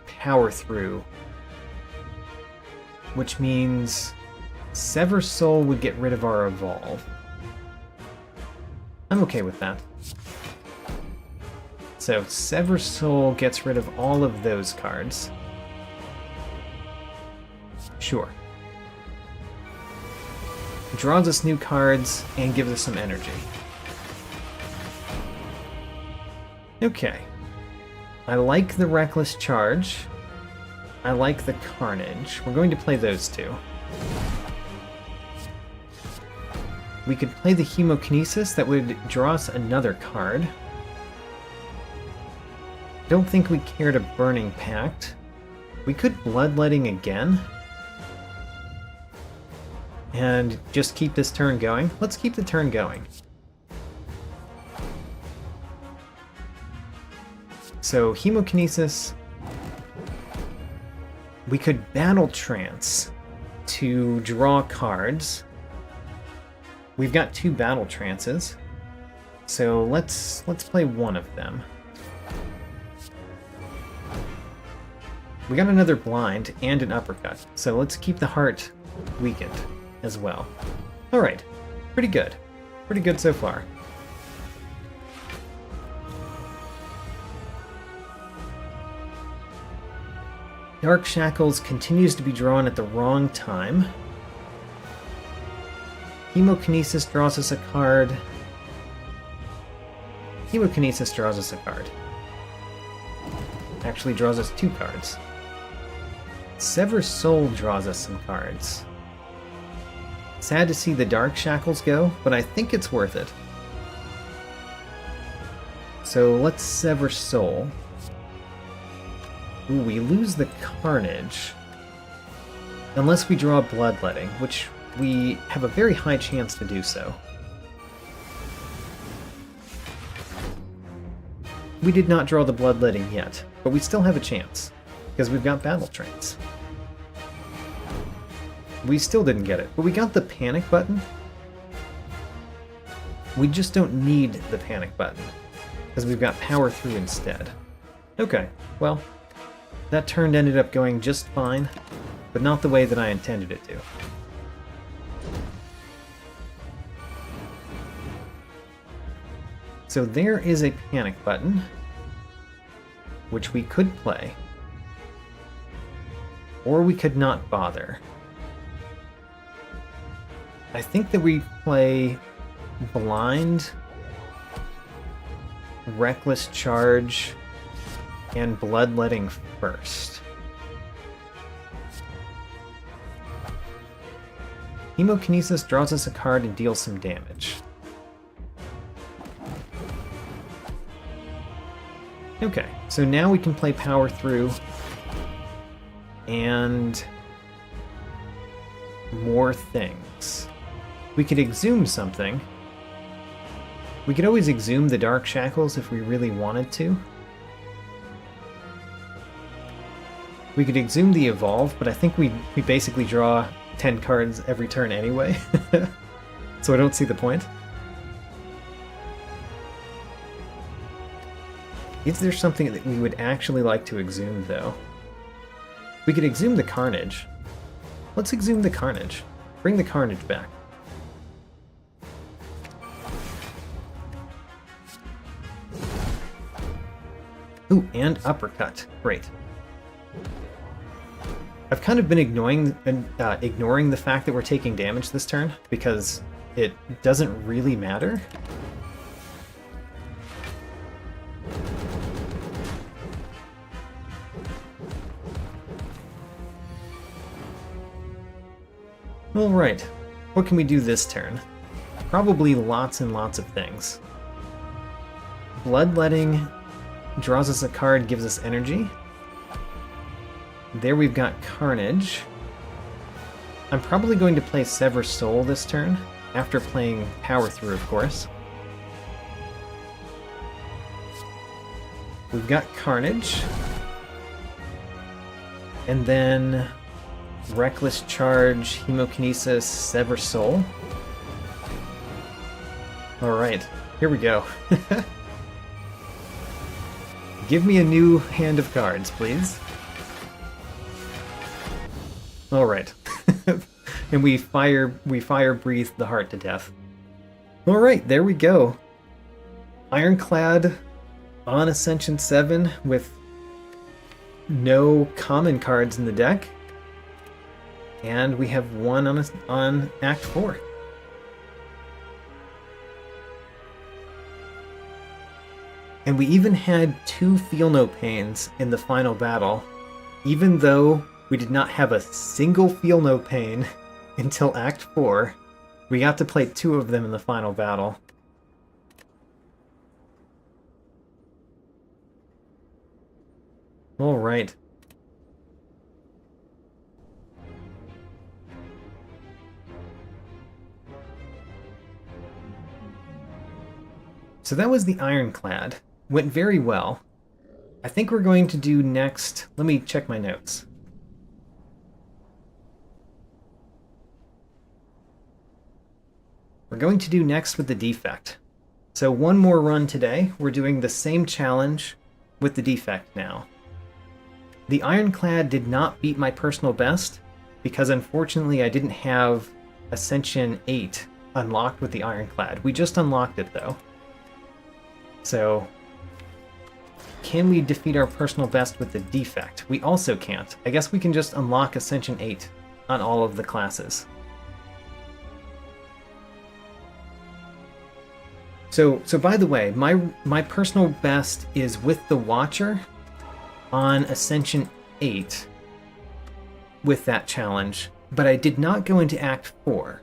Power Through, which means Sever Soul would get rid of our Evolve. I'm okay with that. So Sever Soul gets rid of all of those cards. Sure. Draws us new cards and gives us some energy. Okay. I like the Reckless Charge. I like the Carnage. We're going to play those two. We could play the Hemokinesis. That would draw us another card. Don't think we cared a Burning Pact. We could Bloodletting again. And just keep this turn going. Let's keep the turn going. So, Hemokinesis. We could Battle Trance to draw cards. We've got 2 Battle Trances. So let's play one of them. We got another Blind and an Uppercut, so let's keep the Heart weakened as well. Alright, pretty good. Pretty good so far. Dark Shackles continues to be drawn at the wrong time. Hemokinesis draws us a card. Hemokinesis draws us a card. Actually draws us 2 cards. Sever Soul draws us some cards. Sad to see the Dark Shackles go, but I think it's worth it. So let's Sever Soul. Ooh, we lose the Carnage. Unless we draw Bloodletting, which we have a very high chance to do so. We did not draw the Bloodletting yet, but we still have a chance, because we've got Battle Trance. We still didn't get it, but we got the Panic button. We just don't need the Panic button, because we've got Power Through instead. Okay, well, that turn ended up going just fine, but not the way that I intended it to. So there is a Panic button, which we could play, or we could not bother. I think that we play Blind, Reckless Charge, and Bloodletting first. Hemokinesis draws us a card and deals some damage. Okay, so now we can play Power Through and more things. We could exhume something. We could always exhume the Dark Shackles if we really wanted to. We could exhume the Evolve, but I think we basically draw 10 cards every turn anyway. So I don't see the point. Is there something that we would actually like to exhume, though? We could exhume the Carnage. Let's exhume the Carnage. Bring the Carnage back. Ooh, and Uppercut. Great. I've kind of been ignoring the fact that we're taking damage this turn, because it doesn't really matter. Alright, what can we do this turn? Probably lots and lots of things. Bloodletting draws us a card, gives us energy. There we've got Carnage. I'm probably going to play Sever Soul this turn, after playing Power Through, of course. We've got Carnage. And then Reckless Charge, Hemokinesis, Sever Soul. Alright, here we go. Give me a new hand of cards, please. Alright. And we fire breathe the heart to death. Alright, there we go. Ironclad on Ascension 7 with no common cards in the deck. And we have one on Act 4. And we even had 2 Feel No Pains in the final battle, even though we did not have a single Feel No Pain until Act 4. We got to play 2 of them in the final battle. Alright. So that was the Ironclad. Went very well. I think we're going to do next... Let me check my notes. We're going to do next with the Defect. So one more run today. We're doing the same challenge with the Defect now. The Ironclad did not beat my personal best because unfortunately I didn't have Ascension 8 unlocked with the Ironclad. We just unlocked it though. So, can we defeat our personal best with the Defect? We also can't. I guess we can just unlock Ascension 8 on all of the classes. So by the way, my personal best is with the Watcher on Ascension 8 with that challenge, but I did not go into Act 4.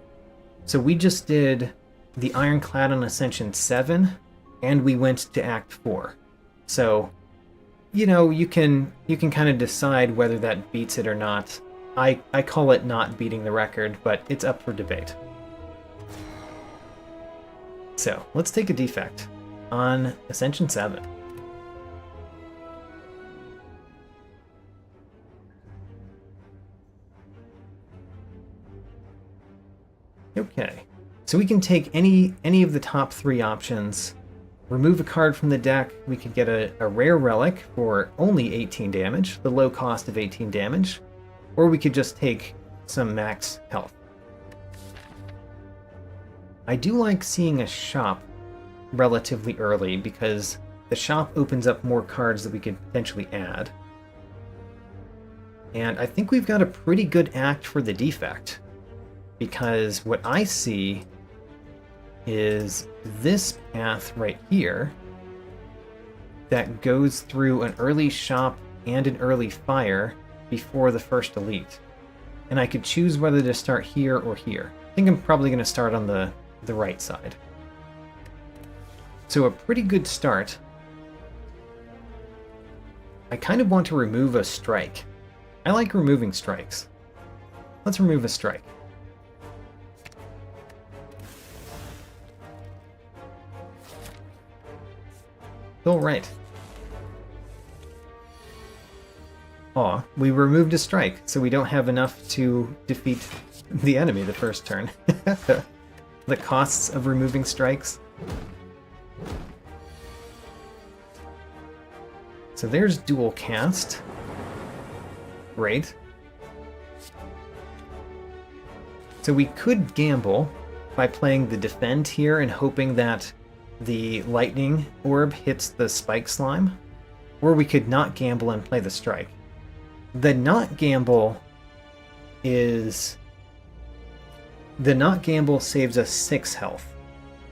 So we just did the Ironclad on Ascension 7, and we went to Act 4. So, you know, you can kind of decide whether that beats it or not. I call it not beating the record, but it's up for debate. So, let's take a Defect on Ascension 7. Okay, so we can take any of the top 3 options. Remove a card from the deck, we could get a rare relic for only 18 damage, the low cost of 18 damage, or we could just take some max health. I do like seeing a shop relatively early because the shop opens up more cards that we could potentially add. And I think we've got a pretty good act for the Defect, because what I see is this path right here that goes through an early shop and an early fire before the first elite. And I could choose whether to start here or here. I think I'm probably going to start on the right side. So a pretty good start. I kind of want to remove a strike. I like removing strikes. Let's remove a strike. All right. Aw, we removed a strike, so we don't have enough to defeat the enemy the first turn. The costs of removing strikes. So there's dual cast. Great. So we could gamble by playing the defend here and hoping that the lightning orb hits the spike slime, or we could not gamble and play the strike. The not gamble saves us 6 health.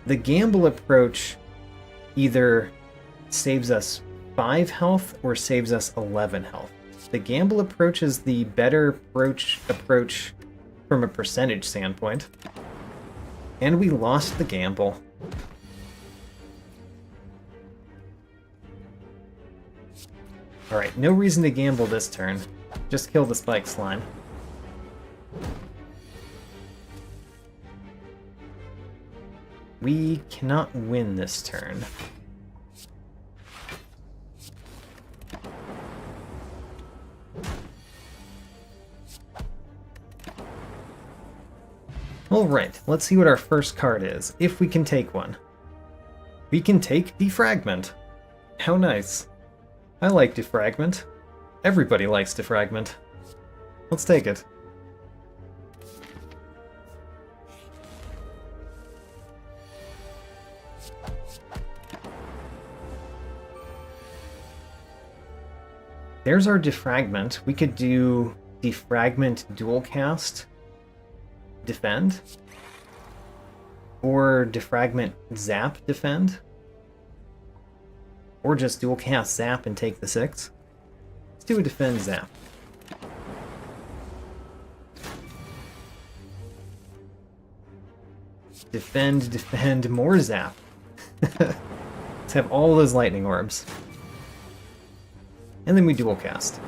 The gamble approach either saves us 5 health or saves us 11 health. The gamble approach is the better approach from a percentage standpoint. And we lost the gamble. Alright, no reason to gamble this turn. Just kill the spike slime. We cannot win this turn. Alright, let's see what our first card is, if we can take one. We can take Defragment. How nice. I like Defragment. Everybody likes Defragment. Let's take it. There's our Defragment. We could do Defragment Dual Cast, Defend, or Defragment Zap, Defend, or just Dual Cast Zap and take the 6. Let's do a Defend Zap. Defend, more Zap. Let's have all those lightning orbs. And then we dual cast.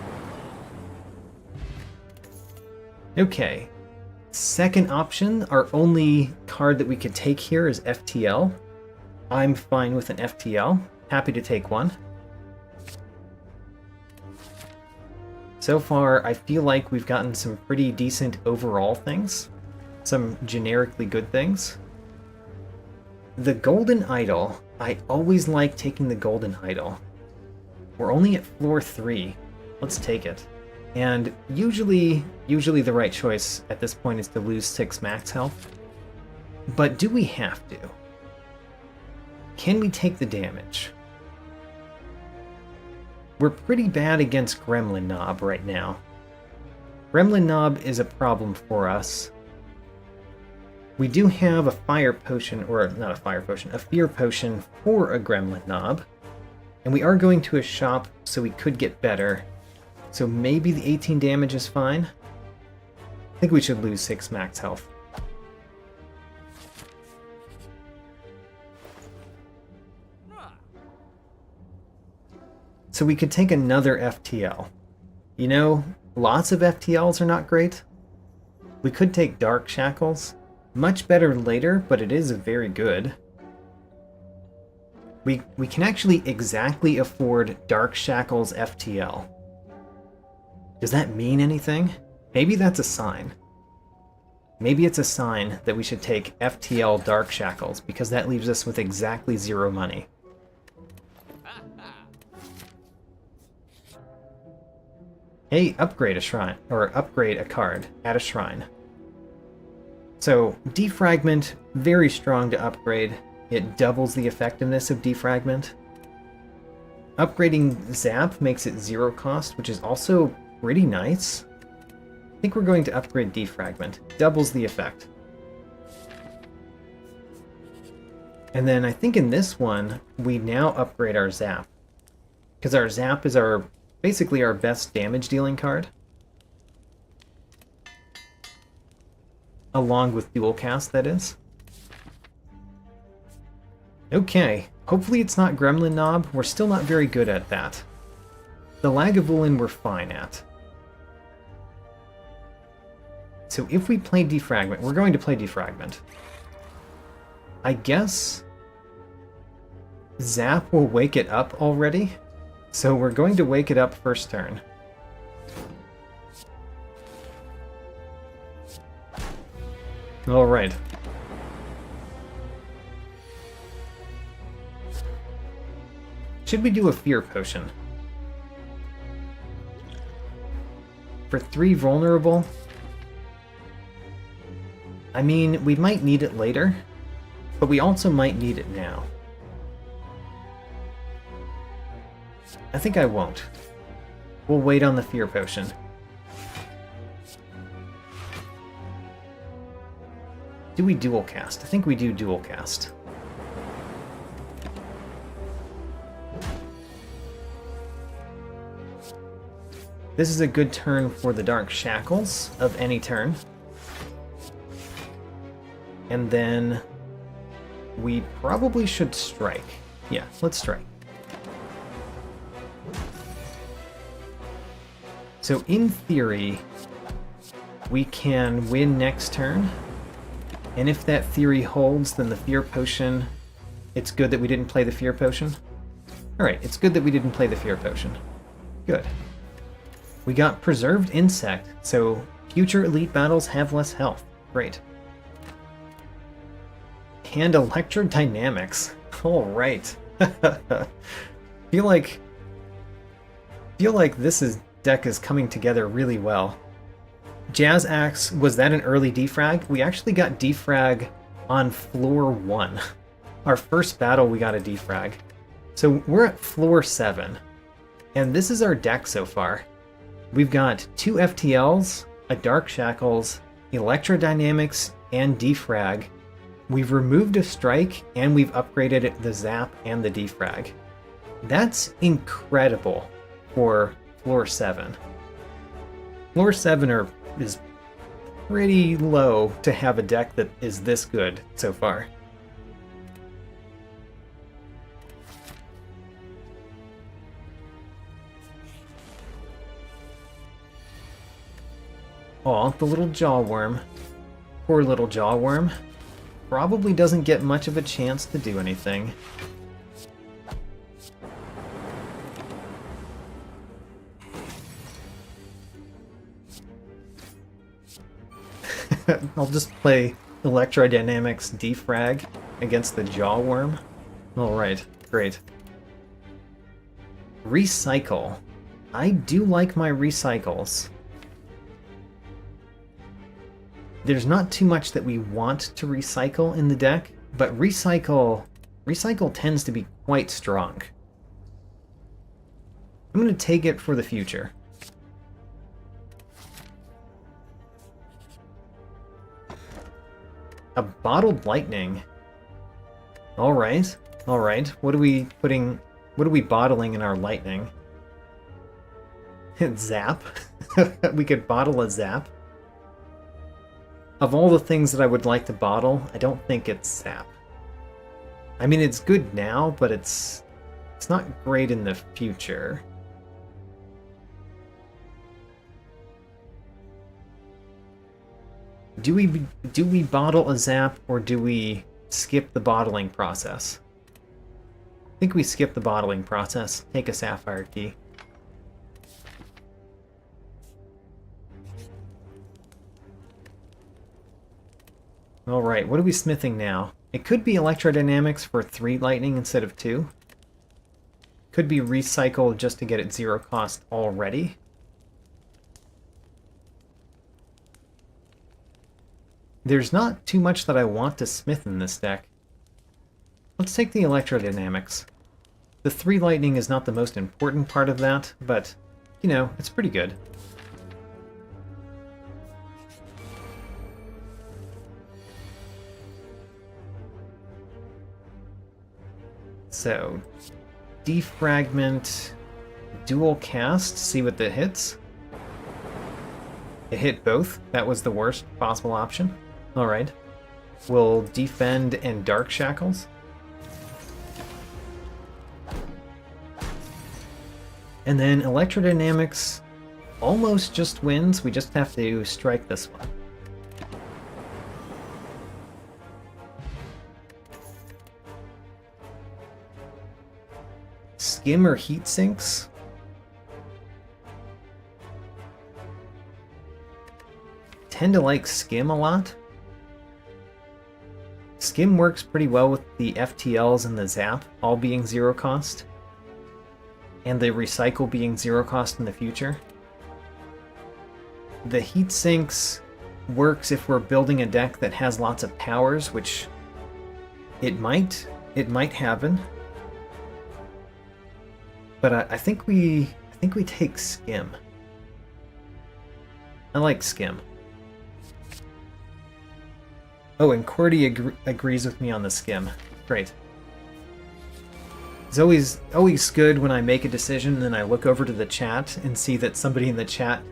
Okay. Second option, our only card that we could take here is FTL. I'm fine with an FTL. Happy to take one. So far, I feel like we've gotten some pretty decent overall things. Some generically good things. The Golden Idol. I always like taking the Golden Idol. We're only at floor 3. Let's take it. And usually the right choice at this point is to lose 6 max health. But do we have to? Can we take the damage? We're pretty bad against Gremlin Knob right now. Gremlin Knob is a problem for us. We do have a fire potion, or not a fire potion, a fear potion for a Gremlin Knob. And we are going to a shop, so we could get better. So maybe the 18 damage is fine. I think we should lose 6 max health. So we could take another FTL. You know, lots of FTLs are not great. We could take Dark Shackles. Much better later, but it is very good. We can actually exactly afford Dark Shackles FTL. Does that mean anything? Maybe that's a sign. Maybe it's a sign that we should take FTL Dark Shackles, because that leaves us with exactly 0 money. Hey, upgrade a shrine, or upgrade a card at a shrine. So, Defragment, very strong to upgrade. It doubles the effectiveness of Defragment. Upgrading Zap makes it 0 cost, which is also pretty nice. I think we're going to upgrade Defragment. Doubles the effect. And then I think in this one, we now upgrade our Zap. Because our Zap is basically our best damage dealing card. Along with Dual Cast, that is. Okay, hopefully it's not Gremlin Knob. We're still not very good at that. The Lagavulin we're fine at. So if we play Defragment, we're going to play Defragment. I guess Zap will wake it up already. So we're going to wake it up first turn. Alright. Should we do a Fear Potion? For 3 vulnerable? I mean, we might need it later, but we also might need it now. I think I won't. We'll wait on the Fear Potion. Do we dual cast? I think we do dual cast. This is a good turn for the Dark Shackles of any turn. And then we probably should strike. Yeah, let's strike. So in theory, we can win next turn. And if that theory holds, then the Fear Potion... It's good that we didn't play the Fear Potion. Alright, it's good that we didn't play the Fear Potion. Good. We got Preserved Insect, so future elite battles have less health. Great. And Electrodynamics. All right. feel like this deck is coming together really well. Jazz Axe, was that an early defrag? We actually got defrag on floor 1. Our first battle we got a defrag. So we're at floor 7. And this is our deck so far. We've got 2 FTLs, a Dark Shackles, Electrodynamics, and defrag. We've removed a strike, and we've upgraded the zap and the defrag. That's incredible for floor 7. Floor 7 is pretty low to have a deck that is this good so far. Aw, the little Jawworm. Poor little Jawworm. Probably doesn't get much of a chance to do anything. I'll just play Electrodynamics defrag against the Jawworm. Alright, great. Recycle. I do like my recycles. There's not too much that we want to recycle in the deck, but recycle tends to be quite strong. I'm going to take it for the future. A Bottled Lightning. Alright, alright. What are we bottling in our lightning? Zap? We could bottle a zap. Of all the things that I would like to bottle, I don't think it's zap. I mean, it's good now, but it's not great in the future. Do we bottle a zap, or do we skip the bottling process? I think we skip the bottling process. Take a Sapphire Key. Alright, what are we smithing now? It could be Electrodynamics for 3 lightning instead of 2. Could be recycled just to get it 0 cost already. There's not too much that I want to smith in this deck. Let's take the Electrodynamics. The 3 lightning is not the most important part of that, but, you know, it's pretty good. So, defragment, dual cast, see what that hits. It hit both. That was the worst possible option. Alright. We'll defend and Dark Shackles. And then Electrodynamics almost just wins. We just have to strike this one. Skim or Heat Sinks? Tend to like Skim a lot. Skim works pretty well with the FTLs and the Zap all being 0 cost. And the Recycle being 0 cost in the future. The Heat Sinks works if we're building a deck that has lots of powers, which it might happen. But I think we take Skim. I like Skim. Oh, and Cordy agrees with me on the Skim. Great. It's always good when I make a decision and then I look over to the chat and see that somebody in the chat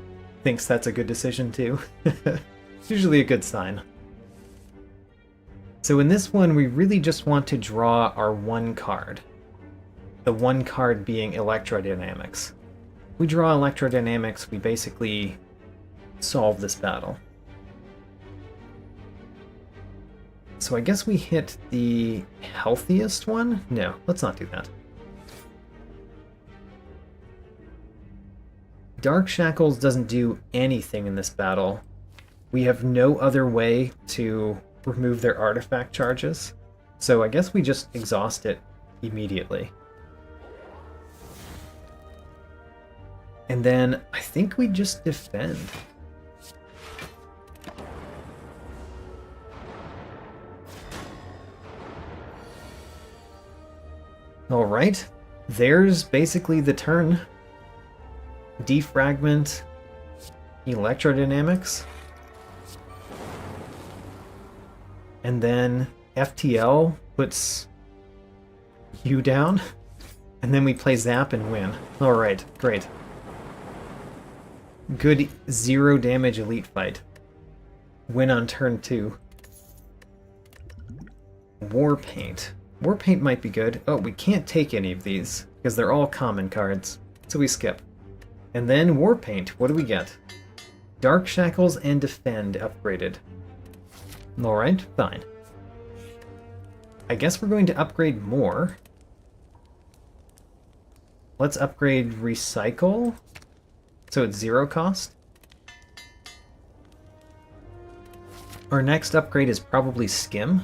thinks that's a good decision too. It's usually a good sign. So in this one, we really just want to draw our 1 card. The 1 card being Electrodynamics. If we draw Electrodynamics, we basically solve this battle. So I guess we hit the healthiest one? No, let's not do that. Dark Shackles doesn't do anything in this battle. We have no other way to remove their artifact charges, So I guess we just exhaust it immediately. And then I think we just defend. Alright, there's basically the turn. Defragment, electrodynamics, and then FTL puts you down, and then we play Zap and win. Alright, great. Good 0 damage elite fight. Win on turn 2. Warpaint. Warpaint might be good. Oh, we can't take any of these, because they're all common cards, so we skip. And then Warpaint, what do we get? Dark Shackles and Defend upgraded. Alright, fine. I guess we're going to upgrade more. Let's upgrade Recycle, so it's 0 cost. Our next upgrade is probably Skim.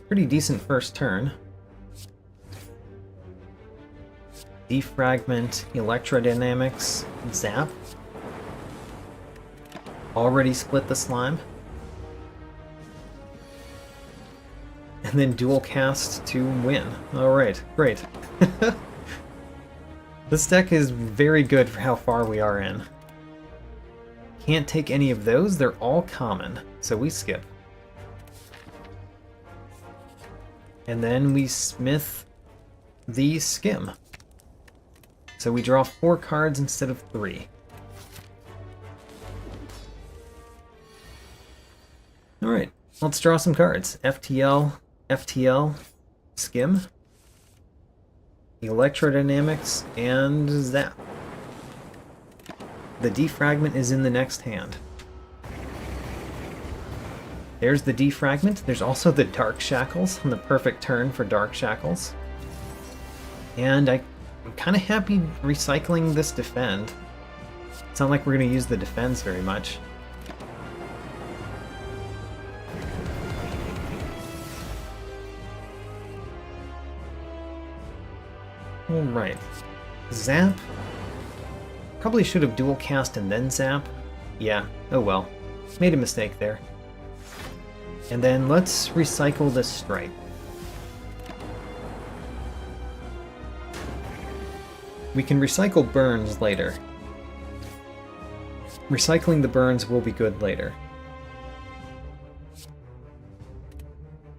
Pretty decent first turn. Defragment, electrodynamics, zap. Already split the slime. And then dual cast to win. Alright, great. This deck is very good for how far we are in. Can't take any of those, they're all common, so we skip. And then we smith the Skim. So we draw 4 cards instead of 3. Alright, let's draw some cards. FTL, FTL, Skim, Electrodynamics, and Zap. The Defragment is in the next hand. There's the Defragment. There's also the Dark Shackles on the perfect turn for Dark Shackles. And I'm kind of happy recycling this Defend. It's not like we're going to use the Defense very much. Alright. Zap. Probably should have dual cast and then Zap. Yeah, oh well. Made a mistake there. And then let's recycle this Strike. We can recycle Burns later. Recycling the Burns will be good later.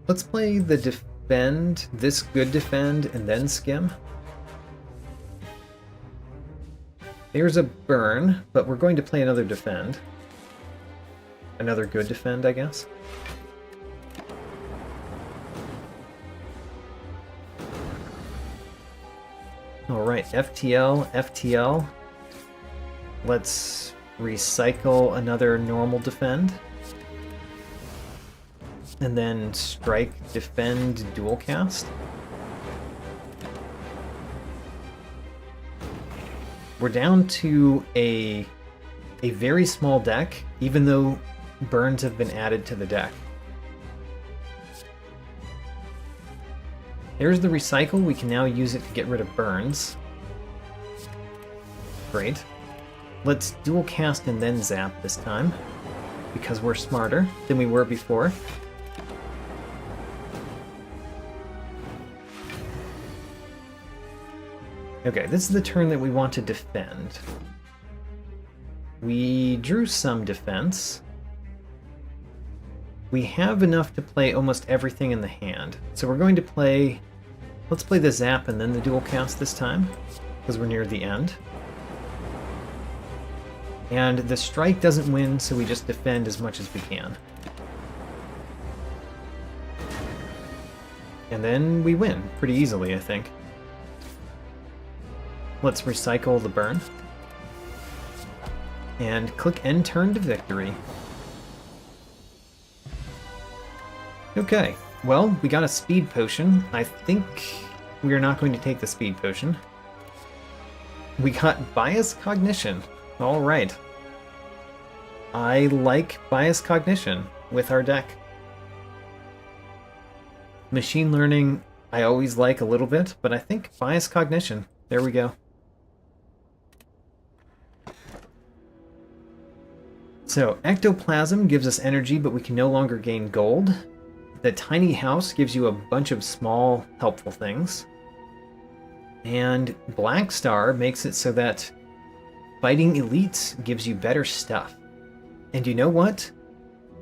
Let's play the Defend, this good Defend, and then Skim. There's a Burn, but we're going to play another Defend. Another good Defend, I guess. Alright, FTL, FTL. Let's recycle another normal Defend. And then Strike, Defend, Dual Cast. We're down to a very small deck, even though Burns have been added to the deck. There's the Recycle. We can now use it to get rid of Burns. Great. Let's dual cast and then zap this time, because we're smarter than we were before. Okay, this is the turn that we want to defend. We drew some defense. We have enough to play almost everything in the hand. So we're going to play... Let's play the Zap and then the Dual Cast this time, because we're near the end. And the Strike doesn't win, so we just defend as much as we can. And then we win, pretty easily, I think. Let's recycle the Burn. And click End Turn to Victory. Okay, well, we got a Speed Potion. I think we are not going to take the Speed Potion. We got Bias Cognition. Alright. I like bias cognition with our deck. Machine learning, I always like a little bit, but I think bias cognition, there we go. So, ectoplasm gives us energy, but we can no longer gain gold. The tiny house gives you a bunch of small, helpful things. And Black Star makes it so that fighting elites gives you better stuff. And you know what?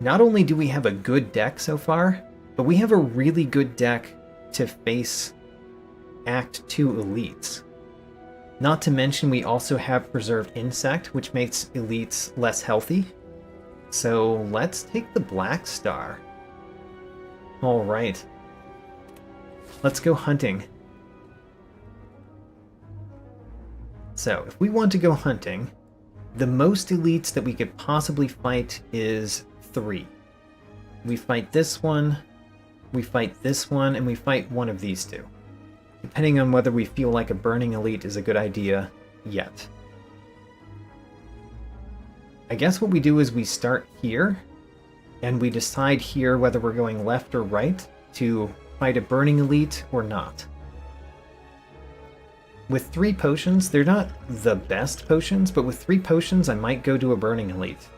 Not only do we have a good deck so far, but we have a really good deck to face Act 2 elites. Not to mention we also have Preserved Insect, which makes elites less healthy. So let's take the Black Star. Alright. Let's go hunting. So, if we want to go hunting, the most elites that we could possibly fight is 3. We fight this one, we fight this one, and we fight one of these two. Depending on whether we feel like a burning elite is a good idea yet. I guess what we do is we start here, and we decide here whether we're going left or right to fight a burning elite or not. With 3 potions, they're not the best potions, but with 3 potions I might go to a burning elite.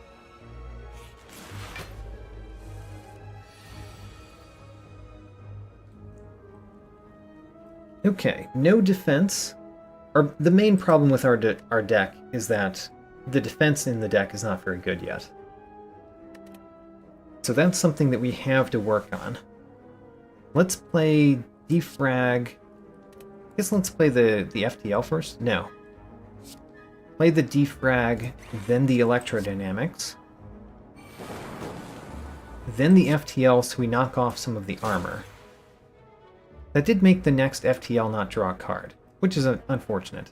Okay, no defense. The main problem with our deck is that the defense in the deck is not very good yet. So that's something that we have to work on. Let's play Defrag. I guess let's play the FTL first? No. Play the Defrag, then the Electrodynamics. Then the FTL so we knock off some of the armor. That did make the next FTL not draw a card, which is unfortunate.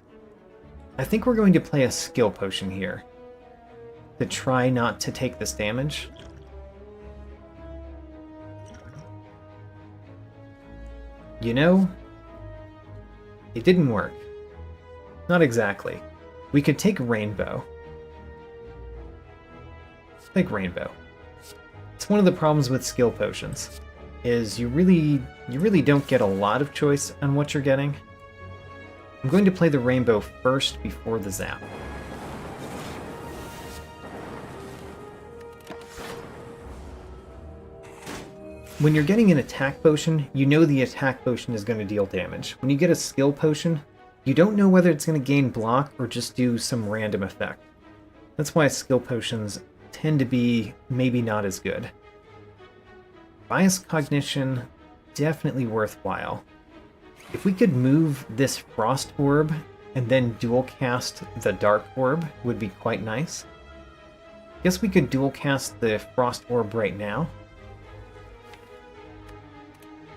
I think we're going to play a skill potion here to try not to take this damage. You know, it didn't work. Not exactly. We could take Rainbow. Take Rainbow. It's one of the problems with skill potions, is you really don't get a lot of choice on what you're getting. I'm going to play the Rainbow first before the Zap. When you're getting an attack potion, you know the attack potion is going to deal damage. When you get a skill potion, you don't know whether it's going to gain block or just do some random effect. That's why skill potions tend to be maybe not as good. Bias Cognition, definitely worthwhile. If we could move this Frost Orb and then dual cast the Dark Orb, would be quite nice. Guess we could dual cast the Frost Orb right now.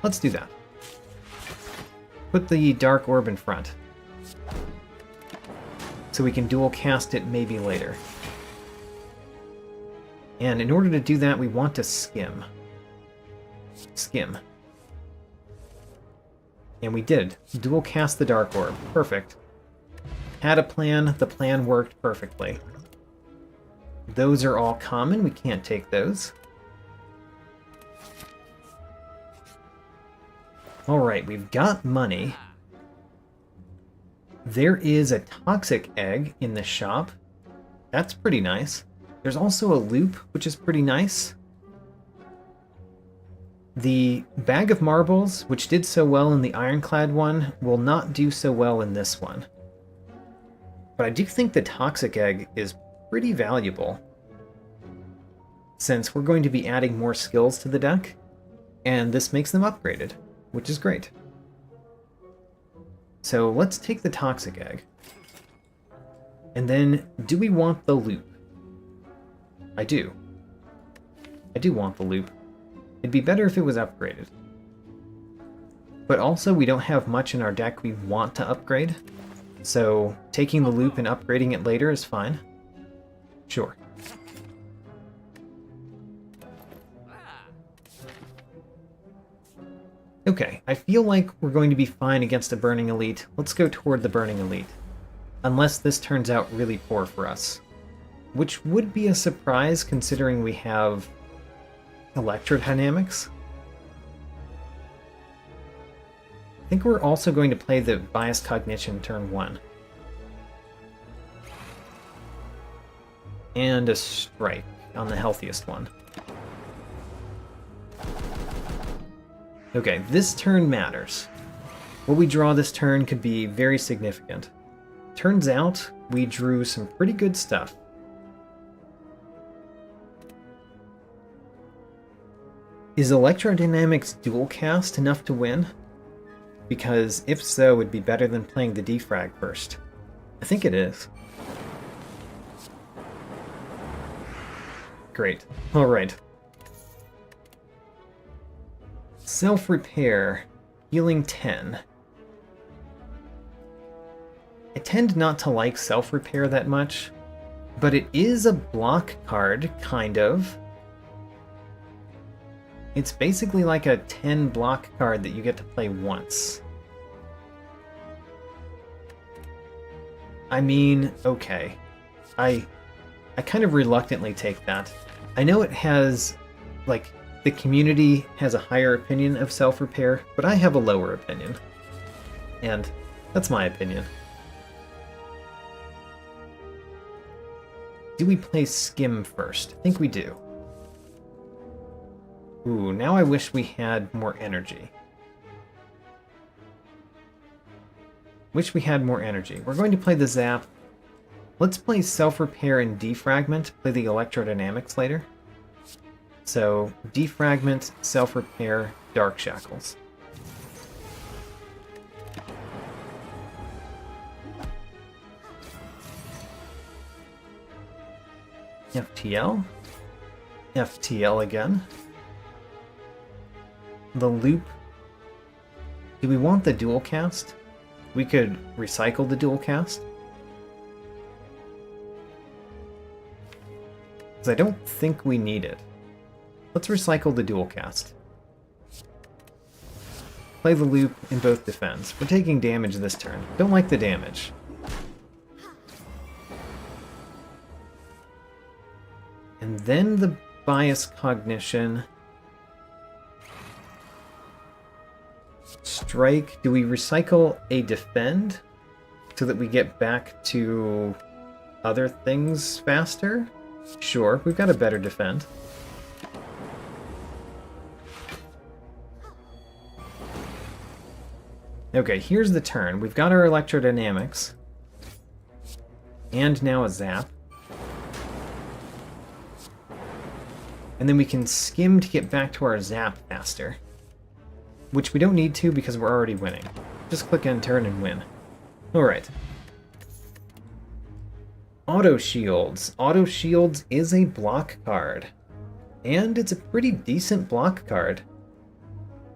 Let's do that. Put the Dark Orb in front, so we can dual cast it maybe later. And in order to do that, we want to skim. Skim. And we did. Dual cast the Dark Orb. Perfect. Had a plan. The plan worked perfectly. Those are all common. We can't take those. Alright, we've got money. There is a Toxic Egg in the shop. That's pretty nice. There's also a loop, which is pretty nice. The Bag of Marbles, which did so well in the Ironclad one, will not do so well in this one. But I do think the Toxic Egg is pretty valuable, since we're going to be adding more skills to the deck, and this makes them upgraded, which is great. So let's take the Toxic Egg. And then, do we want the loop? I do. I do want the loop. It'd be better if it was upgraded. But also, we don't have much in our deck we want to upgrade, so taking the loop and upgrading it later is fine. Sure. Okay, I feel like we're going to be fine against a Burning Elite. Let's go toward the Burning Elite. Unless this turns out really poor for us. which would be a surprise considering we have electrodynamics. I think we're also going to play the Bias Cognition turn 1. And a strike on the healthiest one. Okay, this turn matters. What we draw this turn could be very significant. Turns out, we drew some pretty good stuff. Is Electrodynamics dual cast enough to win? Because if so, it'd be better than playing the defrag first. I think it is. Great. Alright. Self-repair. Healing 10. I tend not to like self-repair that much, but it is a block card, kind of. It's basically like a 10 block card that you get to play once. I mean, okay. I kind of reluctantly take that. I know it has, like, the community has a higher opinion of self-repair, but I have a lower opinion. And that's my opinion. Do we play Skim first? I think we do. Ooh, now I wish we had more energy. Wish we had more energy. We're going to play the Zap. Let's play Self-Repair and Defragment. Play the Electrodynamics later. So, Defragment, Self-Repair, Dark Shackles. FTL. FTL again. The Loop. Do we want the dual cast? We could recycle the dual cast. Because I don't think we need it. Let's recycle the dual cast. Play the Loop in both defense. We're taking damage this turn. Don't like the damage. And then the Bias Cognition. Strike. Do we recycle a defend so that we get back to other things faster? Sure, we've got a better defend. Okay, here's the turn. We've got our Electrodynamics. And now a Zap. And then we can Skim to get back to our Zap faster. Which we don't need to because we're already winning. Just click end turn and win. Alright. Auto Shields. Auto Shields is a block card. And it's a pretty decent block card.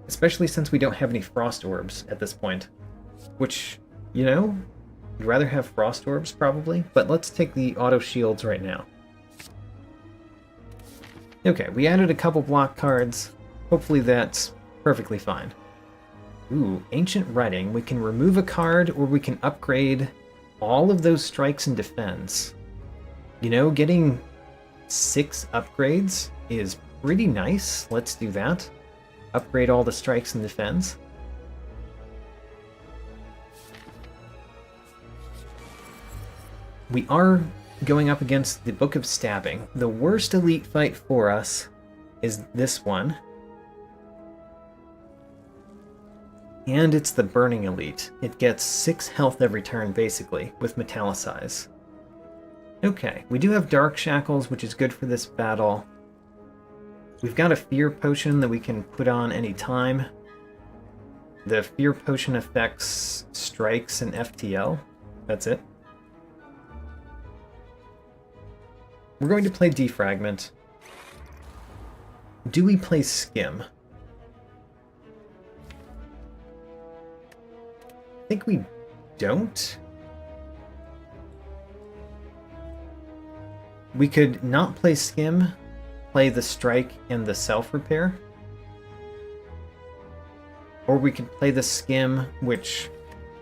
Especially since we don't have any Frost Orbs at this point. Which, you know, I'd rather have Frost Orbs probably, but let's take the Auto Shields right now. Okay, we added a couple block cards. Hopefully that's perfectly fine. Ooh, Ancient Writing. We can remove a card or we can upgrade all of those strikes and defends. You know, getting 6 upgrades is pretty nice. Let's do that. Upgrade all the strikes and defends. We are going up against the Book of Stabbing. The worst elite fight for us is this one. And it's the Burning Elite. It gets 6 health every turn, basically, with Metallicize. Okay, we do have Dark Shackles, which is good for this battle. We've got a Fear Potion that we can put on any time. The Fear Potion affects strikes and FTL. That's it. We're going to play Defragment. Do we play Skim? I think we don't. We could not play Skim, play the Strike and the Self-Repair. Or we could play the Skim, which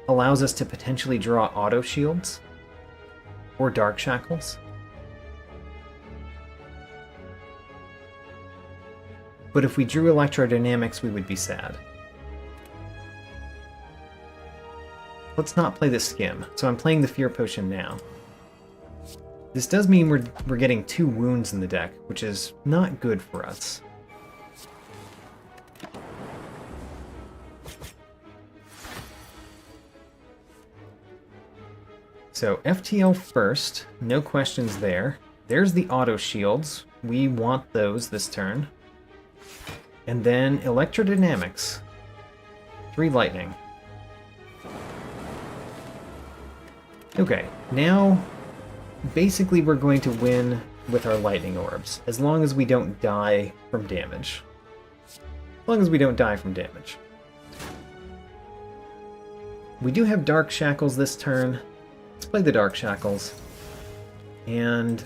allows us to potentially draw Auto Shields or Dark Shackles. but if we drew Electrodynamics, we would be sad. Let's not play the Skim, so I'm playing the Fear Potion now. This does mean we're getting 2 wounds in the deck, which is not good for us. So FTL first, no questions there. There's the auto shields. We want those this turn. And then Electrodynamics. 3 lightning. Okay, now basically we're going to win with our lightning orbs, as long as we don't die from damage. As long as we don't die from damage. We do have Dark Shackles this turn. Let's play the Dark Shackles. And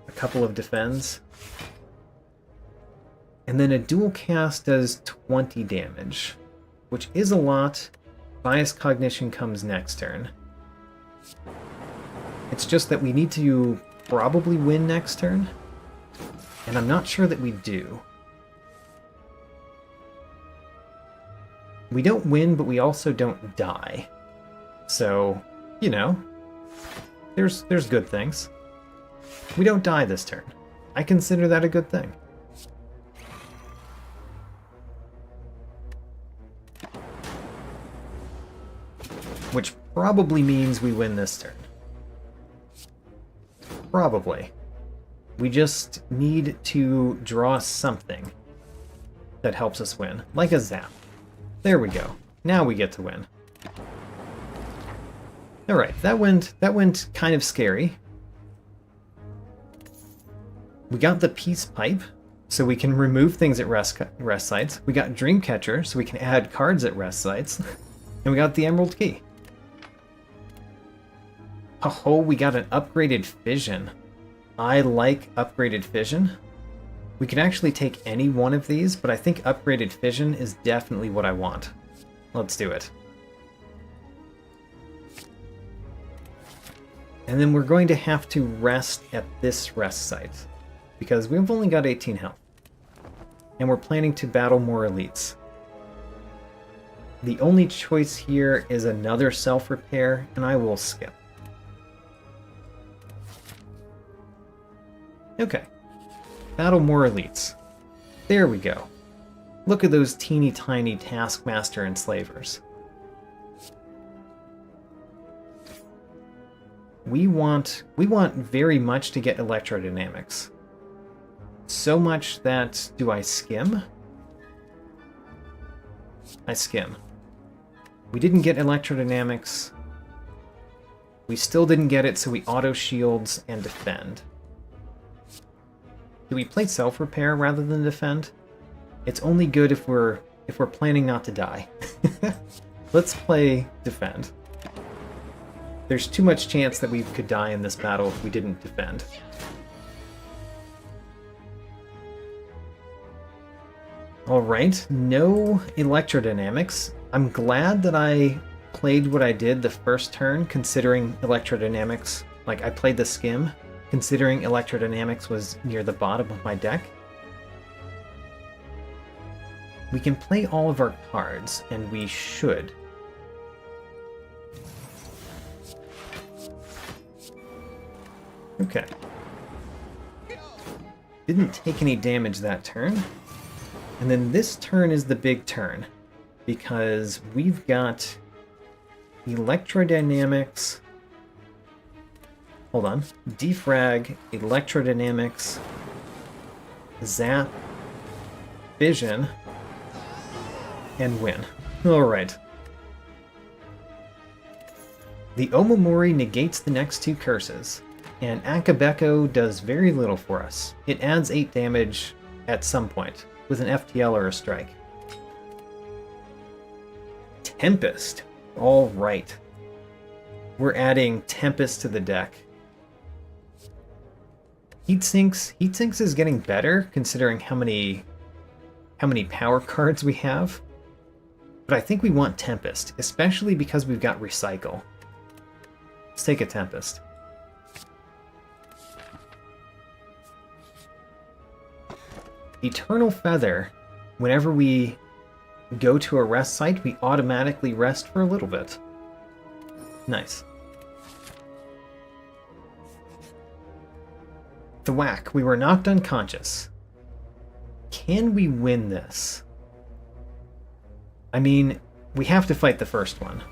a couple of defends. And then a dual cast does 20 damage, which is a lot. Bias Cognition comes next turn. It's just that we need to probably win next turn, and I'm not sure that we do. We don't win, but we also don't die. So, you know, there's good things. We don't die this turn. I consider that a good thing. Which probably means we win this turn. Probably. We just need to draw something that helps us win, like a zap. There we go. Now we get to win. Alright, that went kind of scary. We got the Peace Pipe, so we can remove things at rest sites. We got Dreamcatcher, so we can add cards at rest sites. And we got the Emerald Key. Oh, we got an upgraded Fission. I like upgraded Fission. We can actually take any one of these, but I think upgraded Fission is definitely what I want. Let's do it. And then we're going to have to rest at this rest site, because we've only got 18 health. And we're planning to battle more elites. The only choice here is another self-repair, and I will skip. Okay. Battle more elites. There we go. Look at those teeny tiny Taskmaster enslavers. We want very much to get Electrodynamics. So much that... do I skim? I skim. We didn't get Electrodynamics. We still didn't get it, so we auto shields and defend. Do we play self-repair rather than defend? It's only good if we're planning not to die. Let's play defend. There's too much chance that we could die in this battle if we didn't defend. Alright, no Electrodynamics. I'm glad that I played what I did the first turn, considering Electrodynamics. Like, I played the Skim, considering Electrodynamics was near the bottom of my deck. We can play all of our cards, and we should. Okay. Didn't take any damage that turn. And then this turn is the big turn, because we've got Electrodynamics. Hold on. Defrag, Electrodynamics, Zap, Fission, and win. Alright. The Omamori negates the next 2 curses, and Akabeko does very little for us. It adds 8 damage at some point, with an FTL or a strike. Tempest. Alright. We're adding Tempest to the deck. Heatsinks is getting better, considering how many power cards we have. But I think we want Tempest, especially because we've got Recycle. Let's take a Tempest. Eternal Feather, whenever we go to a rest site, we automatically rest for a little bit. Nice. Thwack, we were knocked unconscious. Can we win this? I mean, we have to fight the first one.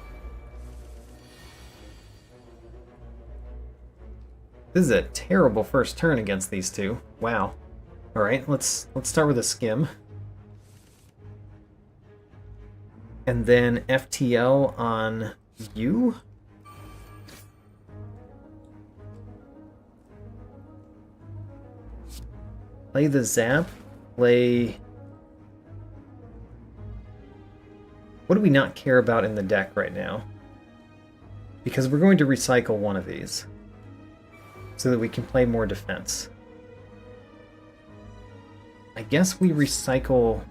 This is a terrible first turn against these two. Wow. Alright, let's start with a skim. And then FTL on you? Play the zap. Play... What do we not care about in the deck right now? Because we're going to recycle one of these, so that we can play more defense. I guess we recycle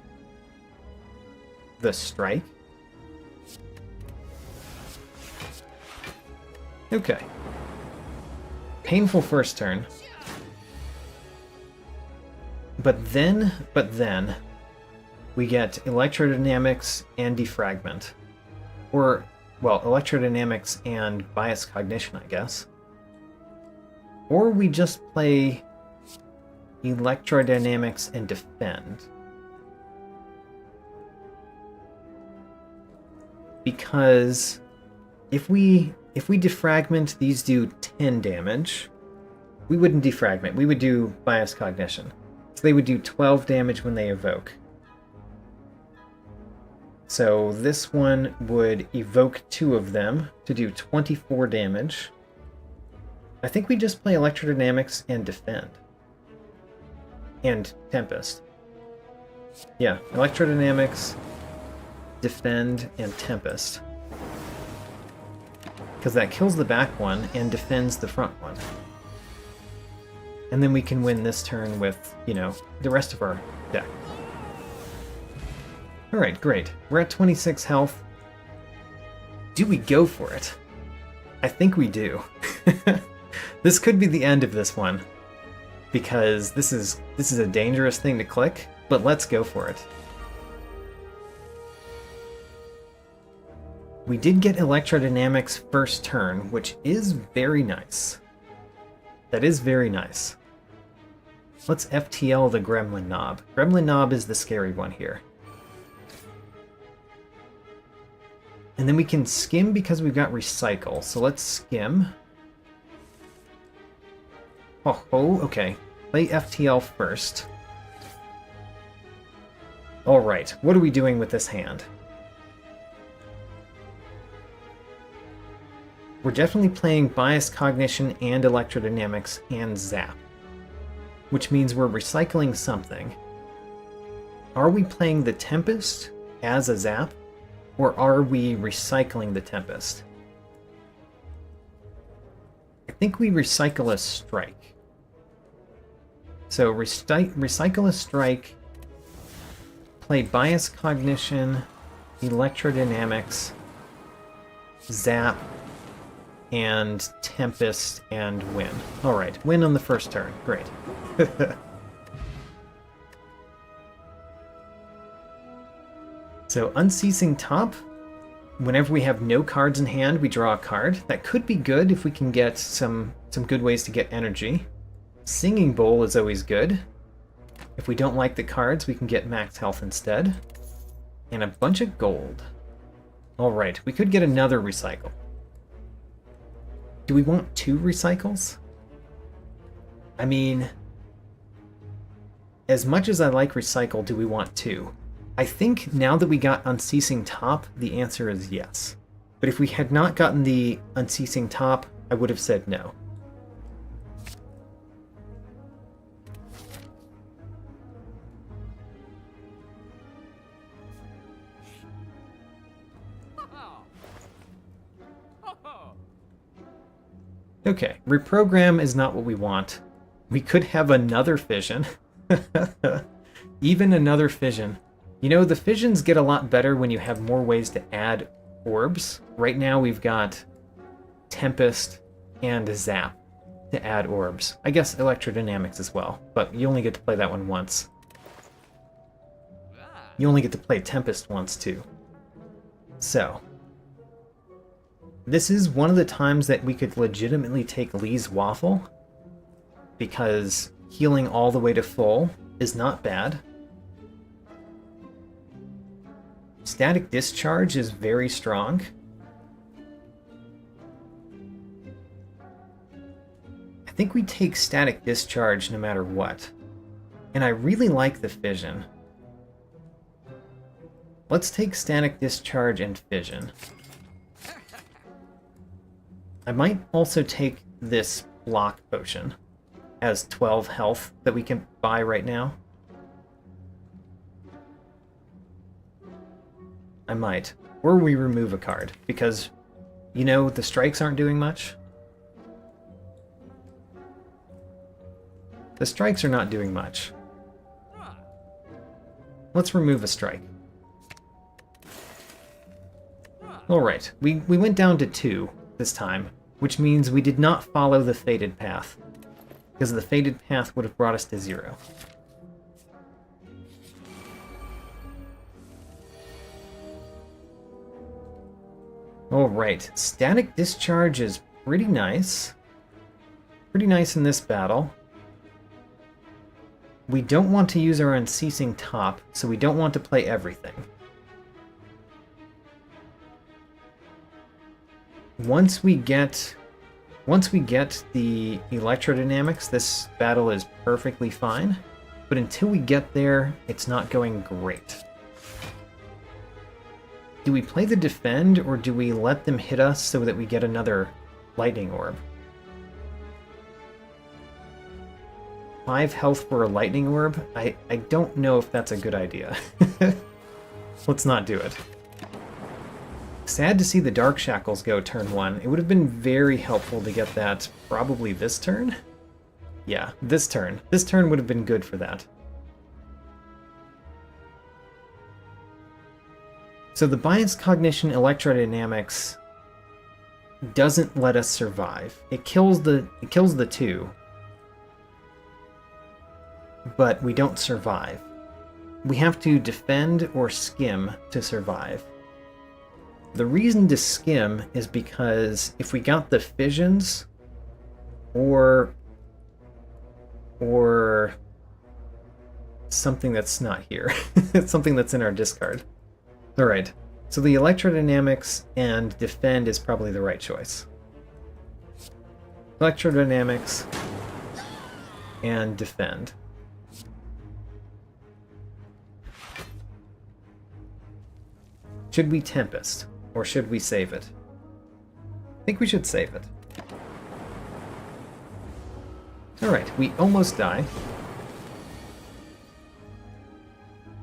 the strike. Okay. Painful first turn. But then, we get Electrodynamics and Defragment. Or, well, Electrodynamics and Bias Cognition, I guess. Or we just play Electrodynamics and Defend. Because if we defragment, these do 10 damage. We wouldn't defragment, we would do Bias Cognition. So they would do 12 damage when they evoke. So this one would evoke 2 of them to do 24 damage. I think we just play Electrodynamics and Defend. And Tempest. Yeah, Electrodynamics, Defend, and Tempest. Because that kills the back one and defends the front one. And then we can win this turn with, you know, the rest of our deck. Alright, great. We're at 26 health. Do we go for it? I think we do. This could be the end of this one, because this is a dangerous thing to click, but let's go for it. We did get Electrodynamics first turn, which is very nice. That is very nice. Let's FTL the Gremlin Knob. Gremlin Knob is the scary one here. And then we can skim because we've got Recycle, so let's skim. Oh, okay. Play FTL first. Alright, what are we doing with this hand? We're definitely playing Bias Cognition and Electrodynamics and Zap, which means we're recycling something. Are we playing the Tempest as a Zap, or are we recycling the Tempest? I think we recycle a Strike. So recycle a Strike, play Bias Cognition, Electrodynamics, Zap, and Tempest, and win. Alright, win on the first turn. Great. So, Unceasing Top. Whenever we have no cards in hand, we draw a card. That could be good if we can get some good ways to get energy. Singing Bowl is always good. If we don't like the cards, we can get max health instead. And a bunch of gold. Alright, we could get another recycle. Do we want 2 recycles? I mean, as much as I like recycle, do we want 2? I think now that we got Unceasing Top, the answer is yes. But if we had not gotten the Unceasing Top, I would have said no. Okay, reprogram is not what we want. We could have another fission. Even another fission. You know, the fissions get a lot better when you have more ways to add orbs. Right now we've got Tempest and Zap to add orbs. I guess Electrodynamics as well, but you only get to play that one once. You only get to play Tempest once, too. So, this is one of the times that we could legitimately take Lee's Waffle, because healing all the way to full is not bad. Static Discharge is very strong. I think we take Static Discharge no matter what. And I really like the Fission. Let's take Static Discharge and Fission. I might also take this Block Potion as 12 health that we can buy right now. I might. Or we remove a card, because, you know, the strikes aren't doing much. The strikes are not doing much. Let's remove a strike. Alright, we went down to 2 this time, which means we did not follow the fated path, because the fated path would have brought us to 0. Alright, Static Discharge is pretty nice. Pretty nice in this battle. We don't want to use our Unceasing Top, so we don't want to play everything. Once we get the electrodynamics, this battle is perfectly fine, but until we get there, it's not going great. Do we play the defend, or do we let them hit us so that we get another lightning orb? 5 health for a lightning orb? I don't know if that's a good idea. Let's not do it. Sad to see the Dark Shackles go turn 1. It would have been very helpful to get that probably this turn? Yeah, this turn. This turn would have been good for that. So the Biased Cognition Electrodynamics doesn't let us survive. It kills the 2, but we don't survive. We have to defend or skim to survive. The reason to skim is because if we got the fissions or something that's not here, something that's in our discard. Alright, so the electrodynamics and defend is probably the right choice. Electrodynamics and defend. Should we Tempest, or should we save it? I think we should save it. Alright, we almost die.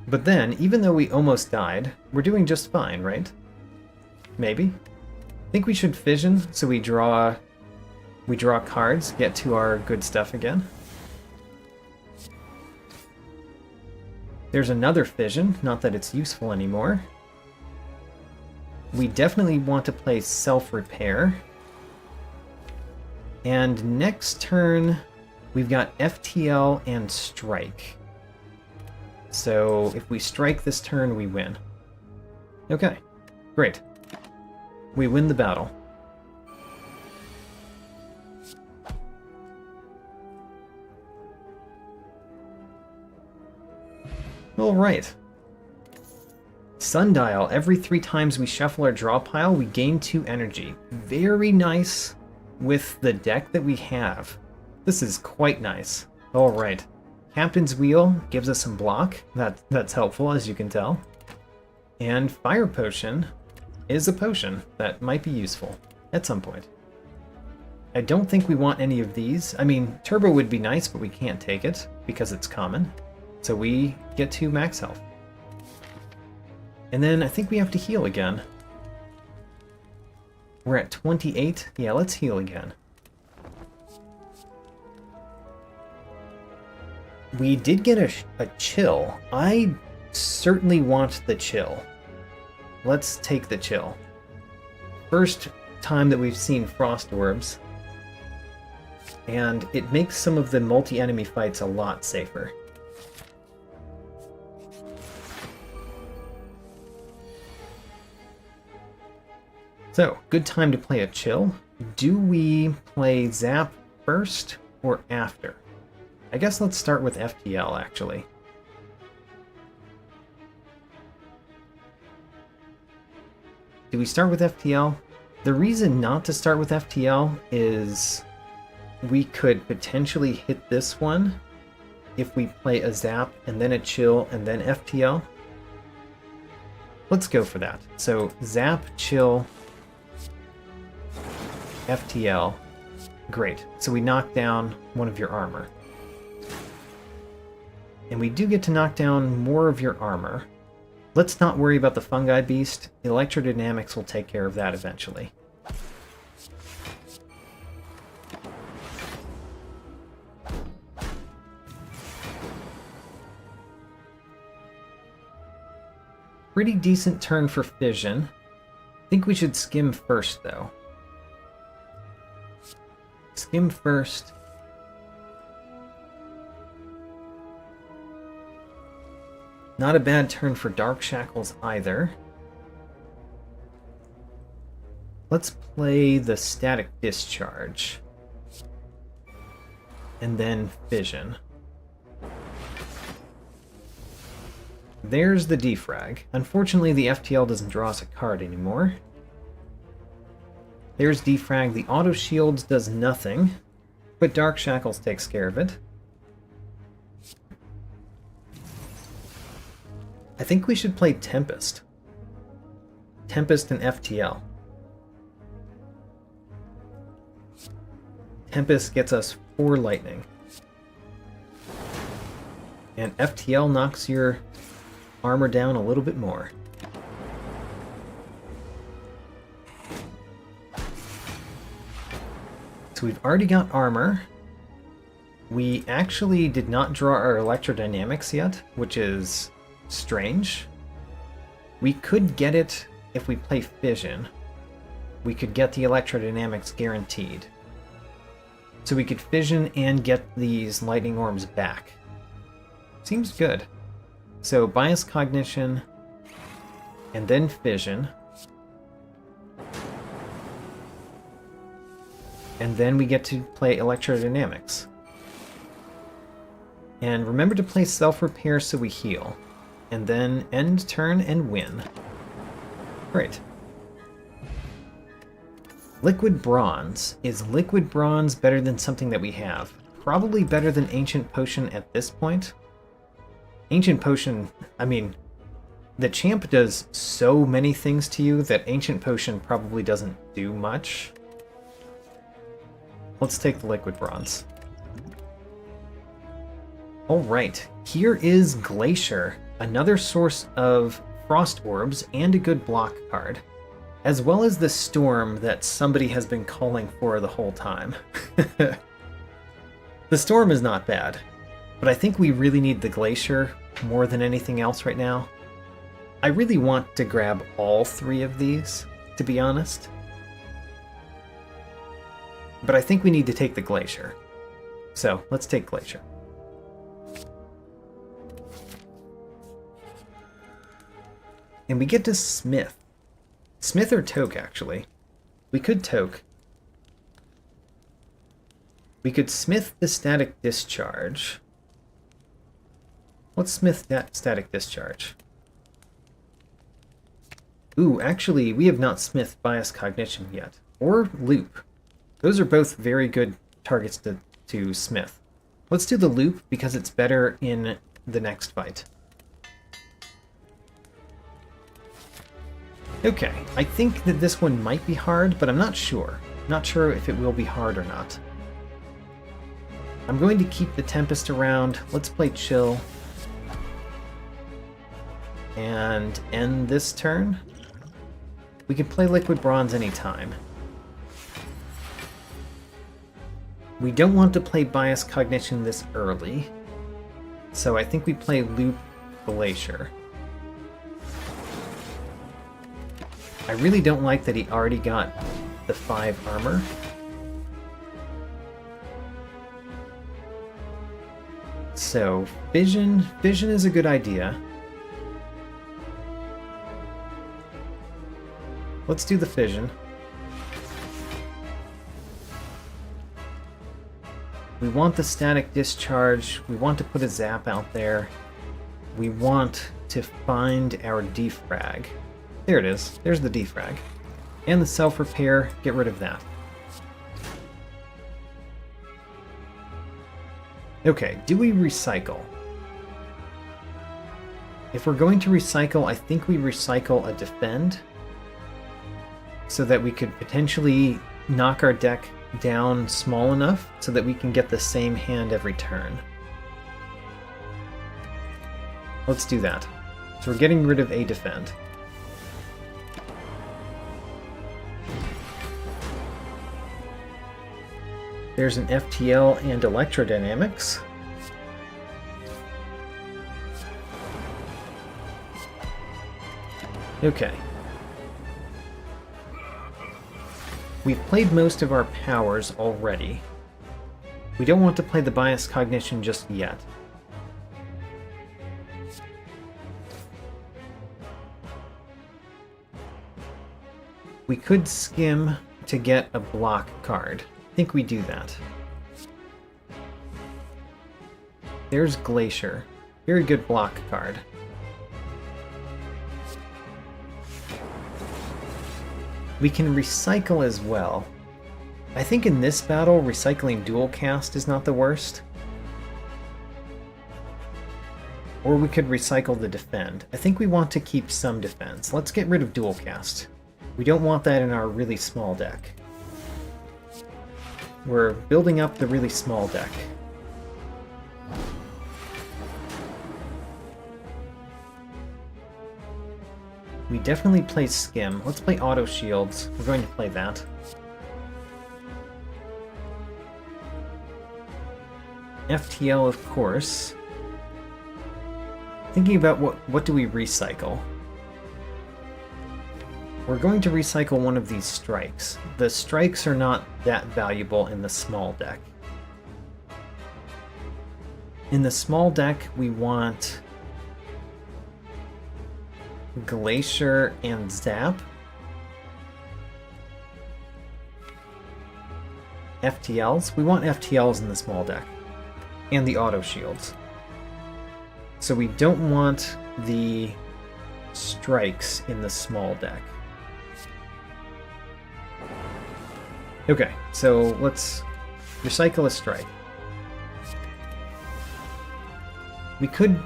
But then, even though we almost died, we're doing just fine, right? Maybe? I think we should fission, so we draw cards, get to our good stuff again. There's another fission, not that it's useful anymore. We definitely want to play Self-Repair. And next turn, we've got FTL and Strike. So if we strike this turn, we win. Okay, great. We win the battle. Alright. Sundial. Every 3 times we shuffle our draw pile, we gain 2 energy. Very nice with the deck that we have. This is quite nice. Alright. Captain's Wheel gives us some block. That's helpful, as you can tell. And Fire Potion is a potion that might be useful at some point. I don't think we want any of these. I mean, Turbo would be nice, but we can't take it because it's common. So we get 2 max health. And then I think we have to heal again. We're at 28. Yeah, let's heal again. We did get a chill. I certainly want the chill. Let's take the chill. First time that we've seen Frost Orbs. And it makes some of the multi-enemy fights a lot safer. So, good time to play a chill. Do we play Zap first or after? I guess let's start with FTL, actually. Do we start with FTL? The reason not to start with FTL is we could potentially hit this one if we play a Zap and then a chill and then FTL. Let's go for that. So Zap, chill, FTL. Great. So we knock down one of your armor. And we do get to knock down more of your armor. Let's not worry about the fungi beast. Electrodynamics will take care of that eventually. Pretty decent turn for fission. I think we should skim first, though. Skim first. Not a bad turn for Dark Shackles either. Let's play the Static Discharge. And then Fission. There's the defrag. Unfortunately, the FTL doesn't draw us a card anymore. There's defrag. The auto shields does nothing, but Dark Shackles takes care of it. I think we should play Tempest. Tempest and FTL. Tempest gets us 4 lightning. And FTL knocks your armor down a little bit more. So we've already got armor. We actually did not draw our electrodynamics yet, which is strange. We could get it if we play fission. We could get the electrodynamics guaranteed. So we could fission and get these lightning orbs back. Seems good. So bias cognition and then fission. And then we get to play electrodynamics. And remember to play self-repair so we heal. And then end turn and win. Great. Liquid Bronze. Is Liquid Bronze better than something that we have? Probably better than Ancient Potion at this point. Ancient Potion, I mean, the champ does so many things to you that Ancient Potion probably doesn't do much. Let's take the Liquid Bronze. Alright, here is Glacier, another source of Frost Orbs and a good block card, as well as the Storm that somebody has been calling for the whole time. The Storm is not bad, but I think we really need the Glacier more than anything else right now. I really want to grab all 3 of these, to be honest. But I think we need to take the Glacier. So, let's take Glacier. And we get to Smith. Smith or Toke, actually. We could Toke. We could Smith the Static Discharge. Let's Smith that Static Discharge. Ooh, actually, we have not Smith Bias Cognition yet. Or Loop. Those are both very good targets to Smith. Let's do the Loop because it's better in the next fight. Okay, I think that this one might be hard, but I'm not sure. Not sure if it will be hard or not. I'm going to keep the Tempest around. Let's play Chill. And end this turn. We can play Liquid Bronze anytime. We don't want to play Bias Cognition this early, so I think we play Loop Glacier. I really don't like that he already got the 5 armor. So, Fission is a good idea. Let's do the Fission. We want the static discharge. We want to put a zap out there. We want to find our defrag. There it is. There's the defrag. And the self-repair. Get rid of that. Okay, do we recycle? If we're going to recycle, I think we recycle a defend so that we could potentially knock our deck down small enough so that we can get the same hand every turn. Let's do that. So we're getting rid of a defend. There's an FTL and electrodynamics. Okay. We've played most of our powers already. We don't want to play the bias cognition just yet. We could skim to get a block card. I think we do that. There's Glacier. Very good block card. We can recycle as well. I think in this battle, recycling dual cast is not the worst. Or we could recycle the defend. I think we want to keep some defense. Let's get rid of dual cast. We don't want that in our really small deck. We're building up the really small deck. We definitely play Skim. Let's play Auto Shields. We're going to play that. FTL, of course. Thinking about what do we recycle? We're going to recycle one of these strikes. The strikes are not that valuable in the small deck. In the small deck, we want Glacier and Zap. FTLs. We want FTLs in the small deck. And the auto shields. So we don't want the strikes in the small deck. Okay, so let's recycle a strike. We could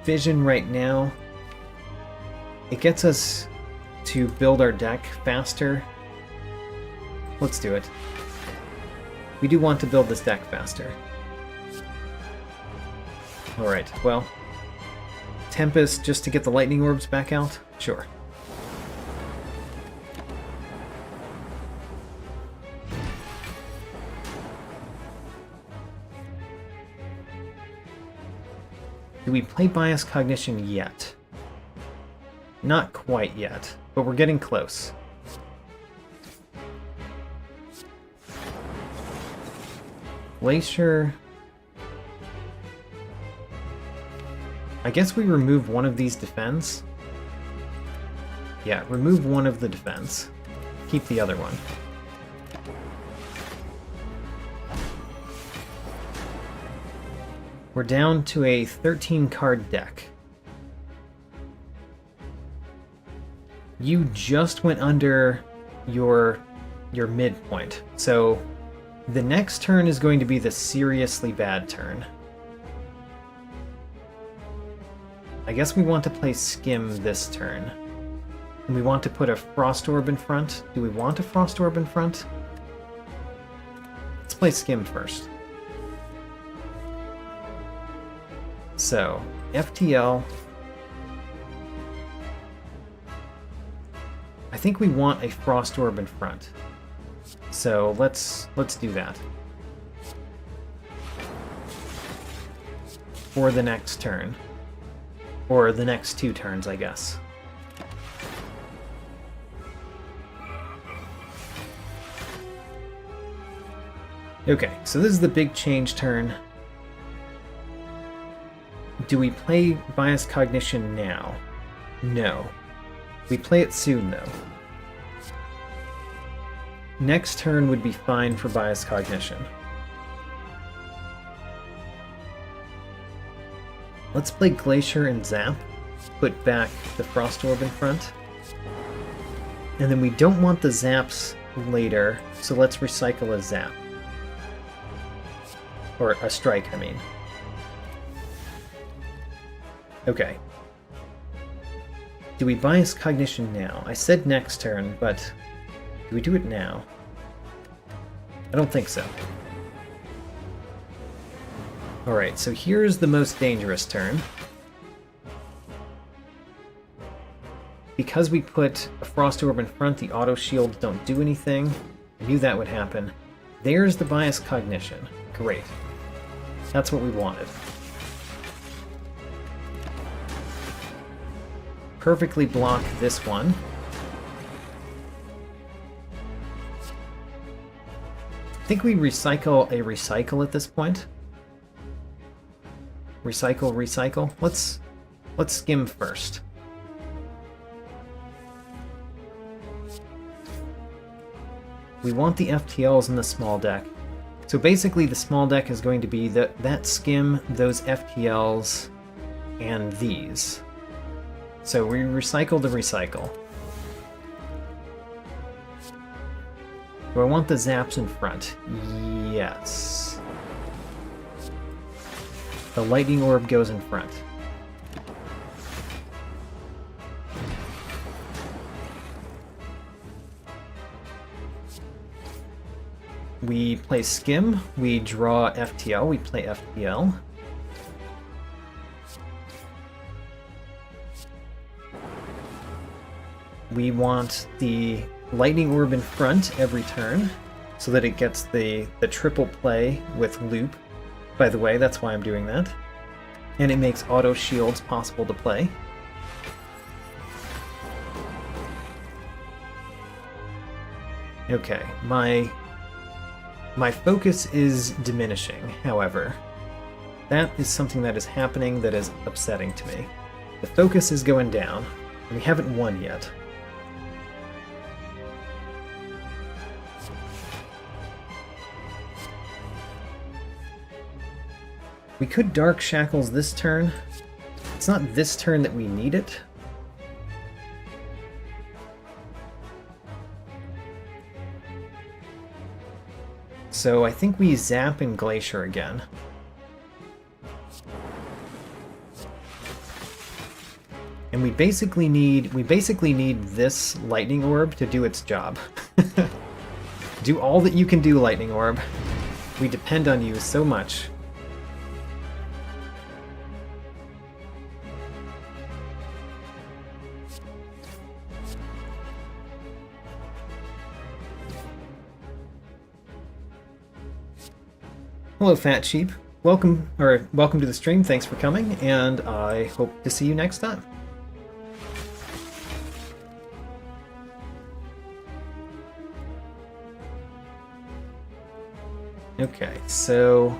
vision right now. It gets us to build our deck faster. Let's do it. We do want to build this deck faster. Alright, well, Tempest just to get the lightning orbs back out? Sure. Do we play Bias Cognition yet? Not quite yet, but we're getting close. Glacier... I guess we remove one of these defense. Yeah, remove one of the defense. Keep the other one. We're down to a 13-card deck. You just went under your midpoint, so the next turn is going to be the seriously bad turn. I guess we want to play Skim this turn. And we want to put a Frost Orb in front. Do we want a Frost Orb in front? Let's play Skim first. So, FTL. I think we want a Frost Orb in front. So let's do that. For the next turn. Or the next 2 turns, I guess. Okay, so this is the big change turn. Do we play Bias Cognition now? No. We play it soon, though. Next turn would be fine for Bias Cognition. Let's play Glacier and Zap. Put back the Frost Orb in front. And then we don't want the Zaps later, so let's recycle a Zap. Or a Strike, I mean. Okay. Do we bias Cognition now? I said next turn, but do we do it now? I don't think so. Alright, so here's the most dangerous turn. Because we put a Frost Orb in front, the auto shields don't do anything. I knew that would happen. There's the bias Cognition. Great. That's what we wanted. Perfectly block this one. I think we recycle a recycle at this point. Recycle, recycle. Let's skim first. We want the FTLs in the small deck. So basically the small deck is going to be that skim, those FTLs, and these. So we recycle the recycle. Do I want the Zaps in front? Yes. The Lightning Orb goes in front. We play Skim, we draw FTL, we play FTL. We want the Lightning Orb in front every turn, so that it gets the triple play with Loop. By the way, that's why I'm doing that. And it makes auto shields possible to play. Okay, my focus is diminishing, however. That is something that is happening that is upsetting to me. The focus is going down, and we haven't won yet. We could Dark Shackles this turn. It's not this turn that we need it. So I think we Zap and Glacier again. And we basically need this Lightning Orb to do its job. Do all that you can do, Lightning Orb. We depend on you so much. Hello, Fat Sheep. Welcome to the stream. Thanks for coming, and I hope to see you next time. Okay, so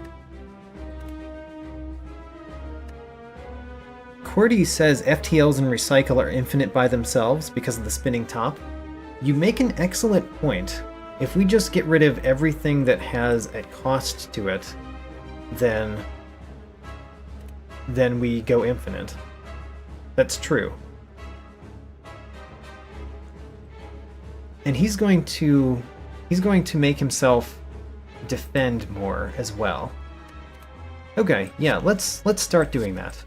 Cordy says FTLs and Recycle are infinite by themselves because of the spinning top. You make an excellent point. If we just get rid of everything that has a cost to it, then we go infinite. That's true. And he's going to make himself defend more as well. Okay, yeah, let's start doing that.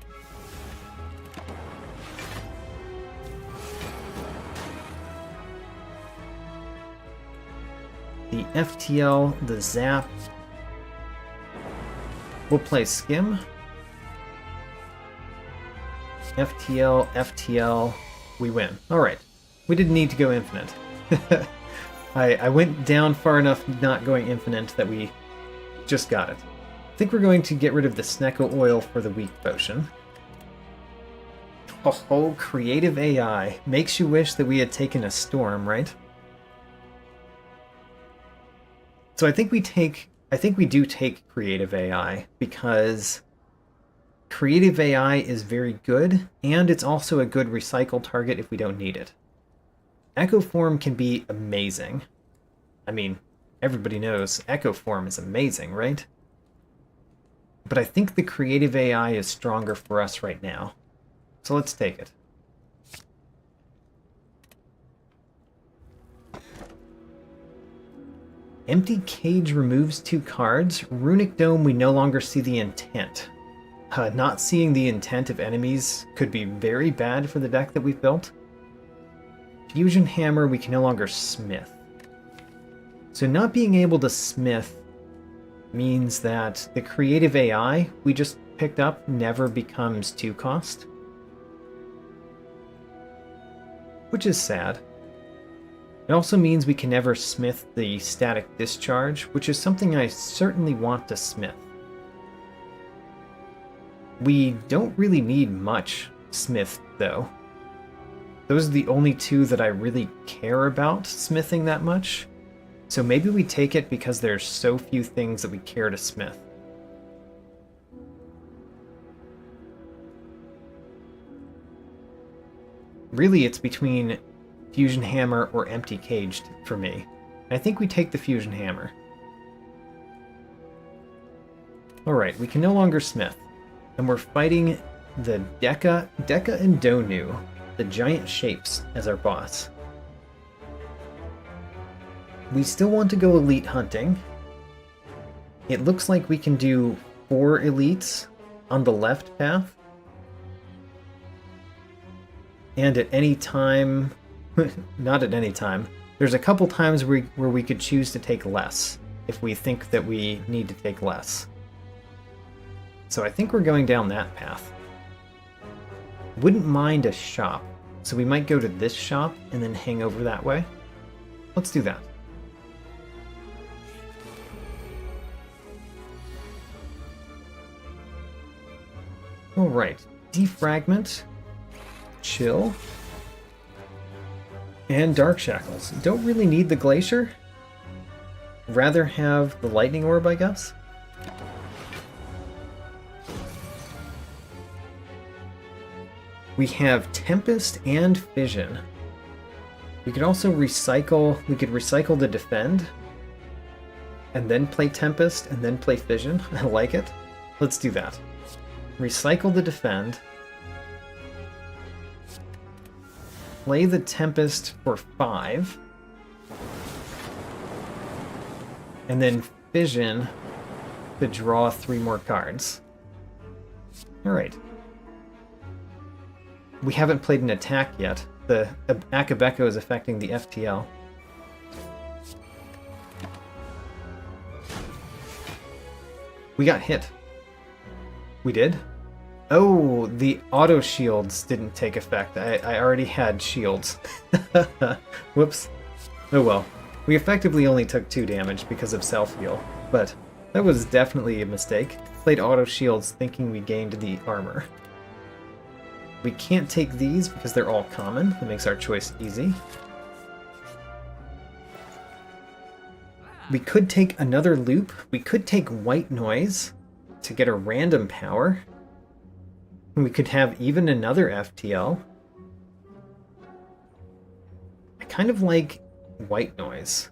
The FTL, the Zap. We'll play Skim. FTL, FTL. We win. Alright. We didn't need to go infinite. I went down far enough not going infinite that we just got it. I think we're going to get rid of the Snecko Oil for the weak potion. Oh, creative AI. Makes you wish that we had taken a storm, right? So I think we do take creative AI because creative AI is very good, and it's also a good recycle target if we don't need it. Echo Form can be amazing. I mean, everybody knows Echo Form is amazing, right? But I think the creative AI is stronger for us right now. So let's take it. Empty Cage removes 2 cards. Runic Dome, we no longer see the intent. Not seeing the intent of enemies could be very bad for the deck that we've built. Fusion Hammer, we can no longer smith. So not being able to smith means that the creative AI we just picked up never becomes 2 cost. Which is sad. It also means we can never smith the static discharge, which is something I certainly want to smith. We don't really need much smith, though. Those are the only 2 that I really care about smithing that much. So maybe we take it because there's so few things that we care to smith. Really, it's between Fusion Hammer or Empty Caged for me. I think we take the Fusion Hammer. Alright, we can no longer smith. And we're fighting the Deka and Donu, the giant shapes, as our boss. We still want to go elite hunting. It looks like we can do 4 elites on the left path. And at any time... not at any time. There's a couple times where we could choose to take less, if we think that we need to take less. So I think we're going down that path. Wouldn't mind a shop, so we might go to this shop and then hang over that way. Let's do that. Alright, Defragment, Chill, and Dark Shackles. Don't really need the Glacier. Rather have the Lightning Orb, I guess. We have Tempest and Fission. We could also recycle... We could recycle the Defend, and then play Tempest, and then play Fission. I like it. Let's do that. Recycle the Defend. Play the Tempest for 5. And then Fission to draw 3 more cards. Alright. We haven't played an attack yet. The Akabeko is affecting the FTL. We got hit. We did? Oh, the auto shields didn't take effect. I already had shields. Whoops. Oh well. We effectively only took 2 damage because of self-heal, but that was definitely a mistake. Played auto shields thinking we gained the armor. We can't take these because they're all common. That makes our choice easy. We could take another loop. We could take White Noise to get a random power. We could have even another FTL. I kind of like White Noise.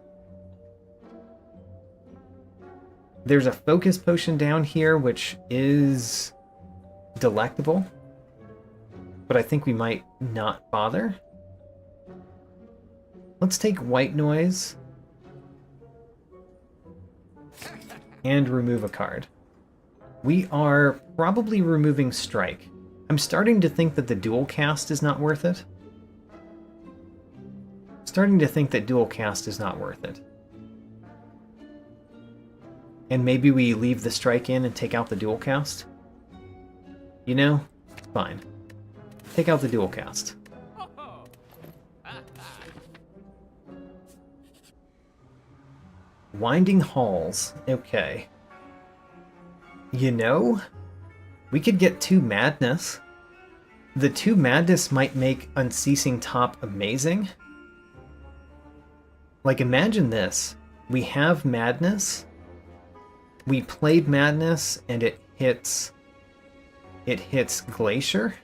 There's a focus potion down here, which is delectable. But I think we might not bother. Let's take White Noise and remove a card. We are probably removing Strike. I'm starting to think that the dual cast is not worth it. Starting to think that dual cast is not worth it. And maybe we leave the Strike in and take out the dual cast? You know, fine. Take out the dual cast. Winding Halls. Okay. You know, we could get 2 Madness. The 2 Madness might make Unceasing Top amazing. Like, imagine this. We have Madness. We played Madness, and it hits Glacier.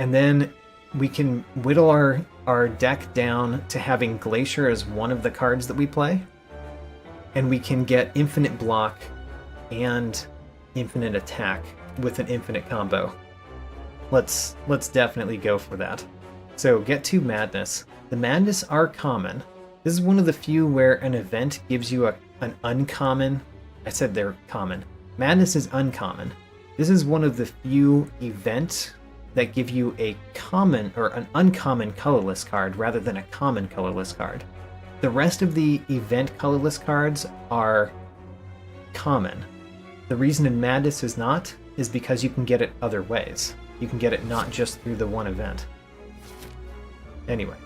And then we can whittle our deck down to having Glacier as one of the cards that we play. And we can get Infinite Block and infinite attack with an infinite combo. Let's definitely go for that. So get 2 Madness. The Madness are common. This is one of the few where an event gives you an uncommon. I said they're common. Madness is uncommon. This is one of the few events that give you a common or an uncommon colorless card rather than a common colorless card. The rest of the event colorless cards are common. The reason in Madness is not is because you can get it other ways. You can get it not just through the one event. Anyway.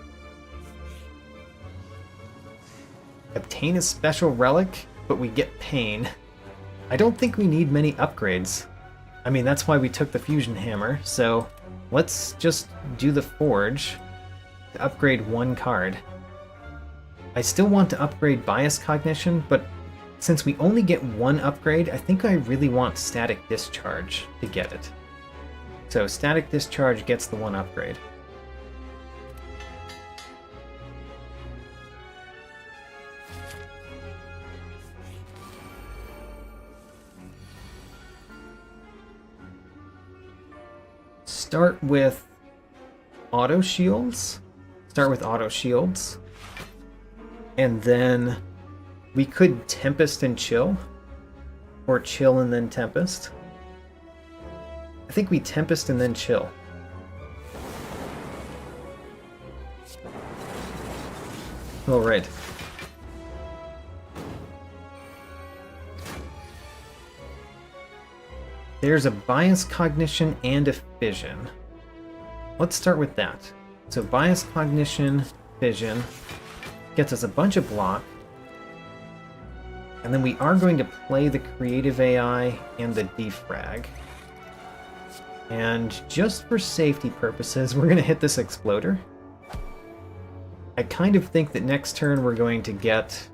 Obtain a special relic, but we get Pain. I don't think we need many upgrades. I mean, that's why we took the Fusion Hammer, so let's just do the Forge to upgrade 1 card. I still want to upgrade Bias Cognition, but since we only get 1 upgrade, I think I really want Static Discharge to get it. So Static Discharge gets the 1 upgrade. Start with auto shields. And then we could Tempest and Chill. Or Chill and then Tempest. I think we Tempest and then Chill. Alright. There's a Bias Cognition and a Fission. Let's start with that. So Bias Cognition, Fission, gets us a bunch of block. And then we are going to play the Creative AI and the Defrag. And just for safety purposes, we're going to hit this Exploder. I kind of think that next turn we're going to get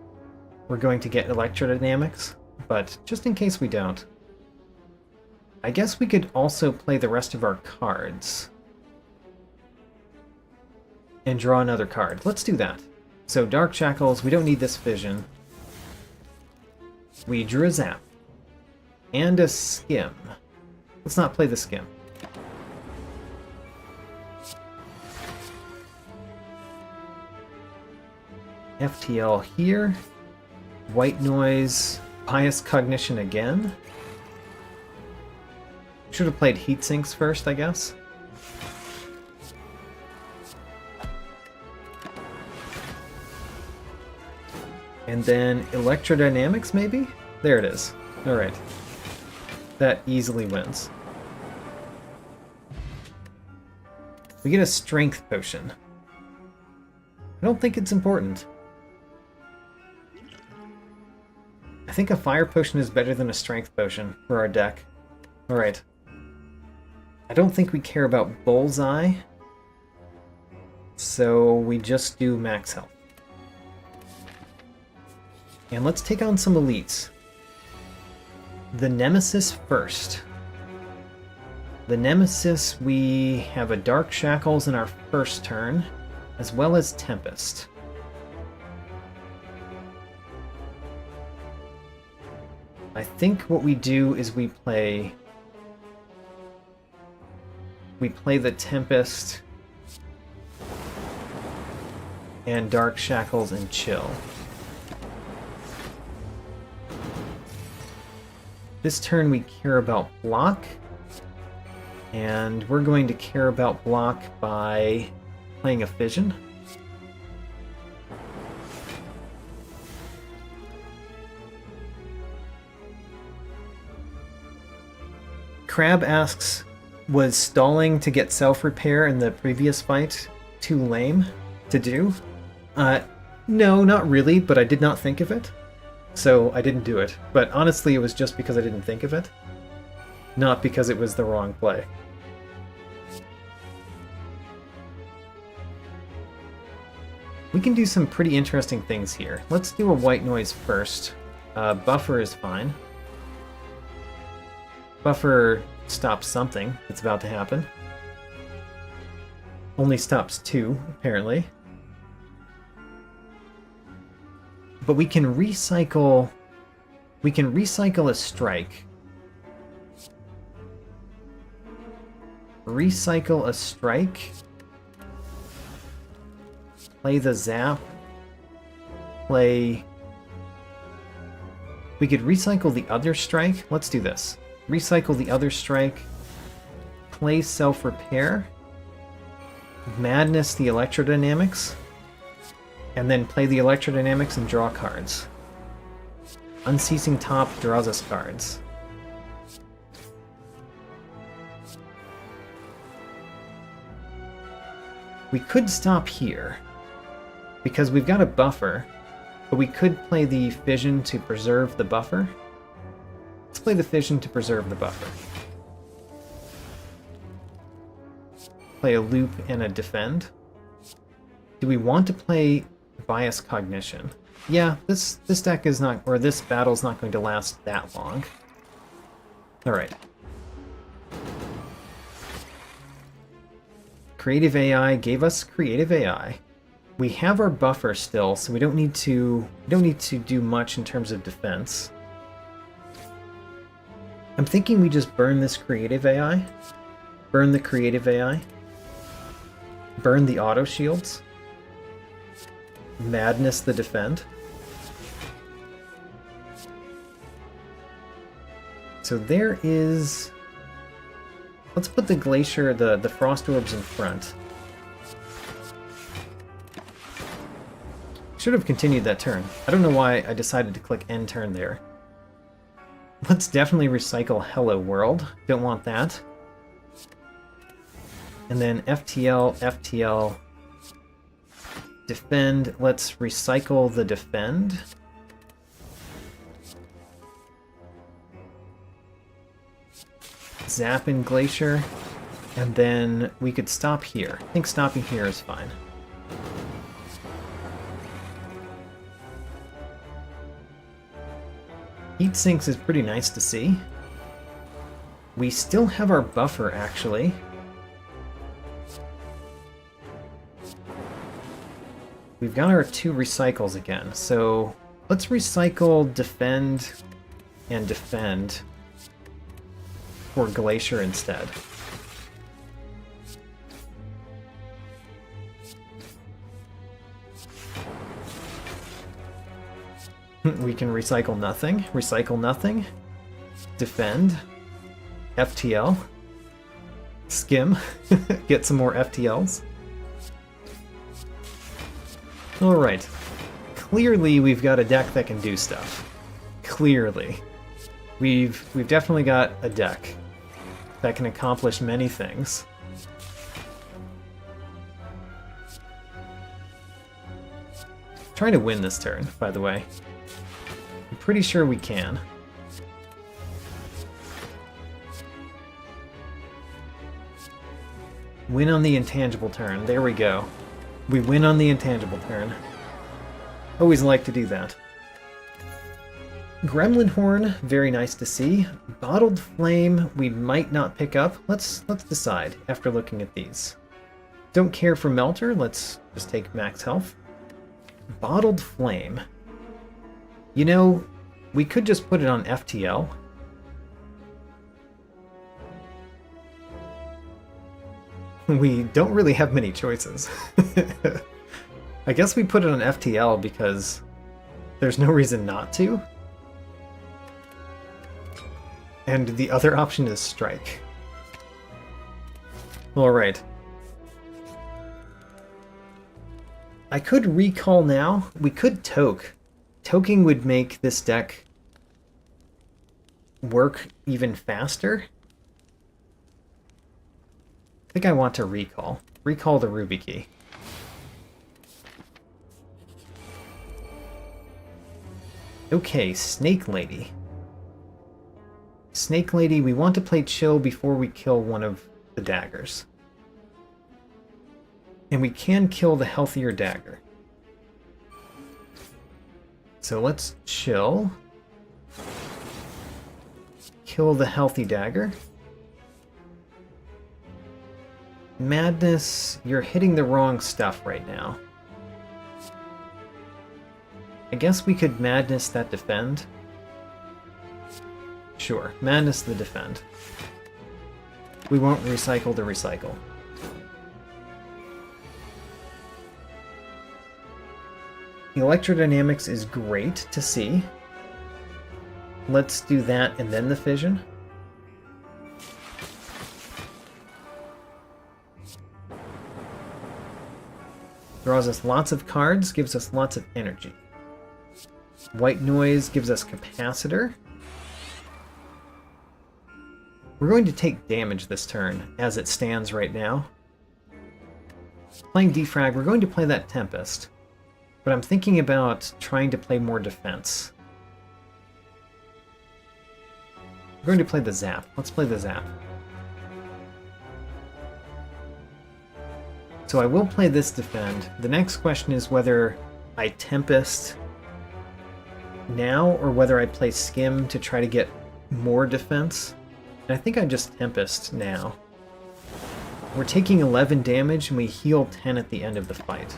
Electrodynamics, but just in case we don't. I guess we could also play the rest of our cards. And draw another card. Let's do that. So Dark Shackles, we don't need this Fission. We drew a Zap. And a Skim. Let's not play the Skim. FTL here. White Noise. Bias Cognition again. Should have played Heat Sinks first, I guess. And then Electrodynamics, maybe? There it is. Alright. That easily wins. We get a Strength Potion. I don't think it's important. I think a Fire Potion is better than a Strength Potion for our deck. Alright. I don't think we care about Bullseye, so we just do max health. And let's take on some elites. The Nemesis first. The Nemesis, we have a Dark Shackles in our first turn, as well as Tempest. I think what we do is we play the Tempest and Dark Shackles and Chill. This turn we care about block, and we're going to care about block by playing a Fission. Crab asks, was stalling to get self-repair in the previous fight too lame to do? No, not really, but I did not think of it. So I didn't do it. But honestly, it was just because I didn't think of it. Not because it was the wrong play. We can do some pretty interesting things here. Let's do a White Noise first. Buffer is fine. Buffer stops something that's about to happen. Only stops 2, apparently. But we can recycle We can recycle a strike. Recycle a strike. Play the zap. Play... We could recycle the other strike. Let's do this. Recycle the other strike. Play self-repair. Madness the electrodynamics. And then play the electrodynamics and draw cards. Unceasing Top draws us cards. We could stop here, because we've got a buffer, but we could play the fission to preserve the buffer. Let's play the fission to preserve the buffer. Play a loop and a defend. Do we want to play bias cognition? Yeah, this deck is not, or this battle's not going to last that long. Alright. Creative AI gave us creative AI. We have our buffer still, so we don't need to do much in terms of defense. I'm thinking we just burn this creative AI. Burn the creative AI. Burn the auto shields. Madness the defend. So there is... Let's put the Glacier, the Frost Orbs in front. Should have continued that turn. I don't know why I decided to click end turn there. Let's definitely recycle Hello World. Don't want that. And then FTL, FTL, defend. Let's recycle the defend. Zap in Glacier, and then we could stop here. I think stopping here is fine. Heat sinks is pretty nice to see. We still have our buffer, actually. We've got our 2 recycles again, so let's recycle defend and defend for Glacier instead. We can recycle nothing, defend, FTL, skim, get some more FTLs. Alright, clearly we've got a deck that can do stuff. Clearly. We've definitely got a deck that can accomplish many things. Trying to win this turn, by the way. I'm pretty sure we can. Win on the intangible turn. There we go. We win on the intangible turn. Always like to do that. Gremlin Horn, very nice to see. Bottled Flame, we might not pick up. Let's decide after looking at these. Don't care for Melter, let's just take max health. Bottled Flame. You know, we could just put it on FTL. We don't really have many choices. I guess we put it on FTL because there's no reason not to. And the other option is strike. Alright. I could recall now. We could toke. Toking would make this deck work even faster. I think I want to recall. Recall the Ruby Key. Okay, Snake Lady. Snake Lady, we want to play chill before we kill one of the daggers. And we can kill the healthier dagger. So let's chill. Kill the healthy dagger. Madness, you're hitting the wrong stuff right now. I guess we could Madness that defend. Sure, madness the defend. We won't recycle the recycle. Electrodynamics is great to see. Let's do that and then the fission. Draws us lots of cards, gives us lots of energy. White noise gives us capacitor. We're going to take damage this turn, as it stands right now. Playing defrag, we're going to play that Tempest. But I'm thinking about trying to play more defense. We're going to play the Zap. Let's play the Zap. So I will play this defend. The next question is whether I Tempest now or whether I play Skim to try to get more defense. And I think I just Tempest now. We're taking 11 damage and we heal 10 at the end of the fight.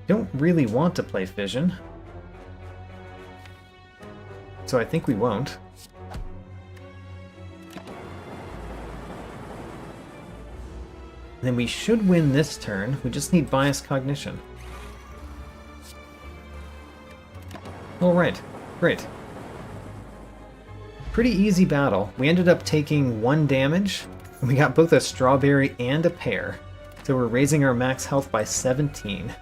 Don't really want to play Fission, so I think we won't. Then we should win this turn. We just need Bias Cognition. Alright, great. Pretty easy battle. We ended up taking 1 damage, and we got both a strawberry and a pear. So we're raising our max health by 17.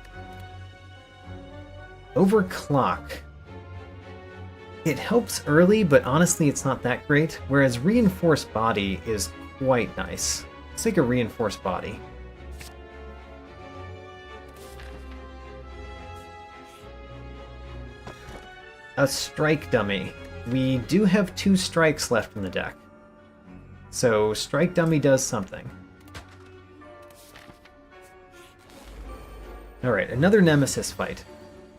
Overclock. It helps early, but honestly it's not that great, whereas Reinforced Body is quite nice. Let's take a Reinforced Body. A Strike Dummy. We do have 2 strikes left in the deck. So Strike Dummy does something. Alright, another Nemesis fight.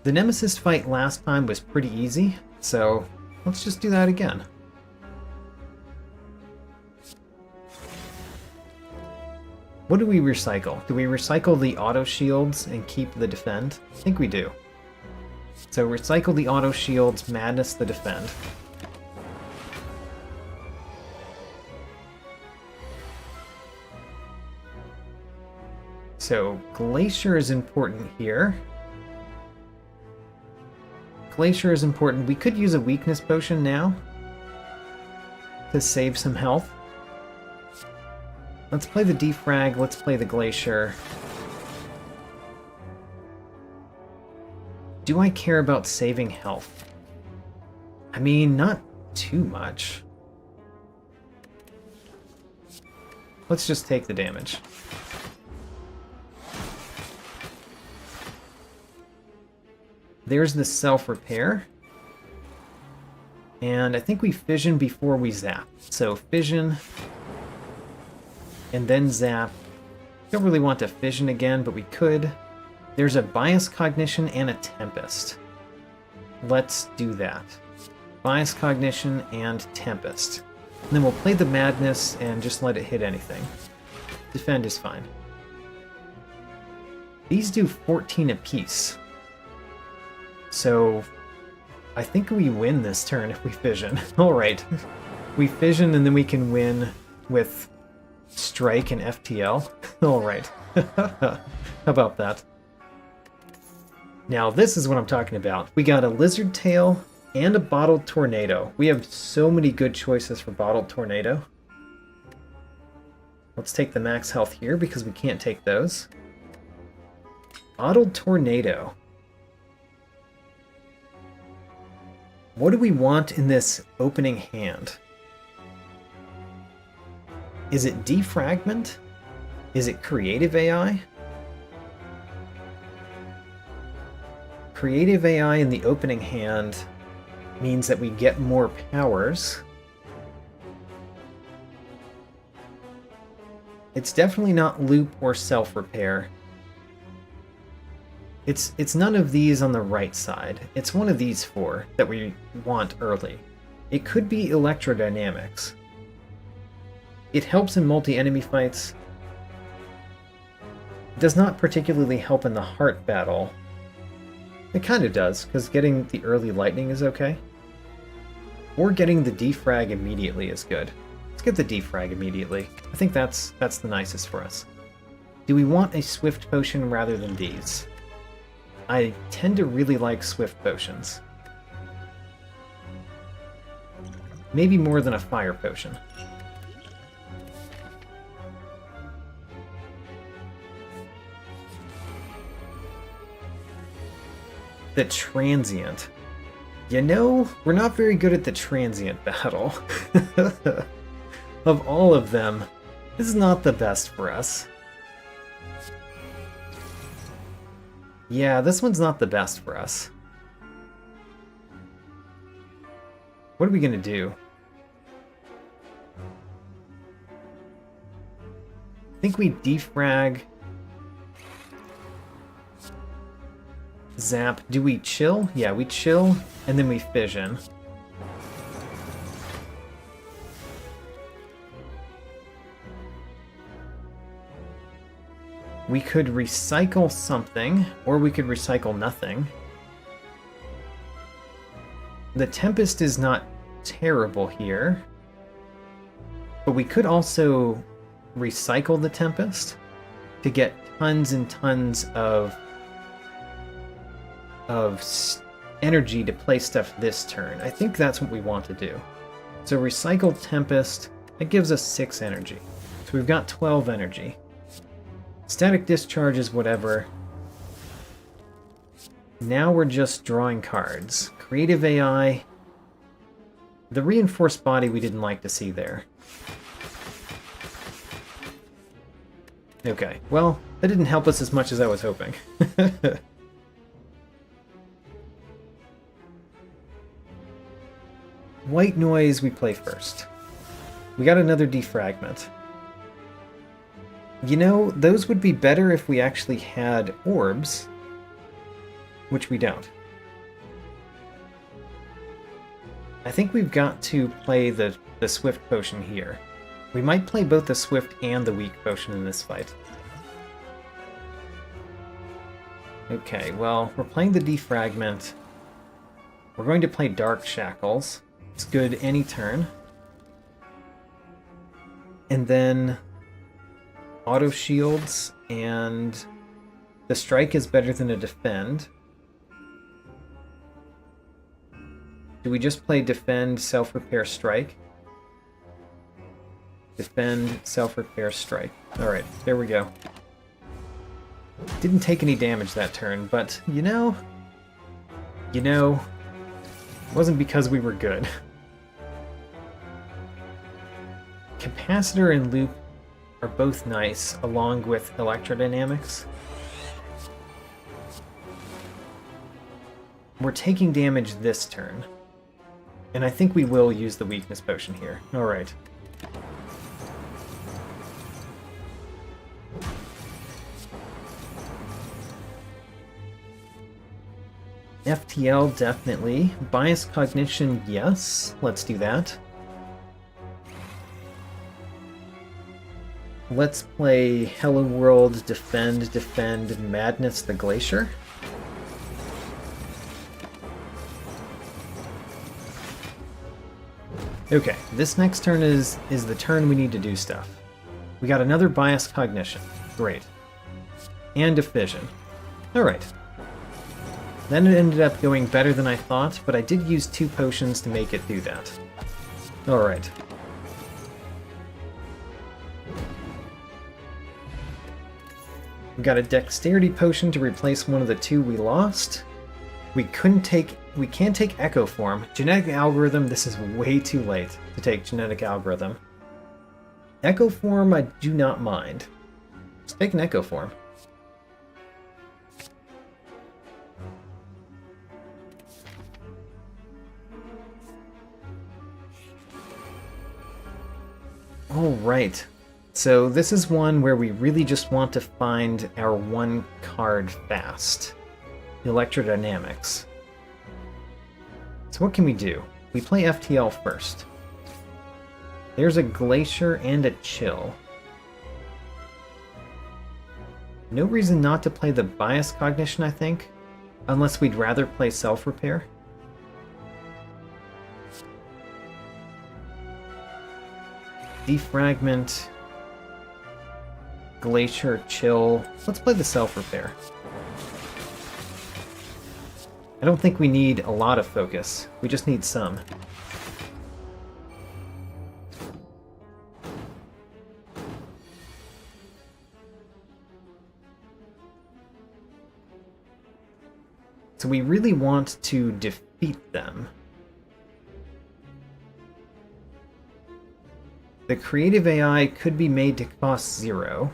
The Nemesis fight last time was pretty easy, so let's just do that again. What do we recycle? Do we recycle the auto shields and keep the defend? I think we do. So recycle the auto shields, madness the defend. So Glacier is important here. Glacier is important. We could use a weakness potion now to save some health. Let's play the defrag, let's play the Glacier. Do I care about saving health? I mean, not too much. Let's just take the damage. There's the self-repair. And I think we fission before we zap. So fission, and then zap. Don't really want to fission again, but we could. There's a Bias Cognition and a Tempest. Let's do that. Bias Cognition and Tempest. And then we'll play the Madness and just let it hit anything. Defend is fine. These do 14 apiece. So I think we win this turn if we fission. Alright. We fission and then we can win with Strike and FTL. Alright. How about that? Now this is what I'm talking about. We got a Lizard Tail and a Bottled Tornado. We have so many good choices for Bottled Tornado. Let's take the max health here because we can't take those. Bottled Tornado. What do we want in this opening hand? Is it Defragment? Is it Creative AI? Creative AI in the opening hand means that we get more powers. It's definitely not Loop or Self-Repair. It's none of these on the right side. It's one of these 4 that we want early. It could be Electrodynamics. It helps in multi-enemy fights. It does not particularly help in the heart battle. It kind of does, because getting the early lightning is okay. Or getting the defrag immediately is good. Let's get the defrag immediately. I think that's the nicest for us. Do we want a swift potion rather than these? I tend to really like swift potions. Maybe more than a fire potion. The transient. You know, we're not very good at the transient battle. Of all of them, this is not the best for us. Yeah, this one's not the best for us. What are we gonna do? I think we defrag. Zap. Do we chill? Yeah, we chill, and then we fission. We could recycle something, or we could recycle nothing. The Tempest is not terrible here, but we could also recycle the Tempest to get tons and tons of energy to play stuff this turn. I think that's what we want to do. So recycle Tempest, that gives us 6 energy. So we've got 12 energy. Static Discharge is whatever. Now we're just drawing cards. Creative AI. The Reinforced Body we didn't like to see there. Okay, well, that didn't help us as much as I was hoping. White Noise we play first. We got another Defragment. You know, those would be better if we actually had orbs, which we don't. I think we've got to play the Swift Potion here. We might play both the Swift and the Weak Potion in this fight. Okay, well, we're playing the Defragment. We're going to play Dark Shackles. It's good any turn. And then auto shields, and the strike is better than a defend. Do we just play defend, self-repair, strike? Defend, self-repair, strike. Alright, there we go. Didn't take any damage that turn, but you know, it wasn't because we were good. Capacitor and Loop are both nice, along with Electrodynamics. We're taking damage this turn, and I think we will use the Weakness Potion here. Alright. FTL, definitely. Bias Cognition, yes. Let's do that. Let's play Hello World, Defend, Madness the Glacier. Okay, this next turn is the turn we need to do stuff. We got another Bias Cognition. Great. And a Fission. Alright. Then it ended up going better than I thought, but I did use 2 potions to make it do that. Alright. We got a Dexterity Potion to replace one of the 2 we lost. We can't take Echo Form. Genetic Algorithm, this is way too late to take Genetic Algorithm. Echo Form, I do not mind. Let's take an Echo Form. Alright. So this is one where we really just want to find our 1 card fast. Electrodynamics. So what can we do? We play FTL first. There's a Glacier and a Chill. No reason not to play the Bias Cognition, I think. Unless we'd rather play Self-Repair. Defragment. Glacier, Chill. Let's play the Self-Repair. I don't think we need a lot of focus. We just need some. So we really want to defeat them. The creative AI could be made to cost 0.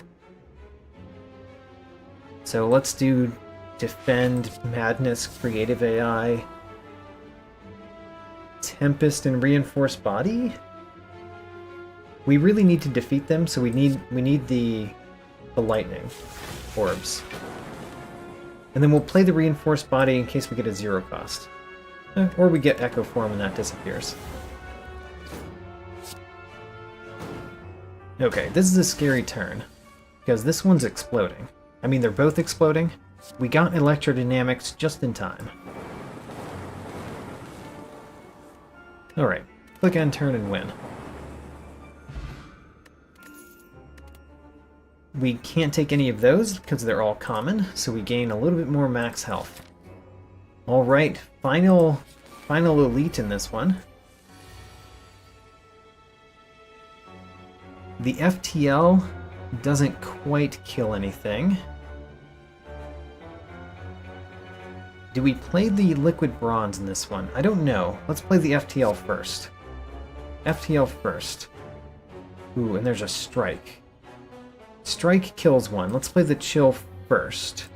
So let's do Defend, Madness, Creative AI, Tempest, and Reinforced Body? We really need to defeat them, so we need the lightning orbs. And then we'll play the Reinforced Body in case we get a 0 cost. Or we get Echo Form and that disappears. Okay, this is a scary turn, because this one's exploding. I mean, they're both exploding. We got Electrodynamics just in time. Alright, click end turn and win. We can't take any of those because they're all common, so we gain a little bit more max health. Alright, final elite in this one. The FTL doesn't quite kill anything. Do we play the Liquid Bronze in this one? I don't know. Let's play the FTL first. FTL first. Ooh, and there's a Strike. Strike kills one. Let's play the Chill first.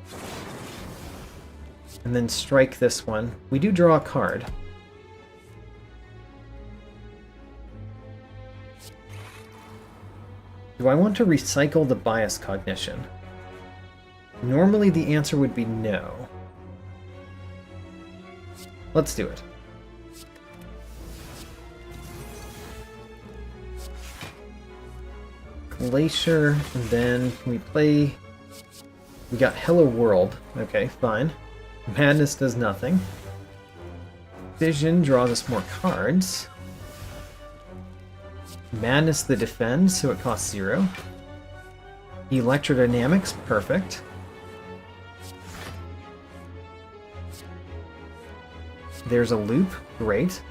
And then strike this one. We do draw a card. Do I want to recycle the Bias Cognition? Normally the answer would be no. Let's do it. Glacier, and then we play... We got Hello World. Okay, fine. Madness does nothing. Vision draws us more cards. Madness the Defend, so it costs 0. Electrodynamics, perfect. There's a loop, great.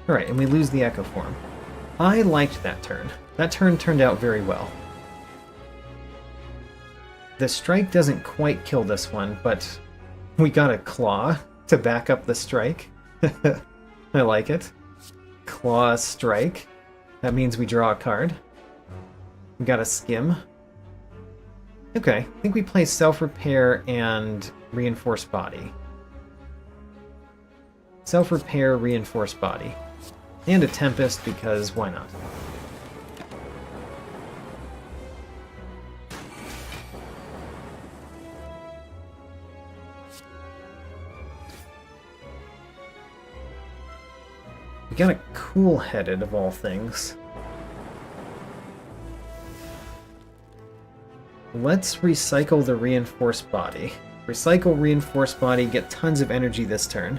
Alright, and we lose the Echo Form. I liked that turn. That turn turned out very well. The Strike doesn't quite kill this one, but we got a Claw to back up the Strike. I like it. Claw, Strike. That means we draw a card. We got a Skim. Okay, I think we play Self-Repair and Reinforced Body. Self-Repair, Reinforced Body. And a Tempest, because why not? We got a Cool-Headed, of all things. Let's recycle the Reinforced Body. Recycle Reinforced Body, get tons of energy this turn.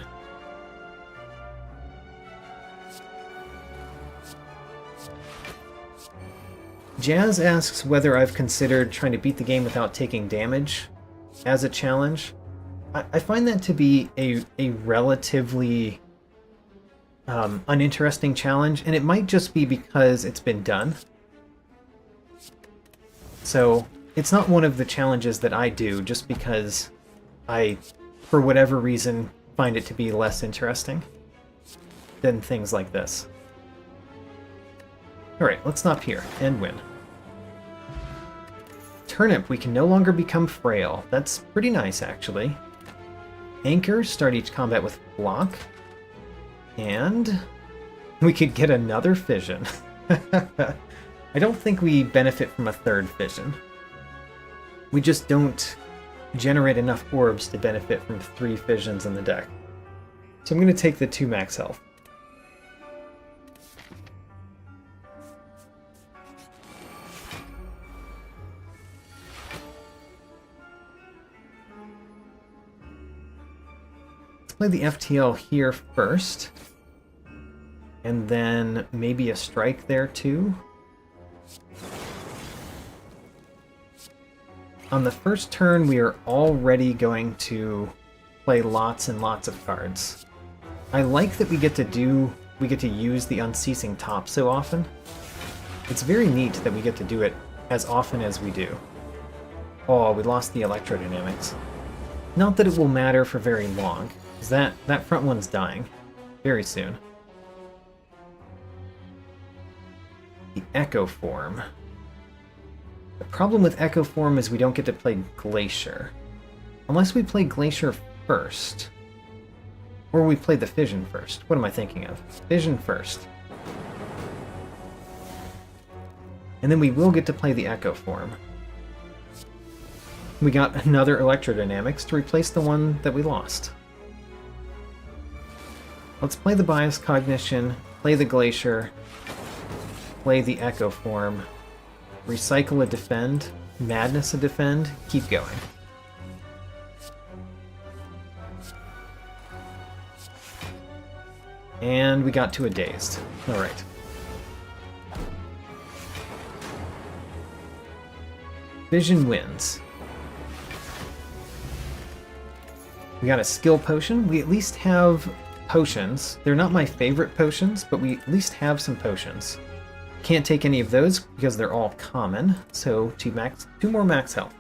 Jazz asks whether I've considered trying to beat the game without taking damage as a challenge. I find that to be a relatively uninteresting challenge, and it might just be because it's been done. So it's not one of the challenges that I do just because I, for whatever reason, find it to be less interesting than things like this. Alright, let's stop here and win. Turnip, we can no longer become frail. That's pretty nice, actually. Anchor, start each combat with block. And we could get another fission. I don't think we benefit from a third fission. We just don't generate enough orbs to benefit from 3 fissions in the deck. So I'm going to take the 2 max health. play the FTL here first. And then maybe a strike there too. On the first turn, we are already going to play lots and lots of cards. I like that we get to use the Unceasing Top so often. It's very neat that we get to do it as often as we do. Oh, we lost the electrodynamics. Not that it will matter for very long, because that front one's dying very soon. The Echo Form. The problem with Echo Form is we don't get to play Glacier. Unless we play Glacier first. Or we play the Fission first. What am I thinking of? Fission first. And then we will get to play the Echo Form. We got another Electrodynamics to replace the one that we lost. Let's play the Bias Cognition, play the Glacier, play the Echo Form, recycle a Defend, Madness a Defend, keep going. And we got to a Dazed. Alright. Vision wins. We got a skill potion. We at least have potions. They're not my favorite potions, but we at least have some potions. Can't take any of those because they're all common, so two more max health.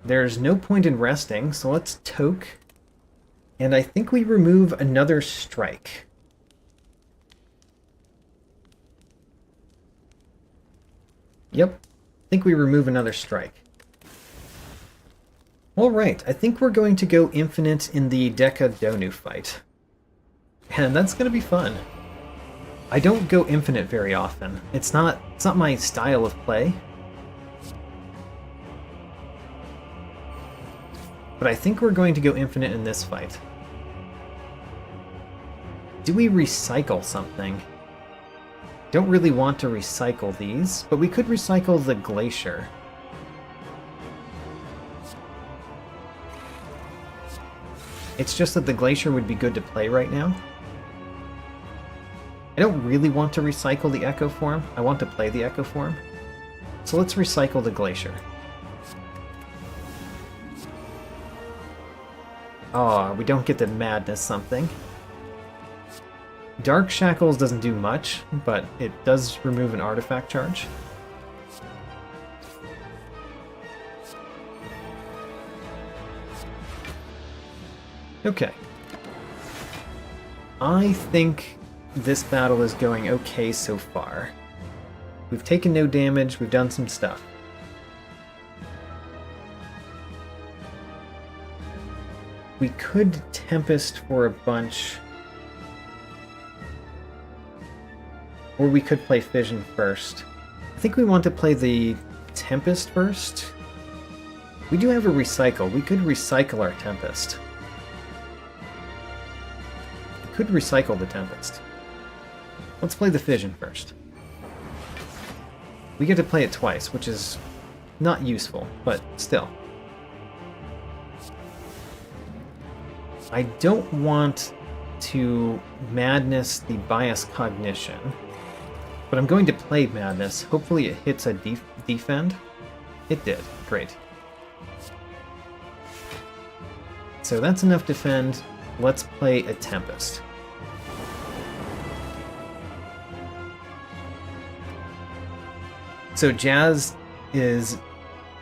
There's no point in resting, so let's toke. And I think we remove another strike. Yep, I think we remove another strike. Alright, I think we're going to go infinite in the Deka Donu fight. And that's going to be fun. I don't go infinite very often. It's not my style of play. But I think we're going to go infinite in this fight. Do we recycle something? Don't really want to recycle these, but we could recycle the Glacier. It's just that the Glacier would be good to play right now. I don't really want to recycle the Echo Form. I want to play the Echo Form. So let's recycle the Glacier. Oh, we don't get the Madness something. Dark Shackles doesn't do much, but it does remove an artifact charge. Okay. I think this battle is going okay so far. We've taken no damage, we've done some stuff. We could Tempest for a bunch. Or we could play Fission first. I think we want to play the Tempest first. We do have a recycle. We could recycle our Tempest. We could recycle the Tempest. Let's play the Fission first. We get to play it twice, which is not useful, but still. I don't want to Madness the Bias Cognition, but I'm going to play Madness. Hopefully it hits a defend. It did. Great. So that's enough defend. Let's play a Tempest. So Jazz is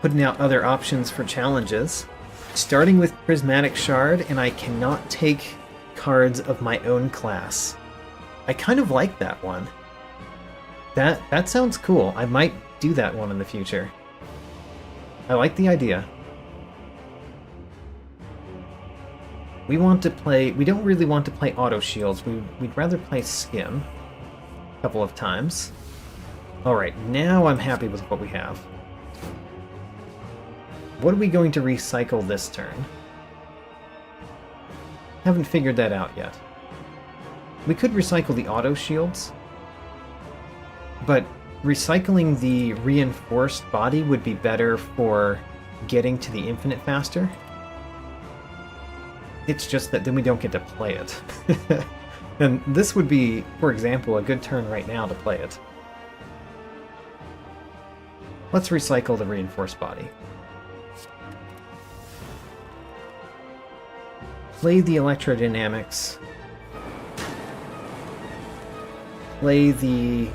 putting out other options for challenges, starting with Prismatic Shard, and I cannot take cards of my own class. I kind of like that one. That sounds cool. I might do that one in the future. I like the idea. We don't really want to play Auto Shields. We'd rather play Skim a couple of times. Alright, now I'm happy with what we have. What are we going to recycle this turn? Haven't figured that out yet. We could recycle the Auto Shields, but recycling the Reinforced Body would be better for getting to the infinite faster. It's just that then we don't get to play it. And this would be, for example, a good turn right now to play it. Let's recycle the reinforced body. Play the electrodynamics. Play the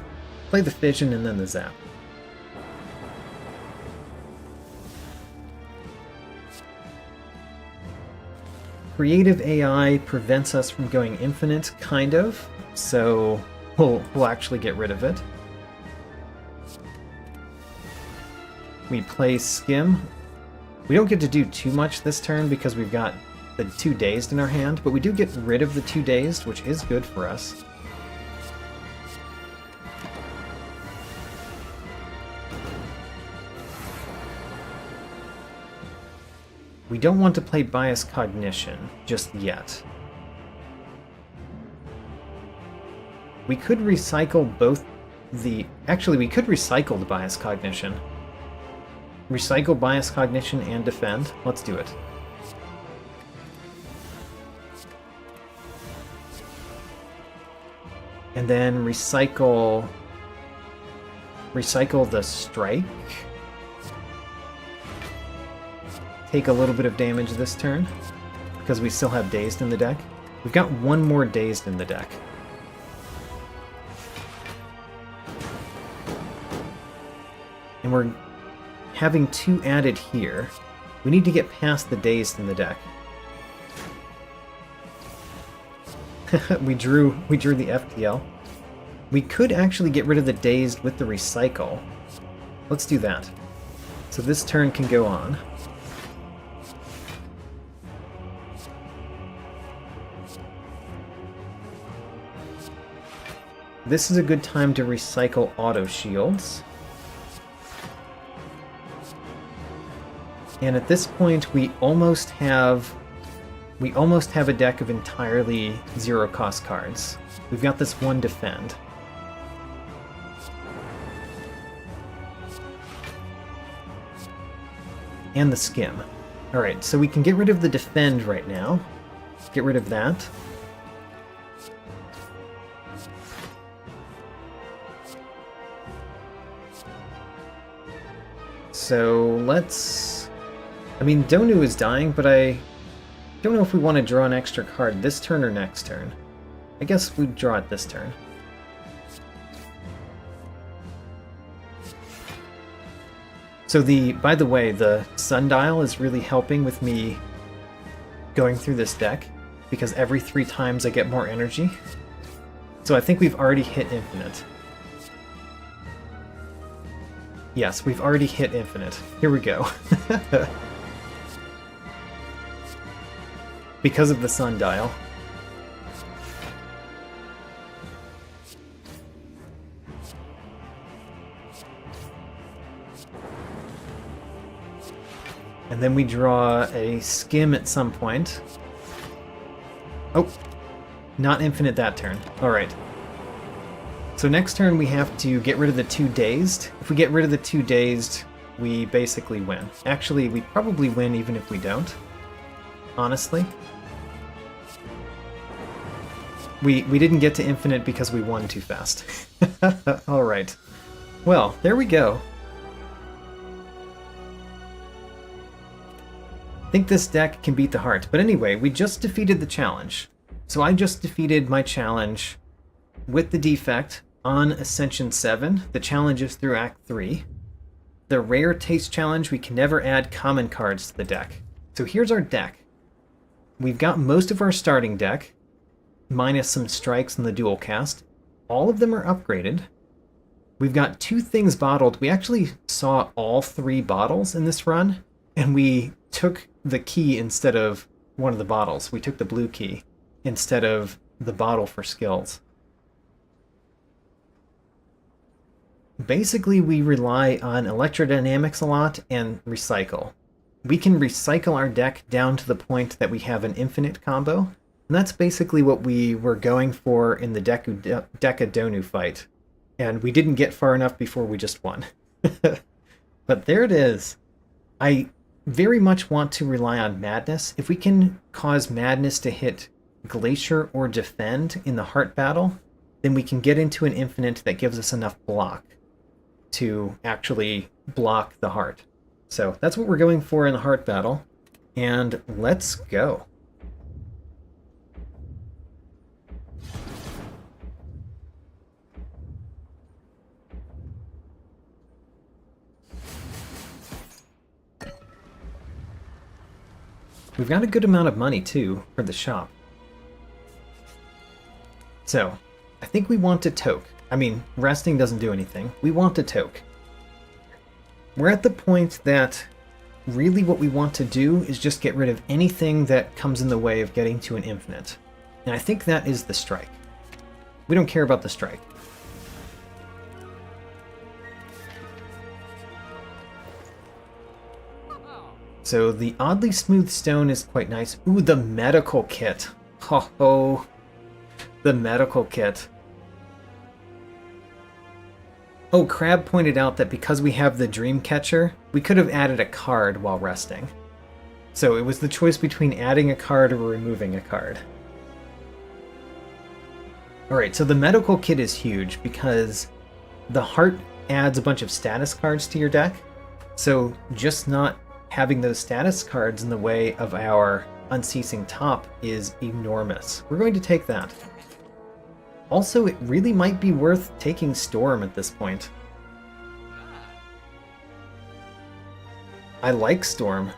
fission and then the zap. Creative AI prevents us from going infinite, kind of, so we'll actually get rid of it. We play Skim. We don't get to do too much this turn because we've got the 2 Dazed in our hand, but we do get rid of the 2 Dazed, which is good for us. We don't want to play Bias Cognition just yet. We could recycle both the... Actually, we could recycle the Bias Cognition. Recycle Bias Cognition and Defend. Let's do it. And then recycle the Strike. Take a little bit of damage this turn, because we still have Dazed in the deck. We've got one more Dazed in the deck. And we're having 2 added here. We need to get past the Dazed in the deck. we drew the FTL. We could actually get rid of the Dazed with the Recycle. Let's do that. So this turn can go on. This is a good time to recycle auto shields. And at this point we almost have a deck of entirely zero cost cards. We've got this one Defend. And the Skim. Alright, so we can get rid of the Defend right now. Get rid of that. So let's... I mean, Donu is dying, but I don't know if we want to draw an extra card this turn or next turn. I guess we'd draw it this turn. So by the way, the sundial is really helping with me going through this deck, because every 3 times I get more energy. So I think we've already hit infinite. Yes, we've already hit infinite. Here we go. Because of the sundial. And then we draw a Skim at some point. Oh, not infinite that turn. Alright. So next turn we have to get rid of the 2 Dazed. If we get rid of the 2 Dazed, we basically win. Actually, we probably win even if we don't. Honestly. We didn't get to infinite because we won too fast. Alright. Well, there we go. I think this deck can beat the heart. But anyway, we just defeated the challenge. So I just defeated my challenge with the defect on Ascension 7. The challenge is through Act 3. The Rare Taste Challenge, we can never add common cards to the deck. So here's our deck. We've got most of our starting deck, minus some strikes in the dual cast. All of them are upgraded. We've got 2 things bottled. We actually saw all 3 bottles in this run, and we took the key instead of one of the bottles. We took the blue key instead of the bottle for skills. Basically, we rely on electrodynamics a lot and recycle. We can recycle our deck down to the point that we have an infinite combo, and that's basically what we were going for in the Deca Donu fight. And we didn't get far enough before we just won. But there it is. I very much want to rely on Madness. If we can cause Madness to hit Glacier or Defend in the Heart battle, then we can get into an Infinite that gives us enough block to actually block the Heart. So that's what we're going for in the Heart battle, and let's go. We've got a good amount of money, too, for the shop. So, I think we want to toke. I mean, resting doesn't do anything. We want to toke. We're at the point that really what we want to do is just get rid of anything that comes in the way of getting to an infinite. And I think that is the strike. We don't care about the strike. So the oddly smooth stone is quite nice. Ooh, the medical kit. Ho ho. The medical kit. Oh, Crab pointed out that because we have the Dream Catcher, we could have added a card while resting. So it was the choice between adding a card or removing a card. Alright, so the medical kit is huge because the Heart adds a bunch of status cards to your deck. So just not having those status cards in the way of our Unceasing Top is enormous. We're going to take that. Also, it really might be worth taking Storm at this point. I like Storm.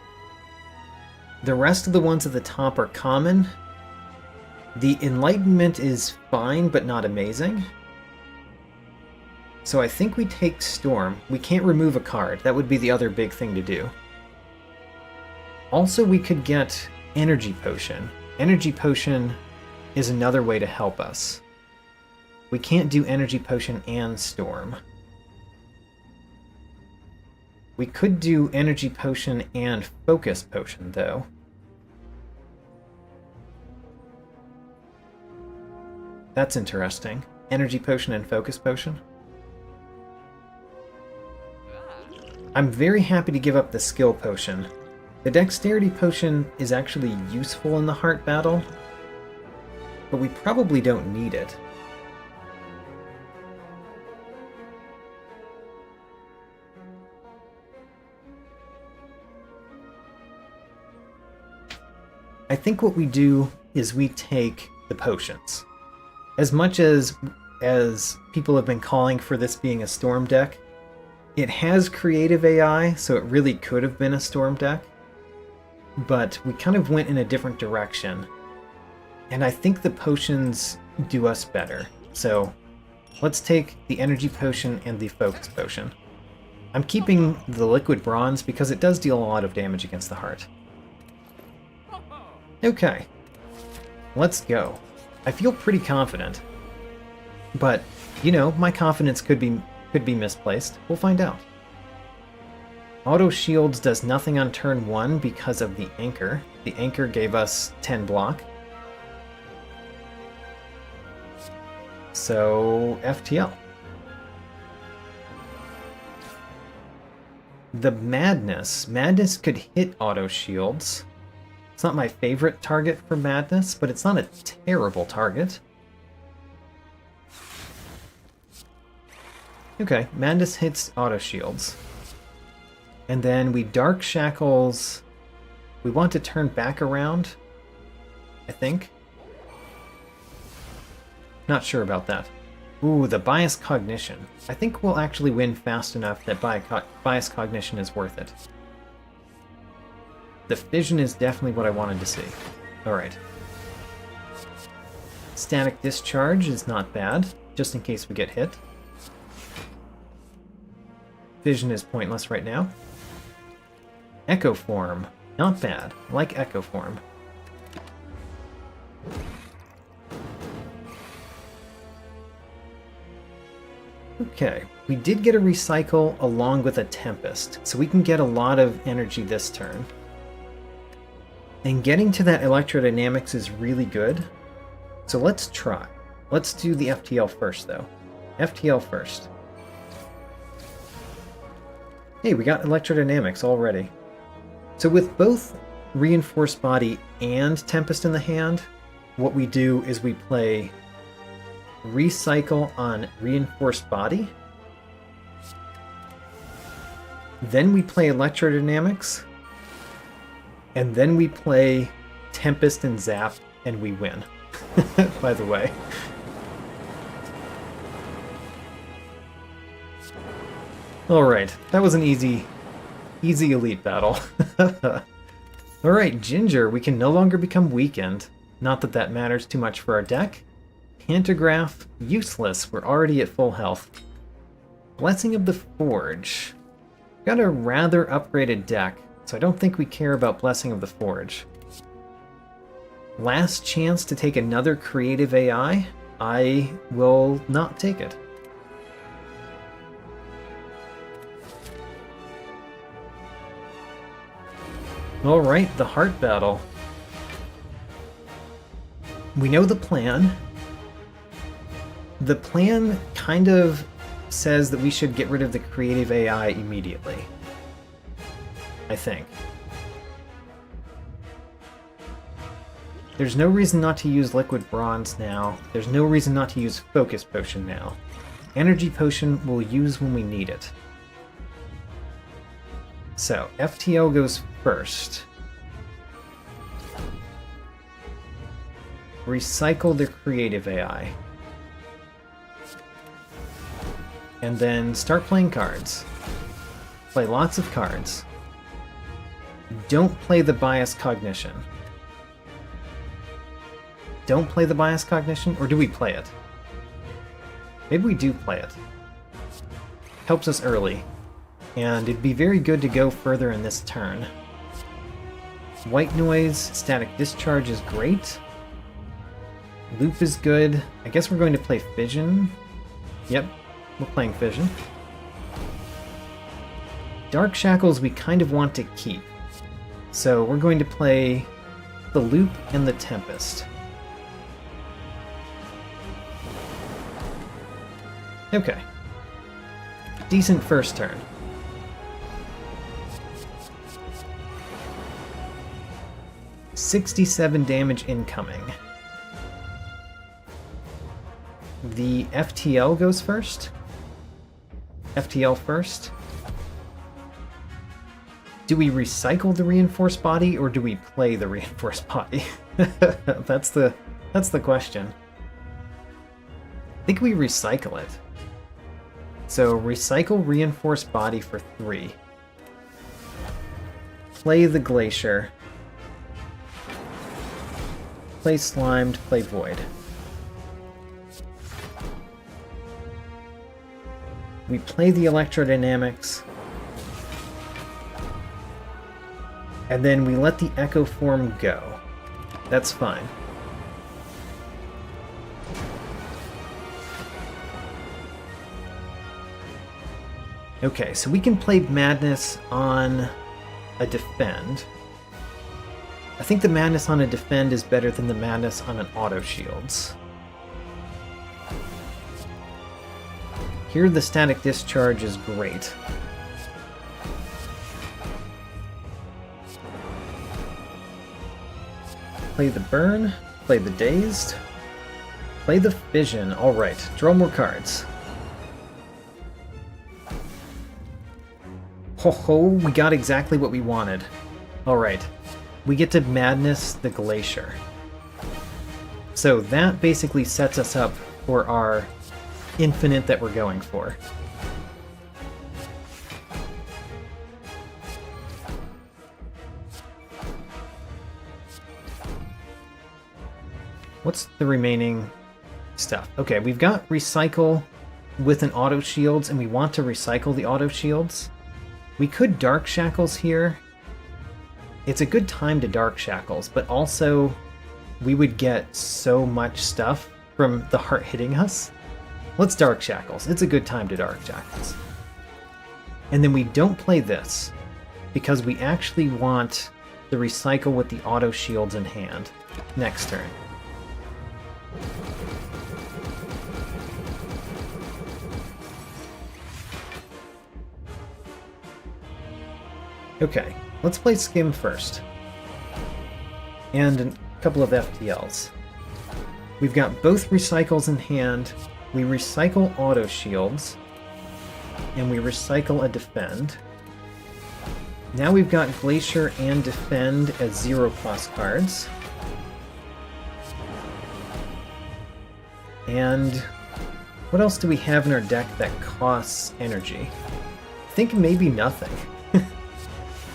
The rest of the ones at the top are common. The Enlightenment is fine, but not amazing. So I think we take Storm. We can't remove a card. That would be the other big thing to do. Also, we could get Energy Potion. Energy Potion is another way to help us. We can't do Energy Potion and Storm. We could do Energy Potion and Focus Potion, though. That's interesting. Energy Potion and Focus Potion. I'm very happy to give up the Skill Potion. The Dexterity Potion is actually useful in the Heart battle, but we probably don't need it. I think what we do is we take the potions. As much as people have been calling for this being a Storm deck, it has creative AI, so it really could have been a Storm deck. But we kind of went in a different direction. And I think the potions do us better. So let's take the Energy Potion and the Focus Potion. I'm keeping the Liquid Bronze because it does deal a lot of damage against the Heart. Okay, let's go. I feel pretty confident, but you know, my confidence could be misplaced. We'll find out. Auto Shields does nothing on turn 1 because of the Anchor. The Anchor gave us 10 block. So, FTL. The Madness. Madness could hit Auto Shields. It's not my favorite target for Madness, but it's not a terrible target. Okay, Madness hits Auto Shields. And then we Dark Shackles. We want to turn back around, I think. Not sure about that. Ooh, the Bias Cognition. I think we'll actually win fast enough that Bias Cognition is worth it. The Fission is definitely what I wanted to see. Alright. Static Discharge is not bad, just in case we get hit. Fission is pointless right now. Echo Form. Not bad. I like Echo Form. Okay, we did get a Recycle along with a Tempest, so we can get a lot of energy this turn. And getting to that Electrodynamics is really good, so let's try. Let's do the FTL first, though. FTL first. Hey, we got Electrodynamics already. So with both Reinforced Body and Tempest in the hand, what we do is we play Recycle on Reinforced Body. Then we play Electrodynamics. And then we play Tempest and Zap, and we win. By the way. Alright, that was an easy elite battle. Alright, Ginger, we can no longer become weakened. Not that that matters too much for our deck. Pantograph, useless. We're already at full health. Blessing of the Forge. Got a rather upgraded deck, so I don't think we care about Blessing of the Forge. Last chance to take another creative AI. I will not take it. Alright, the Heart Battle. We know the plan. The plan kind of says that we should get rid of the creative AI immediately. I think. There's no reason not to use Liquid Bronze now. There's no reason not to use Focus Potion now. Energy Potion we'll use when we need it. So, FTL goes first. Recycle the creative AI. And then start playing cards. Play lots of cards. Don't play the Bias Cognition. Don't play the Bias Cognition? Or do we play it? Maybe we do play it. Helps us early. And it'd be very good to go further in this turn. White Noise, Static Discharge is great. Loop is good. I guess we're going to play Fission. Yep, we're playing Fission. Dark Shackles we kind of want to keep. So we're going to play the Loop and the Tempest. Okay. Decent first turn. $67 damage incoming. The FTL goes first. FTL first. Do we recycle the Reinforced Body or do we play the Reinforced Body? That's the question. I think we recycle it. So recycle Reinforced Body for 3. Play the Glacier. Play Slimed, play Void. We play the Electrodynamics. And then we let the Echo Form go. That's fine. Okay, so we can play Madness on a Defend. I think the Madness on a Defend is better than the Madness on an Auto Shields. Here the Static Discharge is great. Play the Burn, play the Dazed, play the Fission. Alright, draw more cards. Ho ho, we got exactly what we wanted. Alright, we get to Madness the Glacier. So that basically sets us up for our infinite that we're going for. What's the remaining stuff? Okay, we've got Recycle with an Auto Shields, and we want to recycle the Auto Shields. We could Dark Shackles here. It's a good time to Dark Shackles, but also we would get so much stuff from the heart hitting us. Let's Dark Shackles. It's a good time to Dark Shackles. And then we don't play this, because we actually want the Recycle with the Auto Shields in hand next turn. Okay, let's play Skim first. And a couple of FTLs. We've got both recycles in hand. We recycle auto shields. And we recycle a defend. Now we've got Glacier and Defend as 0+ cards. And what else do we have in our deck that costs energy? I think maybe nothing.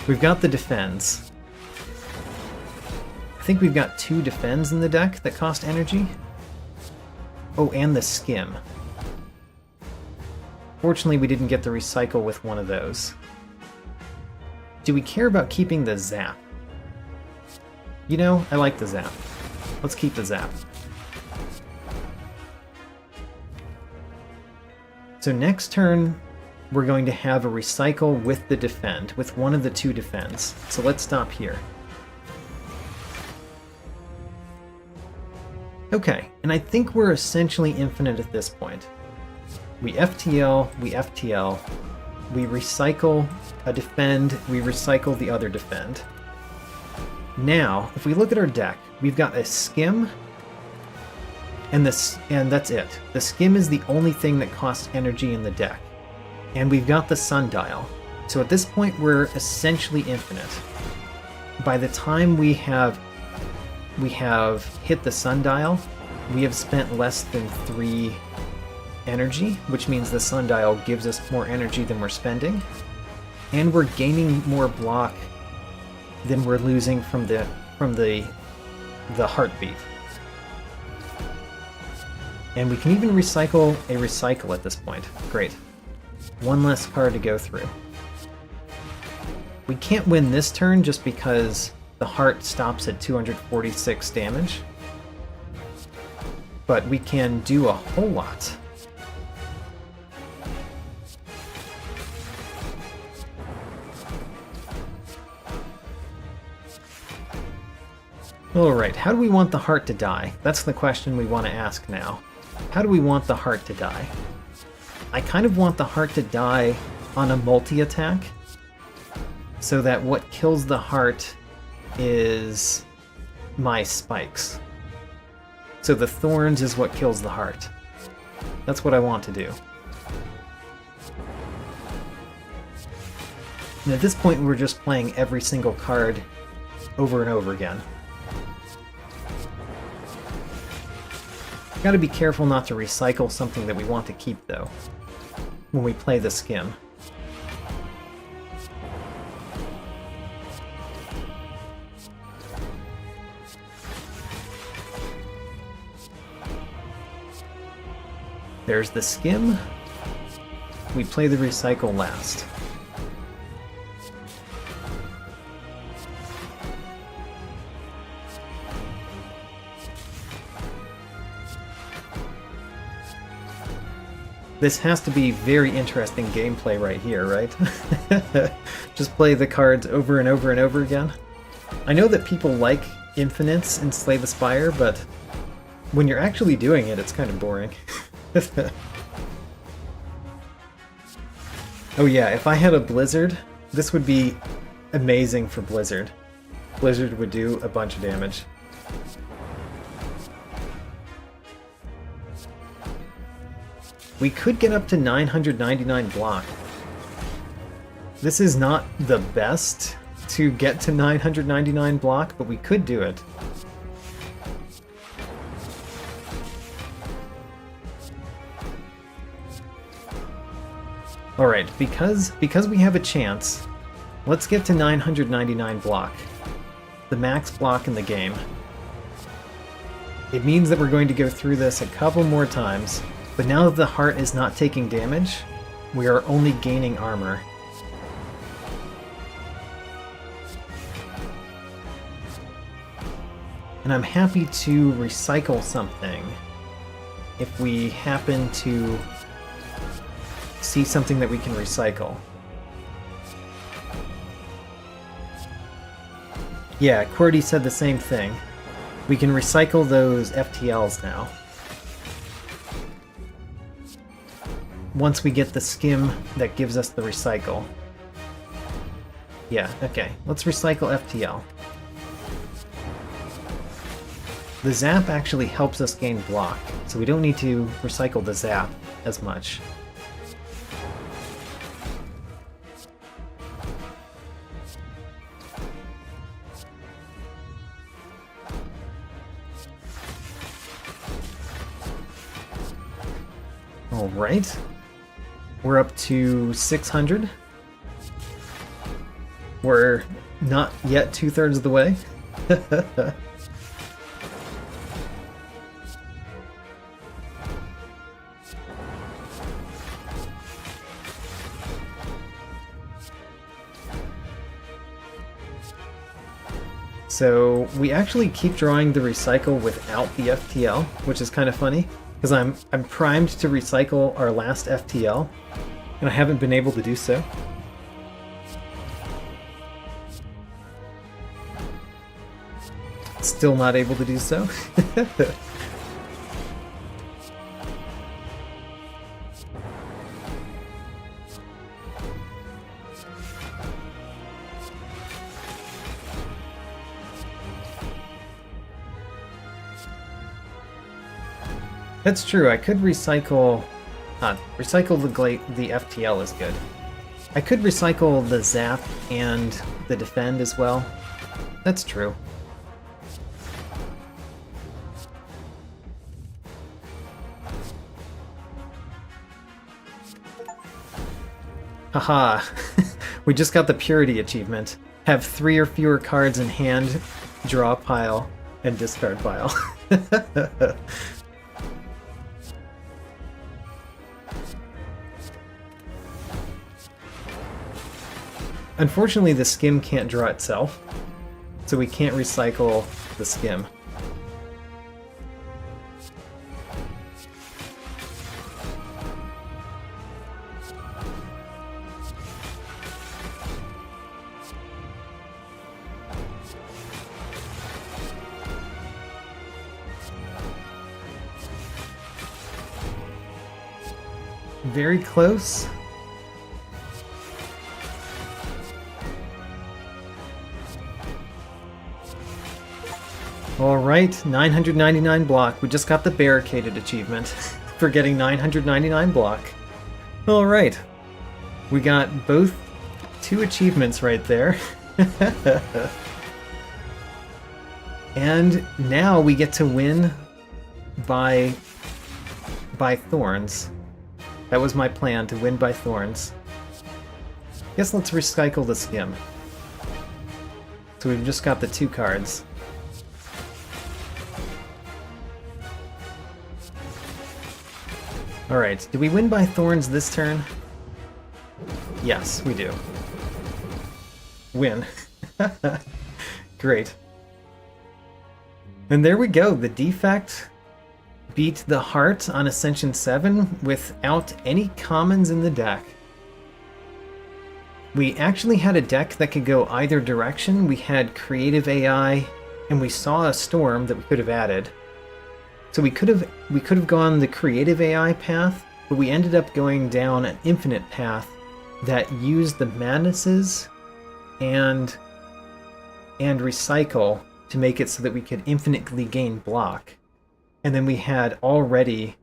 We've got the Defends. I think we've got 2 Defends in the deck that cost energy. Oh, and the Skim. Fortunately, we didn't get the recycle with one of those. Do we care about keeping the Zap? You know, I like the Zap. Let's keep the Zap. So next turn, we're going to have a recycle with the Defend, with one of the 2 Defends. So let's stop here. Okay, and I think we're essentially infinite at this point. We FTL, we FTL, we recycle a Defend, we recycle the other Defend. Now, if we look at our deck, we've got a Skim, and that's it. The Skim is the only thing that costs energy in the deck. And we've got the Sundial. So at this point, we're essentially infinite. By the time we have hit the Sundial, we have spent less than 3 energy, which means the Sundial gives us more energy than we're spending. And we're gaining more block than we're losing from the Heartbeat. And we can even recycle a recycle at this point. Great. One less card to go through. We can't win this turn just because the heart stops at 246 damage. But we can do a whole lot. Alright, how do we want the heart to die? That's the question we want to ask now. How do we want the heart to die? I kind of want the heart to die on a multi-attack, so that what kills the heart is my spikes. So the thorns is what kills the heart. That's what I want to do. And at this point, we're just playing every single card over and over again. Gotta be careful not to recycle something that we want to keep, though, when we play the Skim. There's the Skim. We play the recycle last. This has to be very interesting gameplay right here, right? Just play the cards over and over and over again. I know that people like infinites in Slay the Spire, but when you're actually doing it, it's kind of boring. Oh yeah, if I had a Blizzard, this would be amazing for Blizzard. Blizzard would do a bunch of damage. We could get up to 999 block. This is not the best to get to 999 block, but we could do it. Alright, because we have a chance, let's get to 999 block. The max block in the game. It means that we're going to go through this a couple more times, but now that the heart is not taking damage, we are only gaining armor. And I'm happy to recycle something if we happen to see something that we can recycle. Yeah, QWERTY said the same thing. We can recycle those FTLs now. Once we get the Skim that gives us the recycle. Yeah, okay. Let's recycle FTL. The zap actually helps us gain block, so we don't need to recycle the zap as much. Alright. We're up to 600. We're not yet 2/3 of the way. So we actually keep drawing the recycle without the FTL, which is kind of funny, because I'm primed to recycle our last FTL, and I haven't been able to do so. Still not able to do so. That's true. I could recycle. Recycle the FTL is good. I could recycle the zap and the defend as well. That's true. Haha. We just got the purity achievement. Have 3 or fewer cards in hand, draw a pile, and discard pile. Unfortunately, the skim can't draw itself, so we can't recycle the skim. Very close. Alright, 999 block. We just got the barricaded achievement for getting 999 block. Alright. We got both 2 achievements right there. And now we get to win by thorns. That was my plan, to win by thorns. Guess let's recycle the skim. So we've just got the 2 cards. Alright, do we win by thorns this turn? Yes, we do. Win. Great. And there we go, the defect beat the heart on Ascension 7 without any commons in the deck. We actually had a deck that could go either direction. We had creative AI, and we saw a storm that we could have added. So we could have gone the creative AI path, but we ended up going down an infinite path that used the madnesses and recycle to make it so that we could infinitely gain block. And then we had already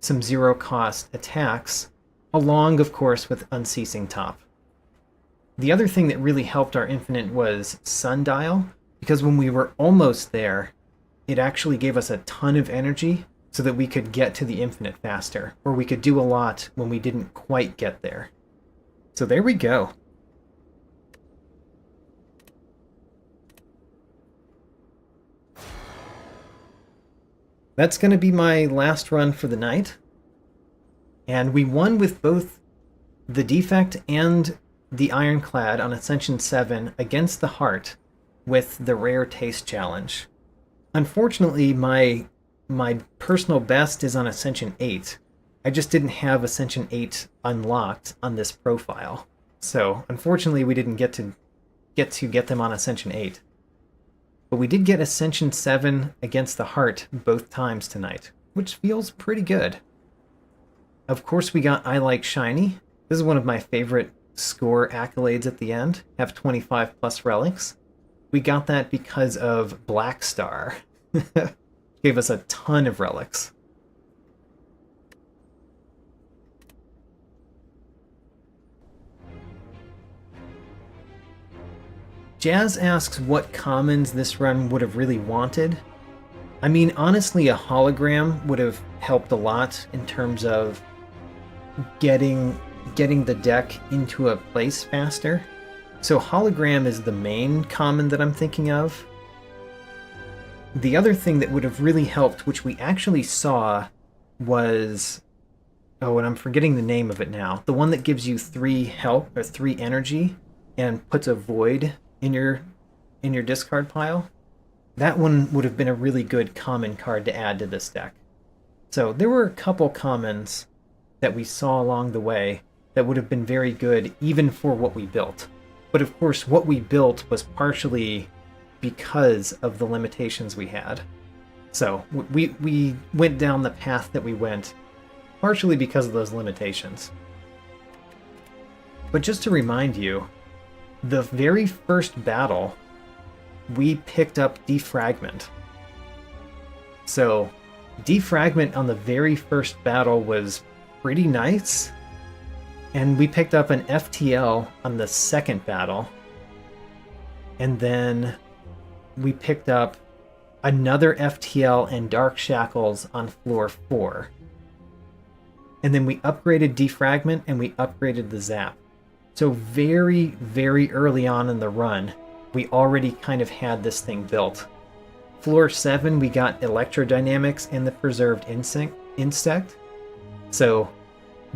some zero-cost attacks, along, of course, with Unceasing Top. The other thing that really helped our infinite was Sundial, because when we were almost there, it actually gave us a ton of energy so that we could get to the infinite faster, or we could do a lot when we didn't quite get there. So there we go. That's going to be my last run for the night. And we won with both the defect and the Ironclad on Ascension 7 against the heart with the Rare Taste Challenge. Unfortunately, my personal best is on Ascension 8. I just didn't have Ascension 8 unlocked on this profile. So, unfortunately, we didn't get them on Ascension 8. But we did get Ascension 7 against the heart both times tonight, which feels pretty good. Of course, we got I Like Shiny. This is one of my favorite score accolades at the end, have 25 plus relics. We got that because of Black Star. Gave us a ton of relics. Jazz asks what commons this run would have really wanted. I mean, honestly, a hologram would have helped a lot in terms of getting the deck into a place faster. So hologram is the main common that I'm thinking of. The other thing that would have really helped, which we actually saw, was... oh, and I'm forgetting the name of it now. The one that gives you 3 health or 3 energy and puts a void in your discard pile. That one would have been a really good common card to add to this deck. So there were a couple commons that we saw along the way that would have been very good even for what we built. But of course, what we built was partially because of the limitations we had. So we went down the path that we went partially because of those limitations. But just to remind you, the very first battle, we picked up Defragment. So Defragment on the very first battle was pretty nice, and we picked up an FTL on the second battle, and then we picked up another FTL and Dark Shackles on floor 4. And then we upgraded Defragment and we upgraded the Zap. So very, very early on in the run, we already kind of had this thing built. Floor 7, we got Electrodynamics and the Preserved Insect. So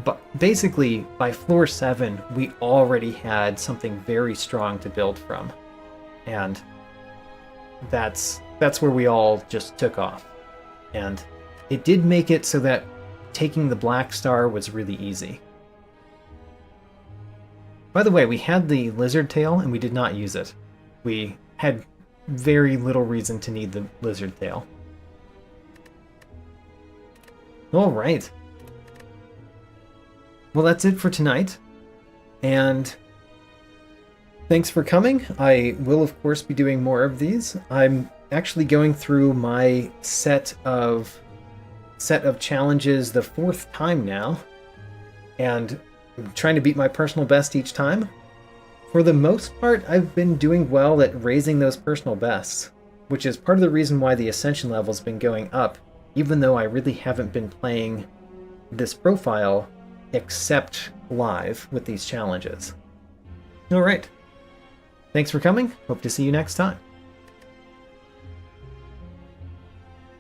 but basically, by floor 7, we already had something very strong to build from. And that's where we all just took off. And it did make it so that taking the Black Star was really easy. By the way, we had the Lizard Tail and we did not use it. We had very little reason to need the Lizard Tail. Alright. Well, that's it for tonight. And thanks for coming. I will, of course, be doing more of these. I'm actually going through my set of challenges the 4th time now. And I'm trying to beat my personal best each time. For the most part, I've been doing well at raising those personal bests, which is part of the reason why the Ascension level's been going up, even though I really haven't been playing this profile except live with these challenges. Alright. Thanks for coming. Hope to see you next time.